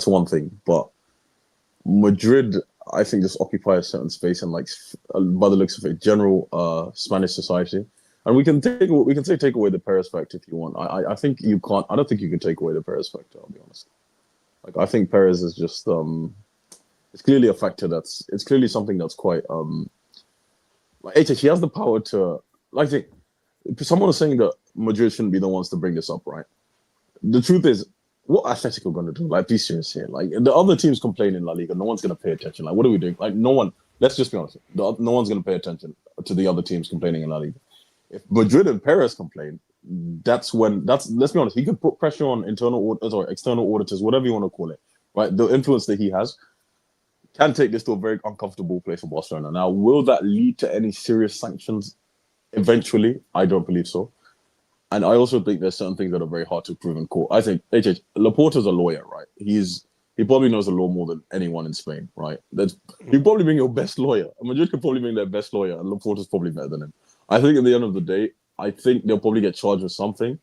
one thing. But Madrid, I think, just occupy a certain space and like by the looks of it, general Spanish society. And we can take away the Perez factor if you want. I think you can't. I don't think you can take away the Perez factor. I'll be honest. Like, I think Perez is just it's clearly a factor it's clearly something that's quite like he has the power to someone is saying that Madrid shouldn't be the ones to bring this up, right? The truth is what Atletico going to do? Like, be serious here. Like, the other teams complain in La Liga. No one's going to pay attention. Like, what are we doing? Like, no one. Let's just be honest. No one's going to pay attention to the other teams complaining in La Liga. If Madrid and Perez complain, let's be honest. He could put pressure on external auditors, whatever you want to call it. Right, the influence that he has can take this to a very uncomfortable place for Barcelona. Now, will that lead to any serious sanctions eventually? I don't believe so. And I also think there's certain things that are very hard to prove in court. I think Laporta's a lawyer, right? He probably knows the law more than anyone in Spain, right? He'd probably bring your best lawyer. Madrid could probably bring their best lawyer, and Laporta's probably better than him. I think at the end of the day, I think they'll probably get charged with something.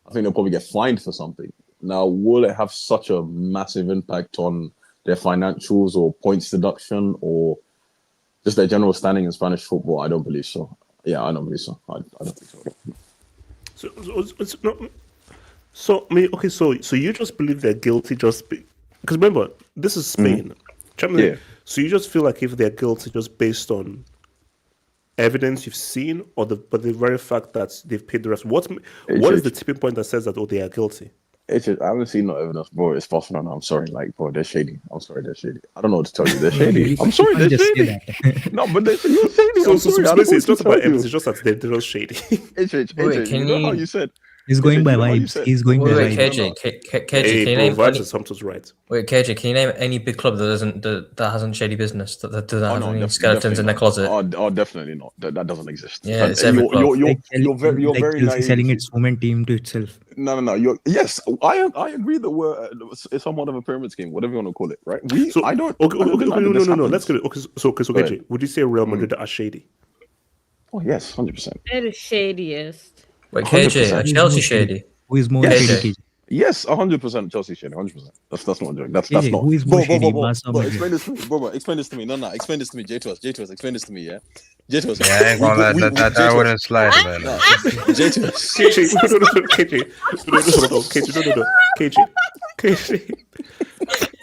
I think they'll probably get fined for something. Now, will it have such a massive impact on their financials or points deduction or just their general standing in Spanish football? I don't believe so. Yeah, I don't believe so. I don't think so. So you just believe they're guilty because remember, this is Spain. Yeah. So you just feel like if they're guilty just based on evidence you've seen, but the very fact that they've paid the rest. What is the tipping point that says that they are guilty? I haven't seen no evidence, bro. It's Barcelona. I'm sorry, bro, they're shady. I'm sorry, they're shady. I don't know what to tell you. They're shady. I'm sorry, they're shady. No, but you're shady. It's not about evidence. It's just that they're just shady. You know how you said. He's going by vibes. He's going by vibes. KJ, can you name vibes right. Wait, KJ, can you name any big club that hasn't shady business that doesn't have any skeletons in their closet? Oh, definitely not. That doesn't exist. Yeah, it's every club. You're very naive. Selling its women team to itself. No. Yes, I agree that we're somewhat of a pyramid scheme, whatever you want to call it, right? I don't. No. Let's get it. Okay, would you say Real Madrid are shady? Oh yes, 100%. They're the shadiest. Wait, KJ, are Chelsea shady? Who is more shady? Yes, 100% Chelsea shady, 100%. That's not a joke. That's not. Who is more shady? Explain this to me, bro. Explain this to me. No, explain this to me. J2S, explain this to me, yeah? J2S. Yeah, I ain't gonna let that wouldn't slide, man. KJ.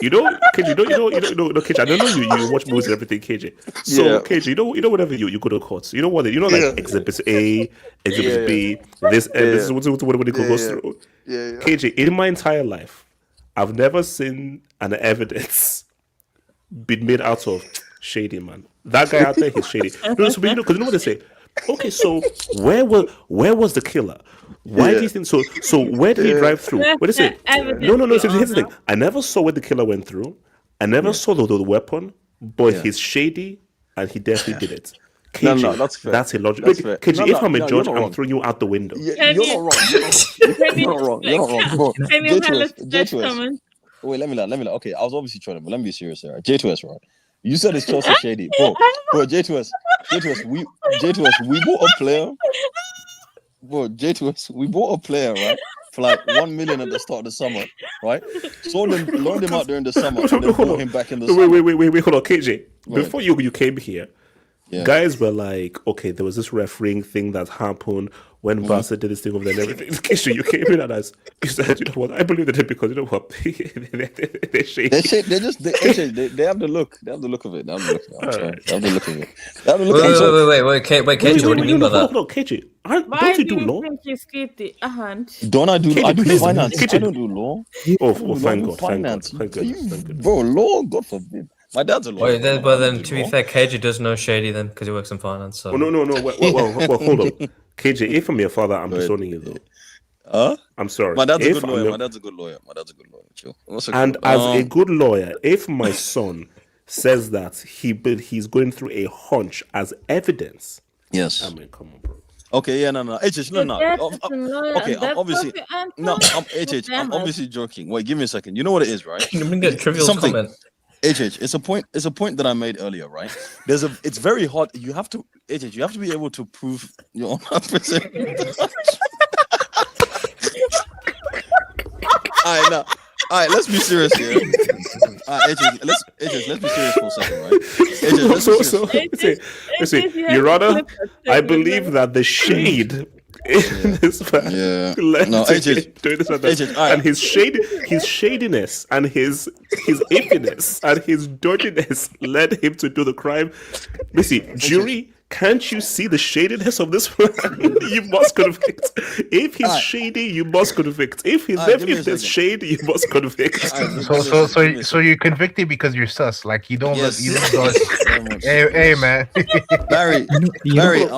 You know, KJ, KJ, I don't know you watch movies and everything, KJ. So, yeah. KJ, you know whatever you go to court. You know what? Like Exhibit A, Exhibit B, this is what it goes through. Yeah. KJ, in my entire life, I've never seen an evidence been made out of shady, man. That guy out there, he's shady. Because you know what they say? Okay, so where was the killer? Why do you think so? So where did he drive through? What is it? No. So here's the thing. I never saw where the killer went through. I never saw the weapon, but he's shady and he definitely did it. KJ, no, that's fair. That's illogical. KJ, if I'm a judge, I'm throwing you out the window. You're not wrong. You're not wrong. J2S. Wait, let me know. Okay, I was obviously trolling, but let me be serious here. J2S, right? You said it's Chelsea shady, bro. J2S, we bought a player. Bro, J2S, we bought a player, right? For like 1 million at the start of the summer, right? Loaned him out during the summer, and then brought him back in the summer. Wait, hold on, KJ. Before you came here, guys were like, okay, there was this refereeing thing that happened when Barca did this thing over there and everything. KJ, you came in and you said, you know what? I believe that because you know what? They're shady. They have the look. They have the look of it. They have the look of it. Wait, KJ, what do you mean by that? Hold on, KJ. Why don't you do law? Don't I do law? I do finance. I don't do law. Oh, thank God. Thank God. Bro, law, God forbid. My dad's a lawyer. Wait, but then to be fair, KJ does know Shady then because he works in finance. So. No. Well, hold on. KJ, if I'm your father, I'm disowning you though. I'm sorry. My dad's a good lawyer. Chill. And as a good lawyer, if my son says that he's going through a hunch as evidence, yes. I mean, come on, bro. Okay, yeah, no. HH, no. Okay, I'm obviously joking. Wait, give me a second. You know what it is, right? Let me get a trivial comment. HH, it's a point that I made earlier, right? It's very hard. You have to be able to prove your own percent. All right, let's be serious here. All right, HH, let's be serious for a second, right? Let's see. Your Honor, I believe that the shade in this man and his shadiness and his iffiness and his dirtiness led him to do the crime. Jury Can't you see the shadiness of this man? You must convict. If he's shady, you must convict. If there's shade, you must convict. So you're convicted because you're sus. Like you don't let you don't hey man. Barry, I'm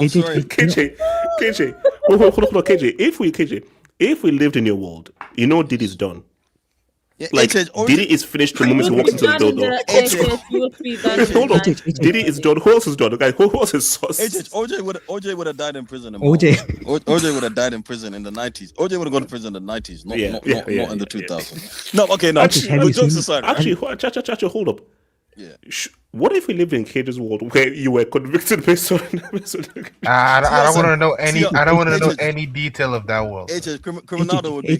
sorry. KJ, hold on, KJ. If we lived in your world, you know Diddy's done. Like Diddy is finished the moment he walks into the door. Hold on, Diddy is done. Who else is done? Who else is sus? OJ would have died in prison. OJ would have died in prison in the 90s. OJ would have gone to prison in the 90s, not in the 2000s. No, okay, no. Jokes aside, actually, hold up. Yeah. What if we lived in KJ's world where you were convicted based on? I don't want to know any. I don't want to know any detail of that world. Criminaldo would be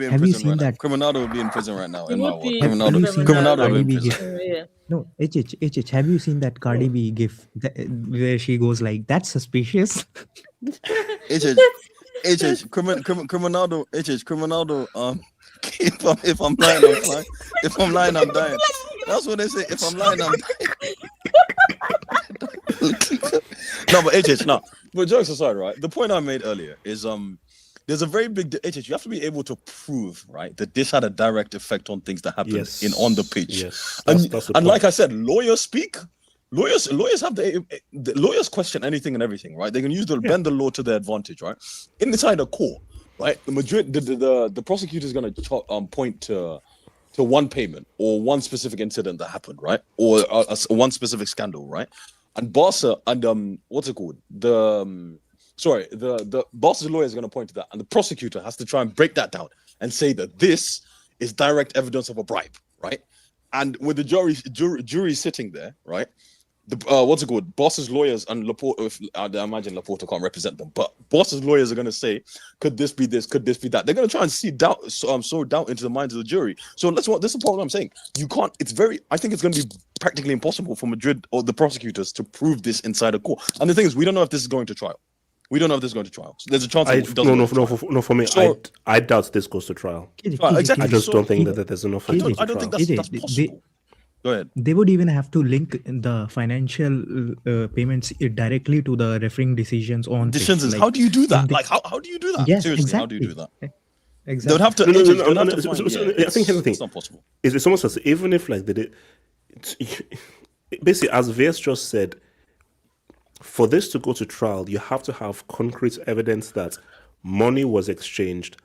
in prison right now. Criminaldo would be in prison right now. In my world, Criminaldo would be in prison. No, HH, have you seen that Cardi B gif where she goes like, "That's suspicious"? Criminaldo. If I'm lying, I'm fine. If I'm lying, I'm dying. That's what they say. If I'm lying, I'm dying. No, but HH, no. But jokes aside, right? The point I made earlier is there's a very big HH. You have to be able to prove, right, that this had a direct effect on things that happened on the pitch. Yes, and like I said, lawyers speak. Lawyers have the lawyers question anything and everything, right? They can use bend the law to their advantage, right? Inside a court, right? The prosecutor is going to point to one payment or one specific incident that happened, right? Or one specific scandal, right? And Barca and what's it called? The Barca's lawyer is going to point to that, and the prosecutor has to try and break that down and say that this is direct evidence of a bribe, right? And with the jury sitting there, right? What's it called? Boss's lawyers and Laporta. I imagine Laporta can't represent them, but Boss's lawyers are going to say, "Could this be this? Could this be that?" They're going to try and sow doubt into the minds of the jury. So this is the problem I'm saying. You can't. I think it's going to be practically impossible for Madrid or the prosecutors to prove this inside a court. And the thing is, we don't know if this is going to trial. We don't know if this is going to trial. So there's a chance. No. For me, I doubt this goes to trial. Exactly. I just don't think that there's enough. I don't think that's possible. Go ahead. They would even have to link the financial payments directly to the refereeing decisions on decisions. How do you do that? How do you do that? Yes, seriously, exactly. how do you do that? Exactly. They would have to. I think here's the thing. It's not possible. It's almost as even if like they did, basically as Vias just said, for this to go to trial, you have to have concrete evidence that money was exchanged,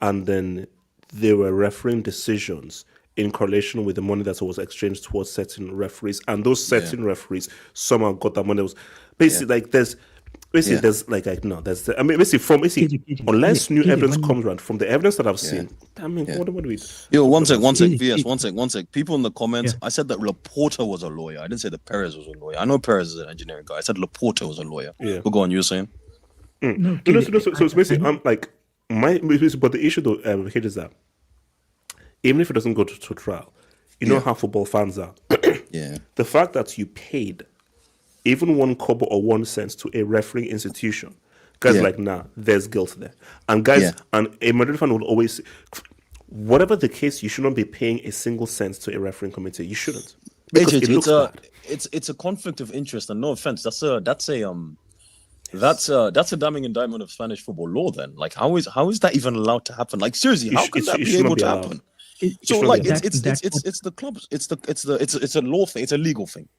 and then there were refereeing decisions in correlation with the money that was exchanged towards certain referees, and those certain referees somehow got that money. Was basically like there's unless new evidence comes around from the evidence that I've seen. I mean, what do we? Yo, one sec, VS, one sec. People in the comments, I said that Laporta was a lawyer. I didn't say that Perez was a lawyer. I know Perez is an engineering guy. I said Laporta was a lawyer. Yeah. But go on, you were saying? So it's basically, I'm like but the issue though, is that even if it doesn't go to trial, you know how football fans are. The fact that you paid even 1 kobo or 1 cent to a refereeing institution, guys like, nah, there's guilt there. And guys, and a Madrid fan will always say, whatever the case, you shouldn't be paying a single cent to a refereeing committee. You shouldn't. Because it looks bad. It's a conflict of interest, and no offense, that's a damning indictment of Spanish football law. Then, like, how is that even allowed to happen? Like, seriously, how can that be able to happen? So like it's the clubs, it's a law thing, it's a legal thing,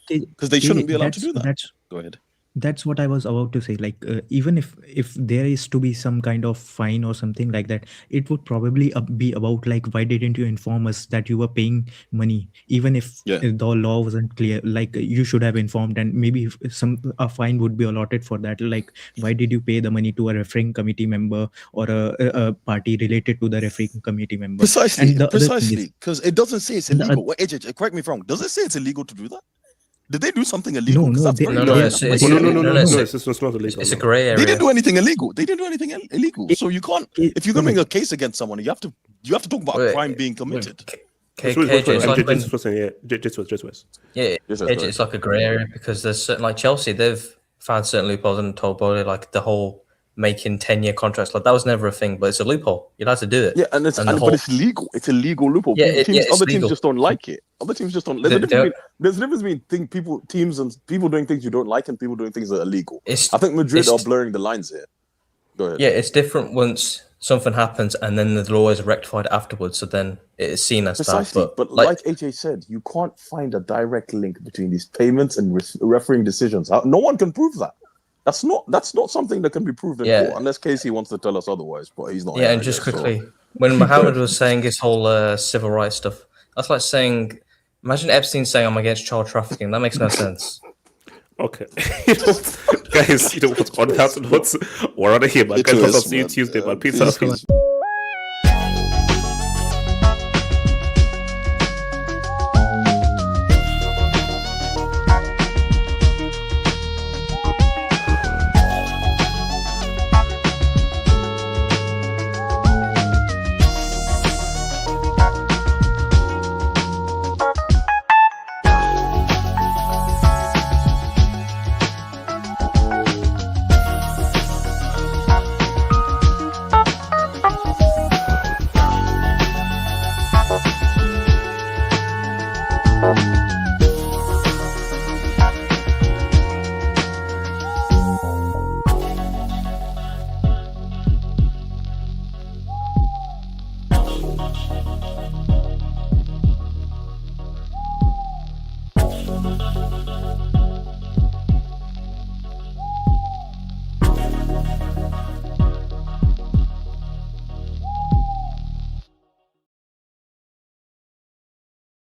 because they shouldn't be allowed to do that. Go ahead. That's what I was about to say. Like, even if there is to be some kind of fine or something like that, it would probably be about like, why didn't you inform us that you were paying money? Even if the law wasn't clear, like you should have informed, and maybe a fine would be allotted for that. Like, why did you pay the money to a refereeing committee member or a party related to the refereeing committee member? Precisely, because it doesn't say it's illegal. Correct me if I'm wrong. Does it say it's illegal to do that? Did they do something illegal? No, it's not illegal. It's a grey area. They didn't do anything illegal. So you can't. If you're going to make a case against someone, you have to talk about a crime being committed. It's like a grey area, because there's certain, like Chelsea, they've found certain loopholes and told Bowley, like the whole making 10-year contracts. Like that was never a thing, but it's a loophole. You're allowed to do it. Yeah, and but it's legal. It's a legal loophole. Yeah, Other teams legal. just don't like it. Other teams just don't. There's a difference between teams and people doing things you don't like and people doing things that are illegal. I think Madrid are blurring the lines here. Go ahead. Yeah, it's different once something happens and then the law is rectified afterwards. So then it is seen as precisely. that. But like AJ said, you can't find a direct link between these payments and refereeing decisions. No one can prove that. That's not something that can be proved in court unless Casey wants to tell us otherwise. But he's not. Yeah, and just quickly, when Mohammed was saying his whole civil rights stuff, that's like saying, imagine Epstein saying I'm against child trafficking. That makes no sense. Okay, guys, on that note, we're out of here, man. Guys, I'll see you Tuesday, man. Peace out.